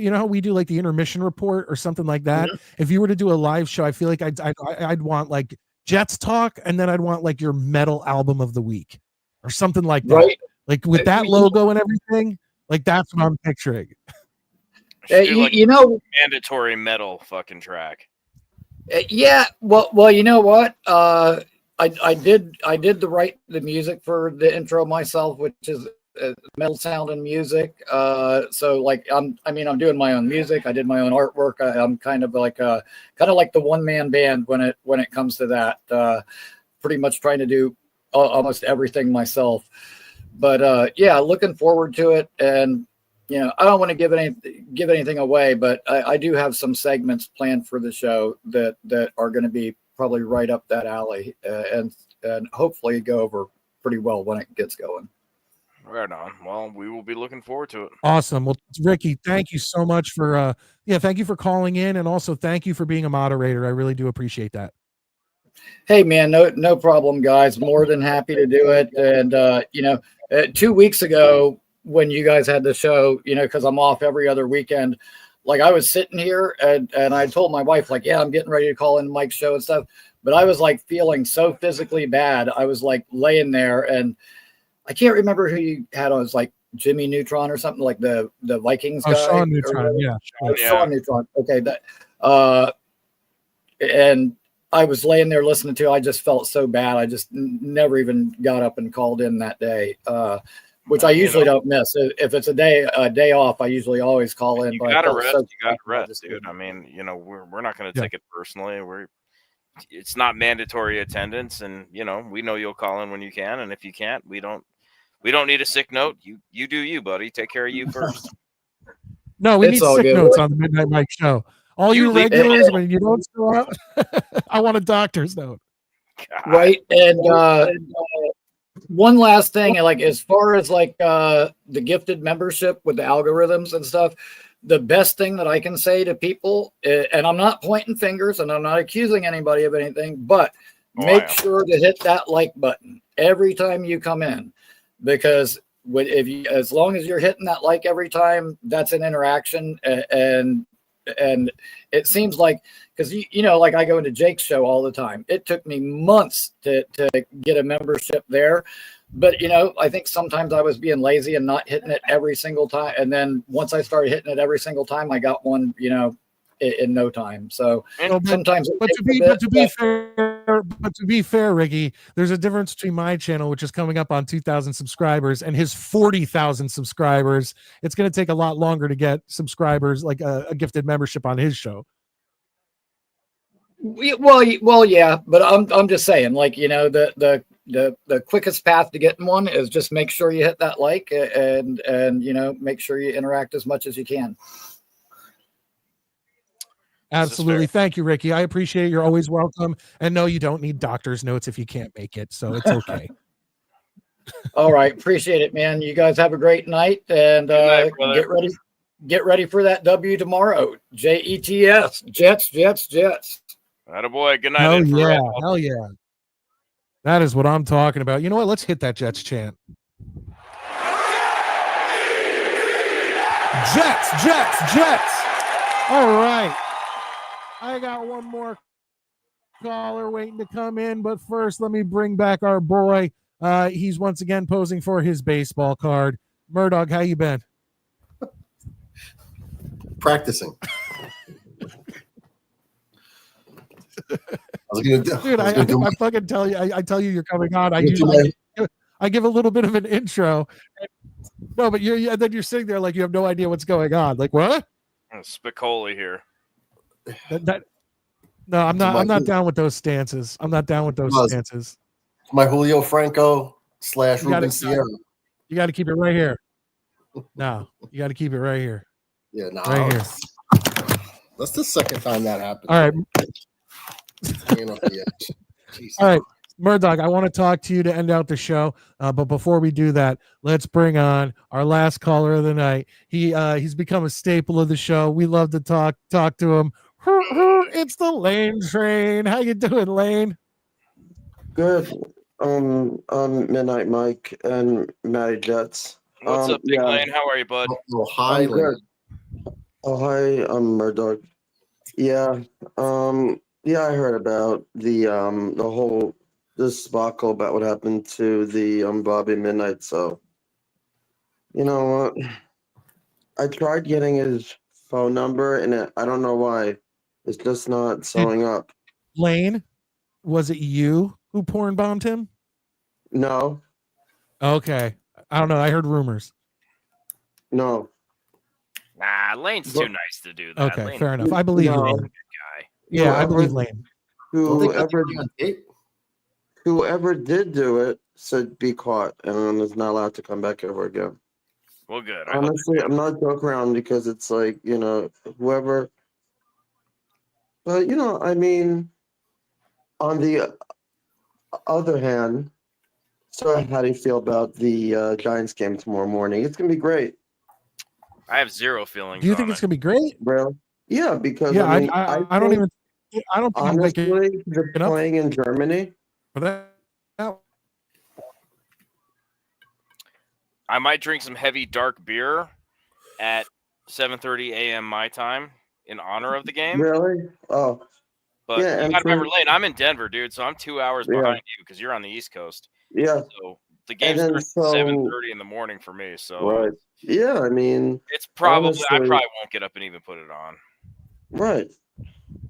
you know how we do like the intermission report or something like that. If you were to do a live show, I feel like I'd want like Jets talk, and then I'd want like your metal album of the week or something like that. Right. Like with that logo and everything, like that's what I'm picturing. Should do, like, you know, mandatory metal fucking track. yeah. Well, you know what? I did the music for the intro myself, which is metal sounding music. So like I'm doing my own music. I did my own artwork. I'm kind of like the one man band when it comes to that. Pretty much trying to do almost everything myself. But yeah, looking forward to it. And you know, I don't want to give anything away, but I do have some segments planned for the show that are going to be probably right up that alley, and hopefully go over pretty well when it gets going. Right on. Well, we will be looking forward to it. Awesome. Well, Ricky, thank you so much for thank you for calling in, and also thank you for being a moderator. I really do appreciate that. Hey man, no problem, guys. More than happy to do it. And you know, 2 weeks ago when you guys had the show, you know, because I'm off every other weekend, like I was sitting here and I told my wife, like, yeah, I'm getting ready to call in Mike's show and stuff. But I was like feeling so physically bad. I was like laying there, and I can't remember who you had on. It was like Jimmy Neutron or something, like the Vikings guy. Sean Neutron, yeah. Sean Neutron. Okay, that and I was laying there listening to it. I just felt so bad. I just never even got up and called in that day, which I usually don't miss. If it's a day off, I usually always call in. You but gotta rest. You gotta rest, dude. I mean, you know, we're not going to take it personally. It's not mandatory attendance, and you know, we know you'll call in when you can, and if you can't, we don't need a sick note. You do you, buddy. Take care of you first. No, we need sick notes on the Midnight Mike show. All you regulars, when you don't show up, I want a doctor's note. God. Right. And one last thing, like as far as like the gifted membership with the algorithms and stuff, the best thing that I can say to people, and I'm not pointing fingers and I'm not accusing anybody of anything, but make sure to hit that like button every time you come in, because as long as you're hitting that like every time, that's an interaction. And it seems like, because you know, like I go into Jake's show all the time. It took me months to get a membership there, but you know, I think sometimes I was being lazy and not hitting it every single time. And then once I started hitting it every single time, I got one, you know, in no time. So sometimes, but to be fair, Ricky, there's a difference between my channel, which is coming up on 2,000 subscribers, and his 40,000 subscribers. It's going to take a lot longer to get subscribers, like a gifted membership on his show. Well, yeah, but I'm just saying, like, you know, the quickest path to getting one is just make sure you hit that like and you know, make sure you interact as much as you can. Absolutely. Thank you, Ricky. I appreciate it. You're always welcome. And no, you don't need doctor's notes if you can't make it. So it's okay. All right. Appreciate it, man. You guys have a great night, and get ready for that W tomorrow. JETS. Jets. Attaboy. Good night. Hell yeah. That is what I'm talking about. You know what? Let's hit that Jets chant. Jets. All right. I got one more caller waiting to come in, but first let me bring back our boy. He's once again posing for his baseball card. Murdoch, how you been? Practicing. I fucking tell you, I tell you you're coming on. I give a little bit of an intro. No, but then you're sitting there like you have no idea what's going on. Like what? Spicoli here. No, I'm not down with those stances. I'm not down with those stances. My Julio Franco / Ruben Sierra. You got to keep it right here. No, you got to keep it right here. Yeah, no. Right here. That's the second time that happened. All right. Hanging off the edge. Jesus. All right, Murdoch, I want to talk to you to end out the show. But before we do that, let's bring on our last caller of the night. He's become a staple of the show. We love to talk to him. It's the Lane Train. How you doing, Lane? Good. Midnight Mike and Matty Jets. What's up, Big Lane? How are you, bud? Oh, hi, I'm good. Oh, hi, I'm Murdoch. Yeah. Yeah, I heard about the whole this debacle about what happened to the Bobby Midnight. So, you know what? I tried getting his phone number, and I don't know why. It's just not showing up. Lane, was it you who porn bombed him? No. Okay. I don't know. I heard rumors. No. Nah, Lane's too nice to do that. Okay, Lane, fair enough. I believe you, Lane. guy. Yeah, I believe Lane. Whoever did do it should be caught and is not allowed to come back ever again. Well, good. Honestly, I'm not joking around because it's like, you know, whoever. But, you know, I mean, on the other hand, so how do you feel about the Giants game tomorrow morning? It's going to be great. I have zero feelings. Do you think it's gonna be great? Well, yeah, because Yeah, I mean, I don't even. I don't think honestly, they're playing in Germany. For that. I might drink some heavy dark beer at 7:30 a.m. my time in honor of the game. Really? Oh. But Yeah, you gotta remember, Lane, I'm in Denver, dude, so I'm 2 hours behind you because you're on the East Coast. Yeah. So the game And then starts at 7:30 in the morning for me. So Right. Yeah, I mean, it's probably I honestly- probably won't get up and even put it on. right.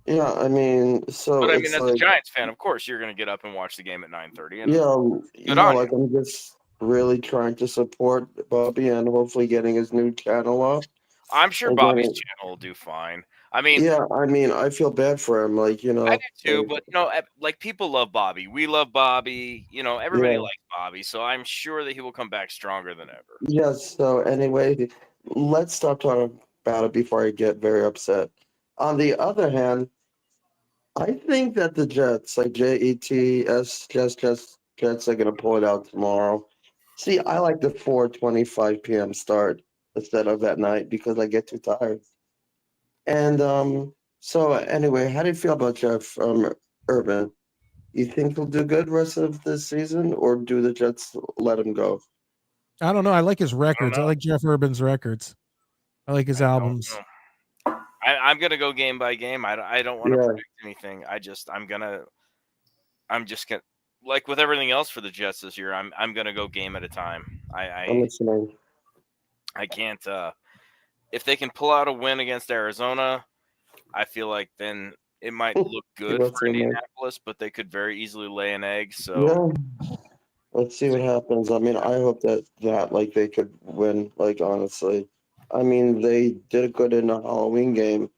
Yeah, I mean, so But I mean, it's as a like, Giants fan, of course, you're gonna get up and watch the game at 9:30. And yeah, you good know, on like I'm just really trying to support Bobby and hopefully getting his new channel up. I'm sure and Bobby's getting- channel will do fine. I mean, Yeah, I mean, I feel bad for him. Like, you know, I do too, like- but you know, like people love Bobby. We love Bobby. You know, everybody Yeah. likes Bobby. So I'm sure that he will come back stronger than ever. Yes. So anyway, let's stop talking about it before I get very upset. On the other hand, I think that the Jets, like Jets, are going to pull it out tomorrow. See, I like the 4:25 p.m. start instead of at night because I get too tired. And so anyway, how do you feel about Jeff Urban? You think he'll do good rest of the season, or do the Jets let him go? I don't know. I like his records. I like Jeff Urban's records. I like his albums. I'm gonna go game by game. I don't want to Yeah. predict anything. I'm just gonna like with everything else for the Jets this year. I'm gonna go game at a time. I'm listening. I can't. If they can pull out a win against Arizona, I feel like then it might look good What's for in there? Indianapolis, but they could very easily lay an egg. So Yeah. Let's see what happens. I mean, I hope that like they could win. Like honestly, I mean they did good in the Halloween game,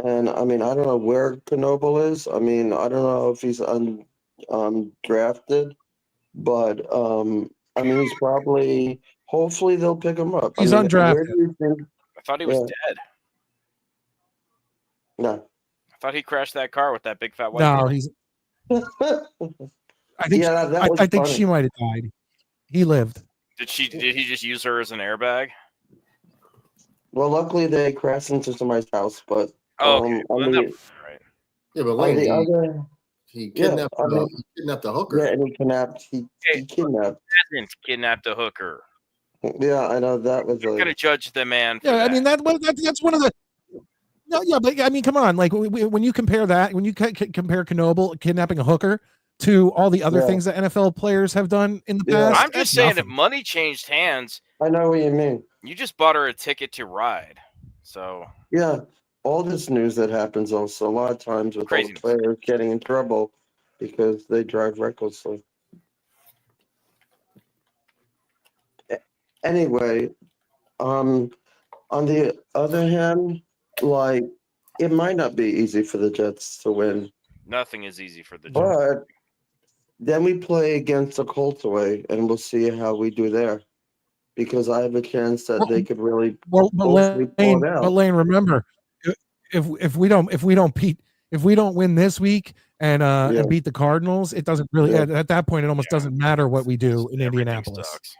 and I mean I don't know where Knoble is. I mean I don't know if he's drafted, but I mean he's probably. Hopefully they'll pick him up. He's Where undrafted. do you think? I thought he was Yeah. dead. No. I thought he crashed that car with that big fat white. No, beard. he's. I think. Yeah, that was I think funny. she might have died. He lived. Did he just use her as an airbag? Well, luckily they crashed into somebody's house, but Oh, okay. I Well, mean, right. Yeah, but on Lane, the other, he yeah, kidnapped, I mean, he kidnapped the hooker. yeah, and he kidnapped. He kidnapped. Hasn't kidnapped a hooker. Yeah, I know that was You're like. gonna judge the man. For Yeah, I that. mean that's one of the. No, yeah, but I mean, come on. Like when you compare that, when you compare Knoble kidnapping a hooker to all the other Yeah. things that NFL players have done in the Yeah. past, I'm that's just saying, nothing. if money changed hands, I know what you mean. you just bought her a ticket to ride. So Yeah, all this news that happens also a lot of times with all the Craziness. players getting in trouble because they drive recklessly. Anyway, on the other hand, like it might not be easy for the Jets to win, nothing is easy for the Jets. but then we play against the Colts away, and we'll see how we do there. Because I have a chance that they could really Well, but hopefully pull Lane, it out. but Lane, remember, if we don't win this week and beat the Cardinals, it doesn't really at that point it almost doesn't matter what we do in Indianapolis. Sucks.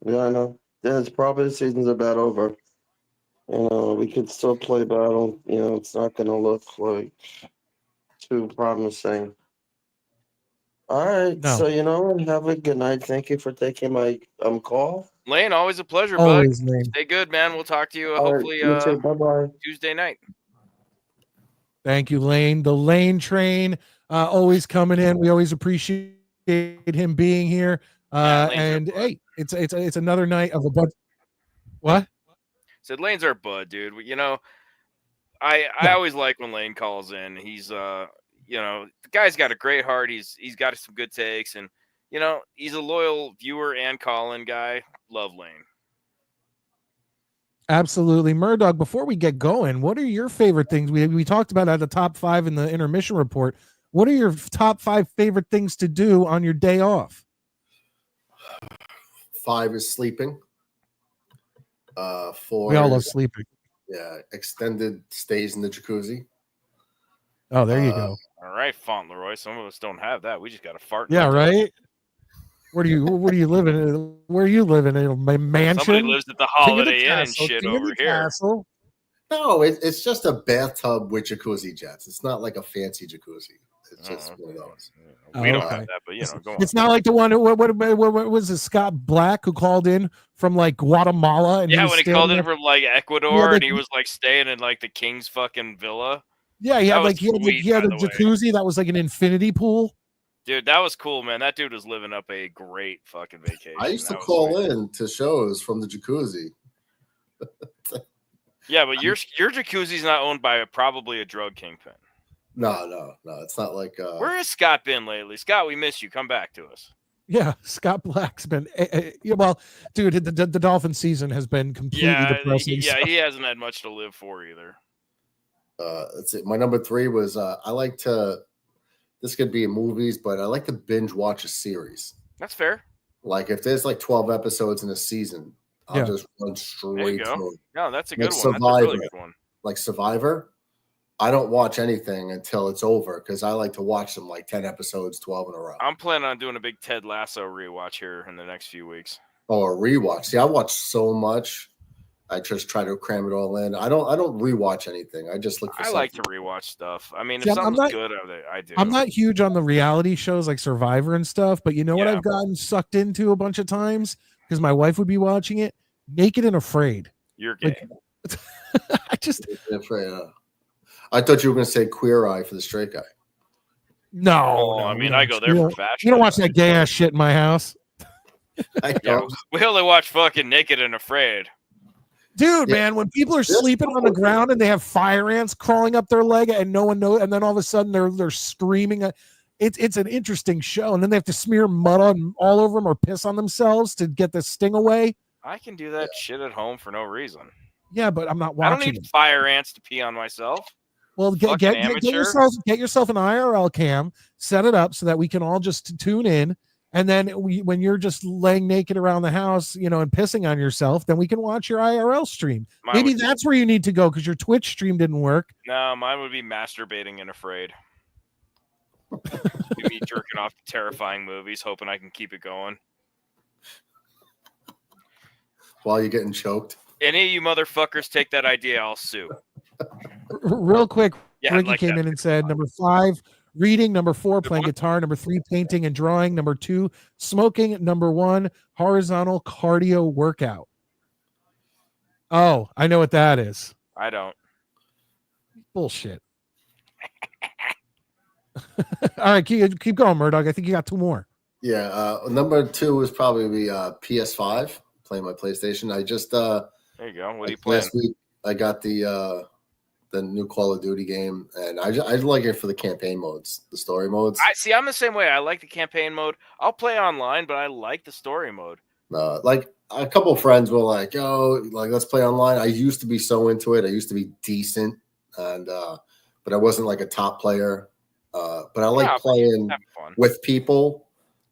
Yeah, I know. Yeah, it's probably the season's about over. We could still play battle. It's not going to look like too promising. All right. No. So, have a good night. Thank you for taking my call. Lane, always a pleasure, Always, bud. Lane. Stay good, man. We'll talk to you All right, hopefully you too. Bye-bye. Tuesday night. Thank you, Lane. The Lane train always coming in. We always appreciate him being here. And hey, it's another night of a bunch. What? Said Lane's our bud, dude. I always like when Lane calls in. He's the guy's got a great heart. He's got some good takes, and he's a loyal viewer and call-in guy. Love Lane. Absolutely. Murdoch, before we get going, what are your favorite things? We talked about at the top 5 in the intermission report. What are your top 5 favorite things to do on your day off? 5 is sleeping. 4 we all love sleeping. Yeah, extended stays in the jacuzzi. Oh, there you go. All right, Fauntleroy. Some of us don't have that. We just got to fart. Yeah, right. Where do you live in? Where are you living in a mansion? Somebody lives at the Holiday Inn and shit over here. Castle. No, it's just a bathtub with jacuzzi jets. It's not like a fancy jacuzzi. It's just one of those. We don't have that, but go on. It's not like the one. What was it? Scott Black who called in from like Guatemala, and when he called in from like Ecuador, and he was like staying in like the king's fucking villa. Yeah, he had a jacuzzi that was like an infinity pool. Dude, that was cool, man. That dude was living up a great fucking vacation. I used to call in to shows from the jacuzzi. Yeah, but your jacuzzi's not owned by probably a drug kingpin. No. It's not like. Where has Scott been lately? Scott, we miss you. Come back to us. Yeah, Scott Black's been. Well, dude, the Dolphin season has been completely depressing. Yeah, he hasn't had much to live for either. That's it. My number 3 was I like to. This could be in movies, but I like to binge watch a series. That's fair. Like if there's like 12 episodes in a season, I'll just run straight through. No, that's a good one. Survivor. That's a really good one. Like Survivor, I don't watch anything until it's over because I like to watch them like 10 episodes, 12 in a row. I'm planning on doing a big Ted Lasso rewatch here in the next few weeks. Oh, a rewatch. See, I watch so much. I just try to cram it all in. I don't rewatch anything. I just look for something. I like to rewatch stuff. I mean, if something's good, I do. I'm not huge on the reality shows like Survivor and stuff, but you know what I've gotten sucked into a bunch of times because my wife would be watching it? Naked and Afraid. You're gay. I just afraid. I thought you were going to say Queer Eye for the Straight Guy. No, I mean, I go there for fashion. You don't watch that gay ass shit in my house. We only watch fucking Naked and Afraid. Dude, man, when people are sleeping on the ground and they have fire ants crawling up their leg and no one knows, and then all of a sudden they're screaming. It's an interesting show, and then they have to smear mud on all over them or piss on themselves to get the sting away. I can do that shit at home for no reason. Yeah, but I'm not watching. I don't need fire ants to pee on myself. Well, get yourself an IRL cam, set it up so that we can all just tune in. And then when you're just laying naked around the house, and pissing on yourself, then we can watch your IRL stream. Maybe that's where you need to go because your Twitch stream didn't work. No, mine would be masturbating and afraid. Me jerking off to terrifying movies, hoping I can keep it going. While you're getting choked. Any of you motherfuckers take that idea, I'll sue. Real quick, Ricky like came in and said, number 5, reading. Number 4, playing guitar. Number 3, painting and drawing. Number 2, smoking. Number 1, horizontal cardio workout. Oh, I know what that is. I don't. Bullshit. All right, keep going, Murdoch. I think you got 2 more. Yeah, number 2 is probably the PS5. Playing my PlayStation. I just there you go. What are you playing? Last week I got the new Call of Duty game, and I like it for the campaign modes, the story modes. I'm the same way. I like the campaign mode. I'll play online, but I like the story mode. Like a couple of friends were like, "Yo, like let's play online." I used to be so into it. I used to be decent, and but I wasn't like a top player. But I like playing with people.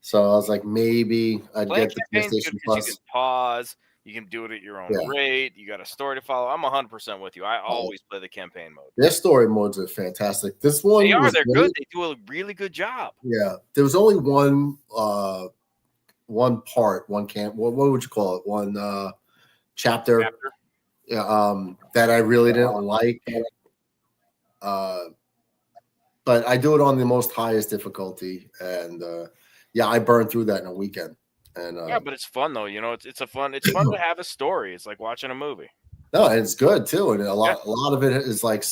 So I was like, maybe I'd get the PlayStation Plus. You can pause. You can do it at your own Yeah. rate. You got a story to follow. I'm 100% with you. I always play the campaign mode. Their story modes are fantastic. This one They're good. They do a really good job. Yeah, there was only one part, one camp. What would you call it? One chapter. Yeah, that I really didn't like. But I do it on the most highest difficulty, and yeah, I burned through that in a weekend. And yeah, but it's fun though. You know, it's fun to have a story. It's like watching a movie. No, and it's good too, and a lot of it is like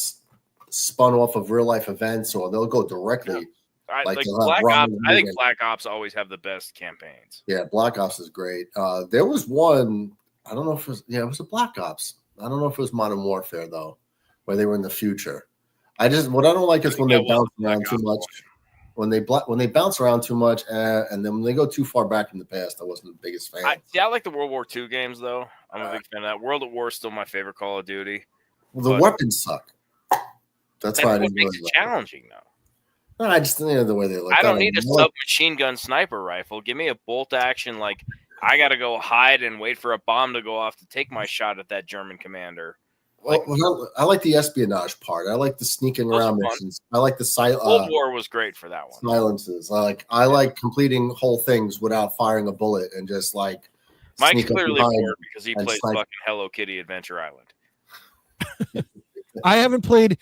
spun off of real life events, or they'll go directly. Yeah. Like Black Ops. I think Black Ops always have the best campaigns. Yeah, Black Ops is great. There was one. I don't know if it was. Yeah, it was a Black Ops. I don't know if it was Modern Warfare though, where they were in the future. What I don't like is when they bounce around too much. When they bounce around too much, and then when they go too far back in the past, I wasn't the biggest fan. I like the World War II games though. I'm a big fan of that. World at War is still my favorite Call of Duty. Well, the weapons suck. That's why I didn't makes it challenging though. No, I just didn't know the way they look. I don't need a submachine gun sniper rifle. Give me a bolt action. Like I got to go hide and wait for a bomb to go off to take my shot at that German commander. Well, I like the espionage part. I like the sneaking around missions. I like the silent. Cold War was great for that one. Silences. I like completing whole things without firing a bullet and just like. Mike's clearly bored because he plays fucking Hello Kitty Adventure Island. I haven't played.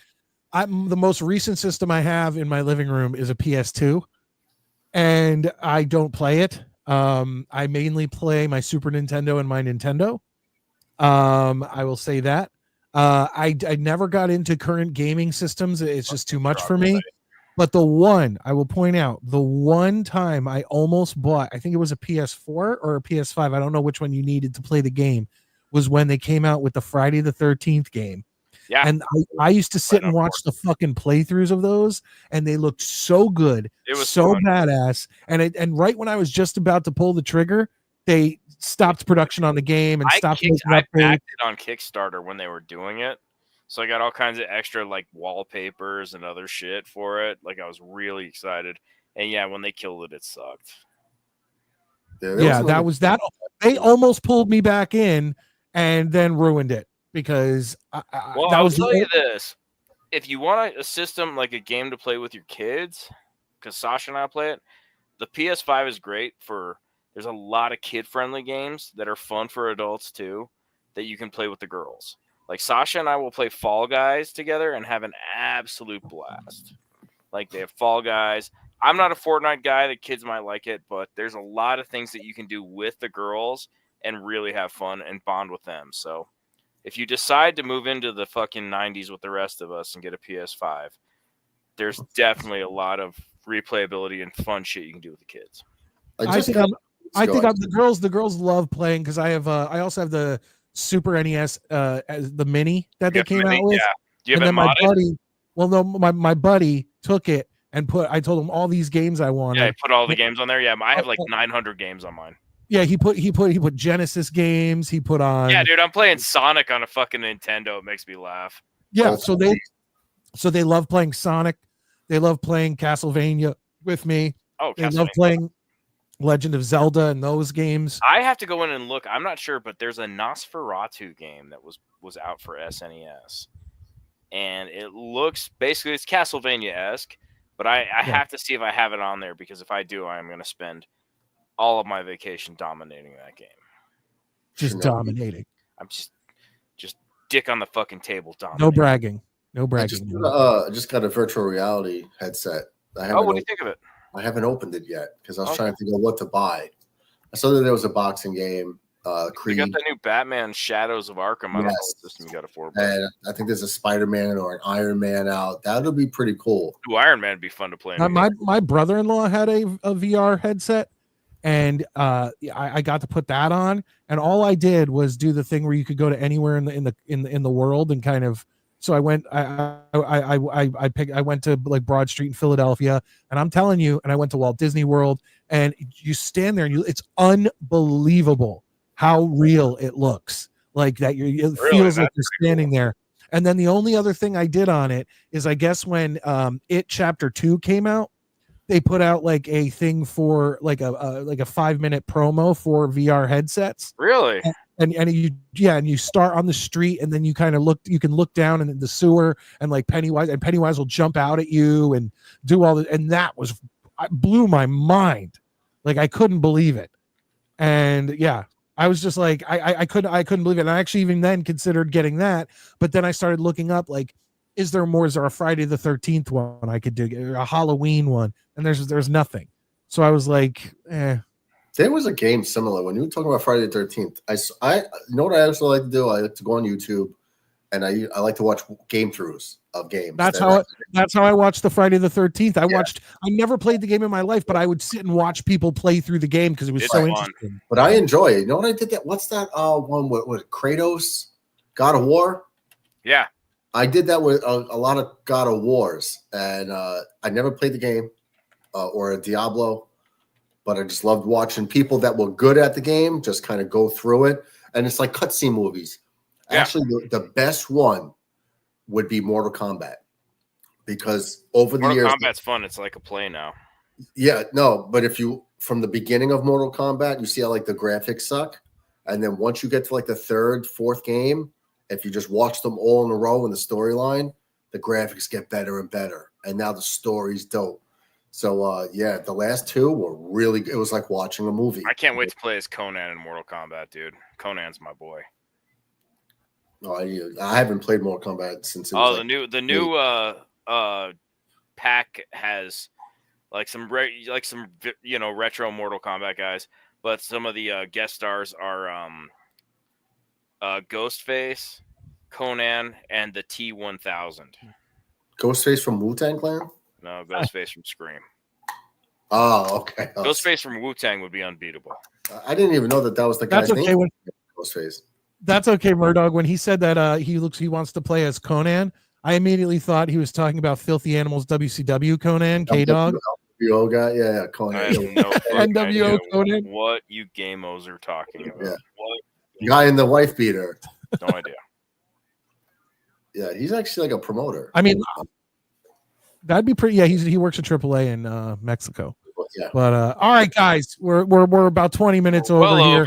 The most recent system I have in my living room is a PS2, and I don't play it. I mainly play my Super Nintendo and my Nintendo. I will say that. I never got into current gaming systems. It's just too much for me. But the one I will point out, the one time I almost bought, I think it was a PS4 or a PS5. I don't know which one you needed to play the game, was when they came out with the Friday the 13th game. Yeah. And I used to sit and watch the fucking playthroughs of those, and they looked so good. It was so badass. And right when I was just about to pull the trigger, they stopped production on the game and stopped making I backed it on Kickstarter when they were doing it. So I got all kinds of extra like wallpapers and other shit for it. Like I was really excited. And yeah, when they killed it, it sucked. Yeah, that was that. They almost pulled me back in and then ruined it because I'll tell you this. If you want a system like a game to play with your kids, because Sasha and I play it, the PS5 is great for. There's a lot of kid-friendly games that are fun for adults too, that you can play with the girls. Like Sasha and I will play Fall Guys together and have an absolute blast. Like they have Fall Guys. I'm not a Fortnite guy. The kids might like it, but there's a lot of things that you can do with the girls and really have fun and bond with them. So if you decide to move into the fucking 90s with the rest of us and get a PS5, there's definitely a lot of replayability and fun shit you can do with the kids. I think the girls love playing because I also have the Super NES as the mini that they came out with. Yeah. Do you have and then my my buddy took it and I told him all these games I wanted. Yeah, I put all the games on there. Yeah, I have like 900 games on mine. Yeah, he put Genesis games. He put on. Yeah, dude, I'm playing Sonic on a fucking Nintendo. It makes me laugh. Yeah, so they love playing Sonic. They love playing Castlevania with me. Oh, they love playing Legend of Zelda and those games. I have to go in and look. I'm not sure, but there's a Nosferatu game that was out for SNES, and it looks basically it's Castlevania-esque. But I have to see if I have it on there because if I do, I'm going to spend all of my vacation dominating that game. Just dominating. I'm just dick on the fucking table dominating. No bragging. No bragging. I just got a virtual reality headset. What do you think of it? I haven't opened it yet because I was trying to think of what to buy. I saw that there was a boxing game. Creed. You got the new Batman Shadows of Arkham. I don't know what system you got it for. And I think there's a Spider-Man or an Iron Man out. That would be pretty cool. Ooh, Iron Man would be fun to play. My brother-in-law had a VR headset, and I got to put that on. And all I did was do the thing where you could go to anywhere in the world and kind of. So I went. I went to like Broad Street in Philadelphia, and I'm telling you, and I went to Walt Disney World, and you stand there, and it's unbelievable how real it looks. Like that, it feels like you're standing there. And then the only other thing I did on it is, I guess when It Chapter 2 came out, they put out like a thing for like a 5-minute promo for VR headsets. Really? and you start on the street, and then you kind of you can look down in the sewer, and like Pennywise will jump out at you and do all that, and that blew my mind. Like, I couldn't believe it. And yeah, I was just like, I couldn't believe it. And I actually even then considered getting that, but then I started looking up, like, is there a Friday the 13th one I could do, a Halloween one? And there's nothing. So I was like, There was a game similar when you were talking about Friday the 13th. I you know what I also like to do? I like to go on YouTube, and I like to watch game throughs of games. That's how I watched the Friday the 13th. I never played the game in my life, but I would sit and watch people play through the game because it was so interesting. But I enjoy it. You know what I did that? What's that one with Kratos, God of War? Yeah. I did that with a lot of God of Wars, and I never played the game or a Diablo, but I just loved watching people that were good at the game just kind of go through it. And it's like cutscene movies. Yeah. Actually, the best one would be Mortal Kombat, because over the years, Mortal Kombat's fun. It's like a play now. Yeah, no, but if you from the beginning of Mortal Kombat, you see how like the graphics suck, and then once you get to like the third, fourth game, if you just watch them all in a row in the storyline, the graphics get better and better, and now the story's dope. So yeah, the last two were really good. It was like watching a movie. I can't wait to play as Conan in Mortal Kombat, dude. Conan's my boy. Oh, I haven't played Mortal Kombat since. The new pack has like some retro Mortal Kombat guys, but some of the guest stars are Ghostface, Conan, and the T-1000. Ghostface from Wu-Tang Clan? No, Ghostface from Scream. Oh, okay. Ghostface from Wu-Tang would be unbeatable. I didn't even know that was the guy's name. Ghostface. That's okay, Murdog. When he said that he wants to play as Conan, I immediately thought he was talking about Filthy Animals WCW Conan, K-Dog. NWO guy, yeah, Conan. I have no NWO Conan. What you gamos are talking about? Yeah. What? Guy in the wife beater. No idea. Yeah, he's actually like a promoter. I mean, that'd be pretty. Yeah, he works at AAA in Mexico. Yeah. But all right, guys, we're about 20 minutes over here.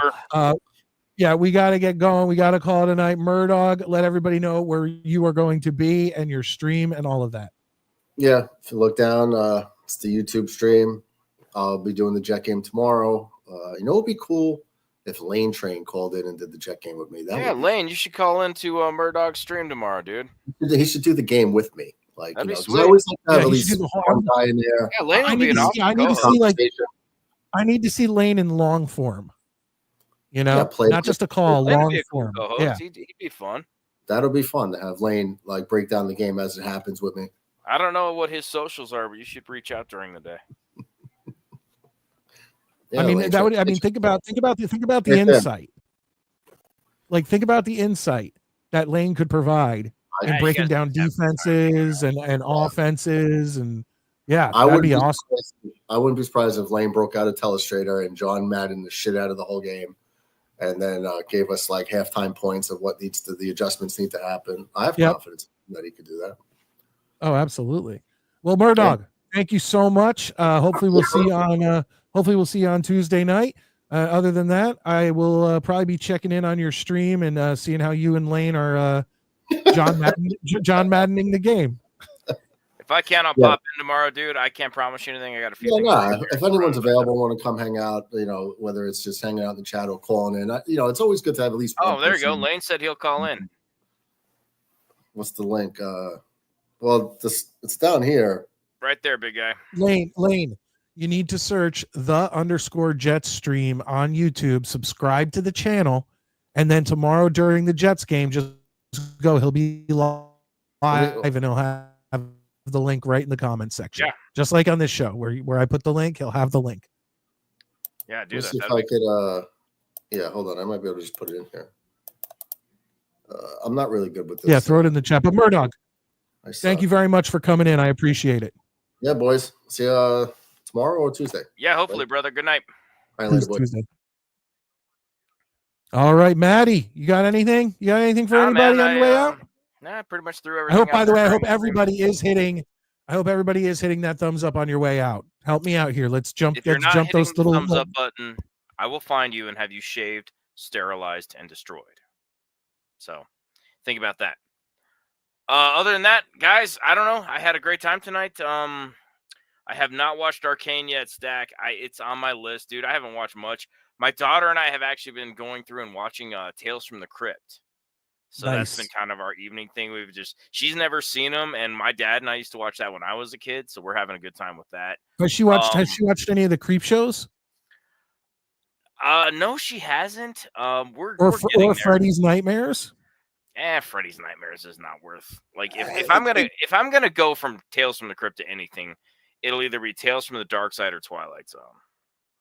Yeah, we got to get going. We got to call it a night. Murdog, let everybody know where you are going to be and your stream and all of that. Yeah, if you look down, it's the YouTube stream. I'll be doing the Jet game tomorrow. You know, it'd be cool if Lane Train called in and did the Jet game with me. Lane, you should call into Murdog's stream tomorrow, dude. He should do the game with me. Like, that'd you be know, sweet. I always like to have Yeah, at he least should do the one guy in there. Yeah, Lane would be an awesome I need to see Lane in long form. You know, Yeah, not just a call, Lane would long be a cool form. co-host. Yeah. He'd be fun. That'll be fun to have Lane like break down the game as it happens with me. I don't know what his socials are, but you should reach out during the day. Yeah, I mean, Lane that would. Train. I mean, think about the insight. Like, think about the insight that Lane could provide in breaking down defenses and offenses, and yeah, that'd be awesome. I wouldn't be surprised if Lane broke out a telestrator and John Madden the shit out of the whole game, and then gave us like halftime points of what the adjustments need to happen. I have confidence that he could do that. Oh, absolutely. Well, Murdog, thank you so much. Hopefully we'll see you on Tuesday night. Other than that, I will probably be checking in on your stream and seeing how you and Lane are John Maddening the game. If I can, I'll pop in tomorrow, dude. I can't promise you anything. I got a few things. If anyone's available, want to come hang out, you know, whether it's just hanging out in the chat or calling in, you know, it's always good to have at least one there you go. person. Lane said he'll call in. What's the link? Well, it's down here. Right there, big guy. Lane, you need to search _Jets stream on YouTube, subscribe to the channel, and then tomorrow during the Jets game, just go. He'll be live and he'll have the link right in the comment section. Yeah. Just like on this show where I put the link, he'll have the link. Yeah, do Let's that. see if I could hold on. I might be able to just put it in here. I'm not really good with this. Yeah, throw it in the chat. But Murdog, thank you very much for coming in. I appreciate it. Yeah, boys. See you tomorrow or Tuesday. Yeah, hopefully, brother. Good night. All right, later, boys. Tuesday. All right, Maddie, you got anything? You got anything for anybody on your way out? Nah, pretty much threw I everything. hope, by out the way, there. I hope everybody is hitting that thumbs up on your way out. Help me out here. Let's jump. If you're Let's not jump hitting those the little thumbs up button, I will find you and have you shaved sterilized, and destroyed. So think about that. Other than that, guys, I don't know. I had a great time tonight. I have not watched Arcane yet, Stack. It's on my list, dude. I haven't watched much. My daughter and I have actually been going through and watching Tales from the Crypt. So that's been kind of our evening thing. She's never seen them, and my dad and I used to watch that when I was a kid, so we're having a good time with that. Has she watched any of the Creep shows? No, she hasn't. We're Or getting there. Freddy's Nightmares? Freddy's Nightmares is not worth. Like if I'm gonna go from Tales from the Crypt to anything, it'll either be Tales from the Dark Side or Twilight Zone.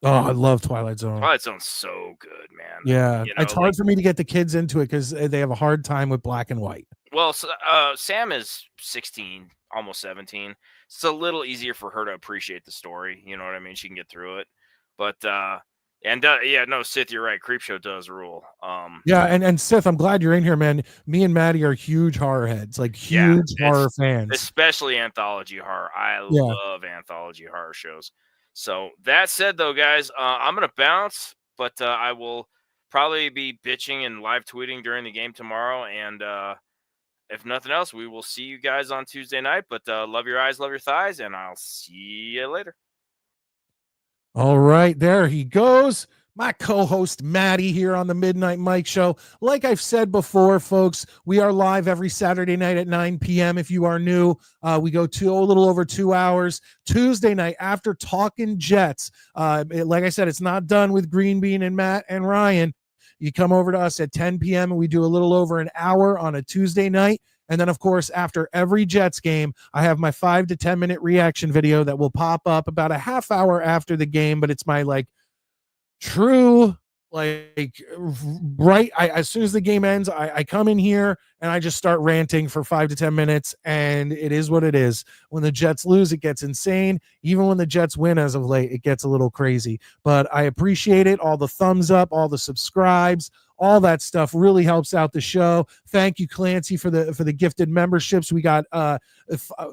Oh, I love Twilight Zone. Twilight Zone's so good, man. Yeah, it's hard for me to get the kids into it because they have a hard time with black and white. Well, Sam is 16, almost 17. It's a little easier for her to appreciate the story. You know what I mean? She can get through it. But Sith, you're right. Creepshow does rule. Yeah, and Sith, I'm glad you're in here, man. Me and Maddie are huge horror heads, like huge horror fans, especially anthology horror. I love anthology horror shows. So that said, though, guys, I'm gonna bounce, but I will probably be bitching and live tweeting during the game tomorrow. And if nothing else, we will see you guys on Tuesday night. But love your eyes, love your thighs, and I'll see you later. All right, there he goes. My co-host Maddie here on the Midnight Mike Show. Like I've said before, folks, we are live every Saturday night at 9 p.m. If you are new, we go a little over 2 hours. Tuesday night after Talking Jets. Like I said, it's not done with Green Bean and Matt and Ryan. You come over to us at 10 p.m. and we do a little over an hour on a Tuesday night. And then, of course, after every Jets game, I have my 5 to 10 minute reaction video that will pop up about a half hour after the game. But it's my true, as soon as the game ends, I come in here and I just start ranting for 5 to 10 minutes. And it is what it is. When the Jets lose, it gets insane. Even when the Jets win as of late, it gets a little crazy. But I appreciate it. All the thumbs up, all the subscribes, all that stuff really helps out the show. Thank you, Clancy, for the gifted memberships. We got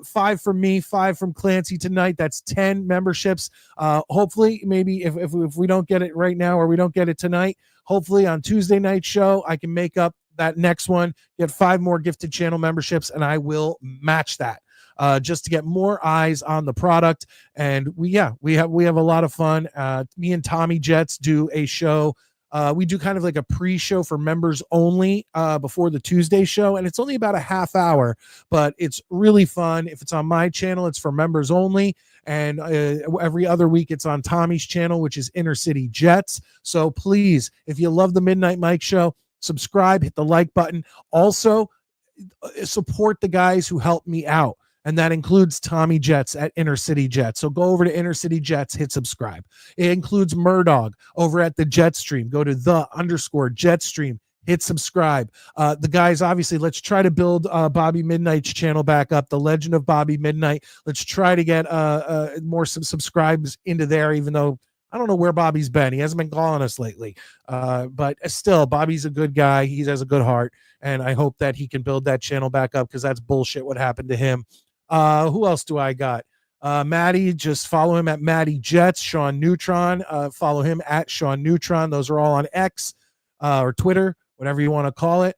5 from me, 5 from Clancy tonight. That's 10 memberships. Hopefully, maybe if we don't get it right now or we don't get it tonight, hopefully on Tuesday night show, I can make up that next one, get 5 more gifted channel memberships, and I will match that. Just to get more eyes on the product. And we have a lot of fun. Me and Tommy Jets do a show. We do kind of like a pre-show for members only before the Tuesday show, and it's only about a half hour, but it's really fun. If it's on my channel, it's for members only, and every other week it's on Tommy's channel, which is Inner City Jets. So please, if you love the Midnight Mike Show, subscribe, hit the like button. Also, support the guys who help me out. And that includes Tommy Jets at Inner City Jets. So go over to Inner City Jets, hit subscribe. It includes Murdog over at the Jetstream. Go to _Jetstream, hit subscribe. The guys, obviously, let's try to build Bobby Midnight's channel back up. The Legend of Bobby Midnight. Let's try to get more subscribes into there, even though I don't know where Bobby's been. He hasn't been calling us lately. But still, Bobby's a good guy. He has a good heart. And I hope that he can build that channel back up because that's bullshit what happened to him. Who else do I got? Maddie, just follow him at Maddie Jets. Sean Neutron, follow him at Sean Neutron. Those are all on X or Twitter, whatever you want to call it.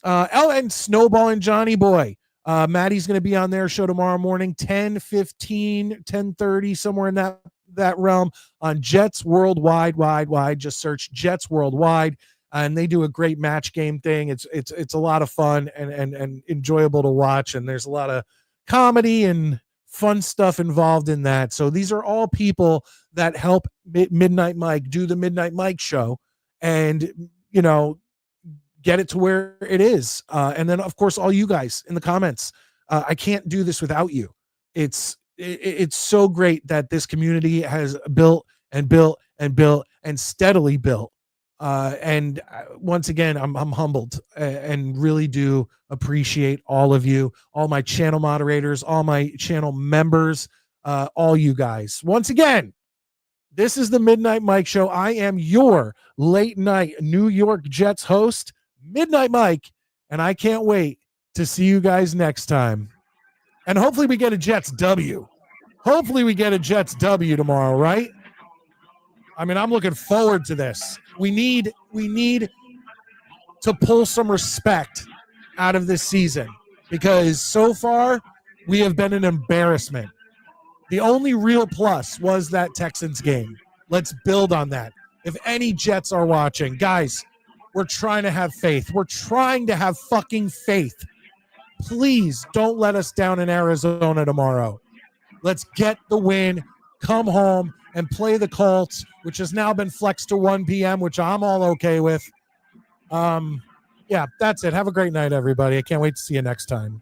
And Snowball and Johnny Boy. Maddie's going to be on their show tomorrow morning, 10:15, 10:30, somewhere in that realm on Jets Worldwide. Just search Jets Worldwide. And they do a great match game thing. It's a lot of fun and enjoyable to watch. And there's a lot of comedy and fun stuff involved in that. So these are all people that help Midnight Mike do the Midnight Mike Show and, get it to where it is. And then, of course, all you guys in the comments. I can't do this without you. It's so great that this community has built and built and built and steadily built. And once again, I'm humbled and really do appreciate all of you, all my channel moderators, all my channel members, all you guys. Once again, this is the Midnight Mike Show. I am your late night New York Jets host, Midnight Mike, and I can't wait to see you guys next time. And hopefully we get a Jets W. Hopefully we get a Jets W tomorrow, right? I mean, I'm looking forward to this. We need we need to pull some respect out of this season because so far we have been an embarrassment. The only real plus was that Texans game. Let's build on that. If any Jets are watching, guys, we're trying to have faith. We're trying to have fucking faith. Please don't let us down in Arizona tomorrow. Let's get the win, come home, and play the Colts, which has now been flexed to 1 p.m., which I'm all okay with. Yeah, that's it. Have a great night, everybody. I can't wait to see you next time.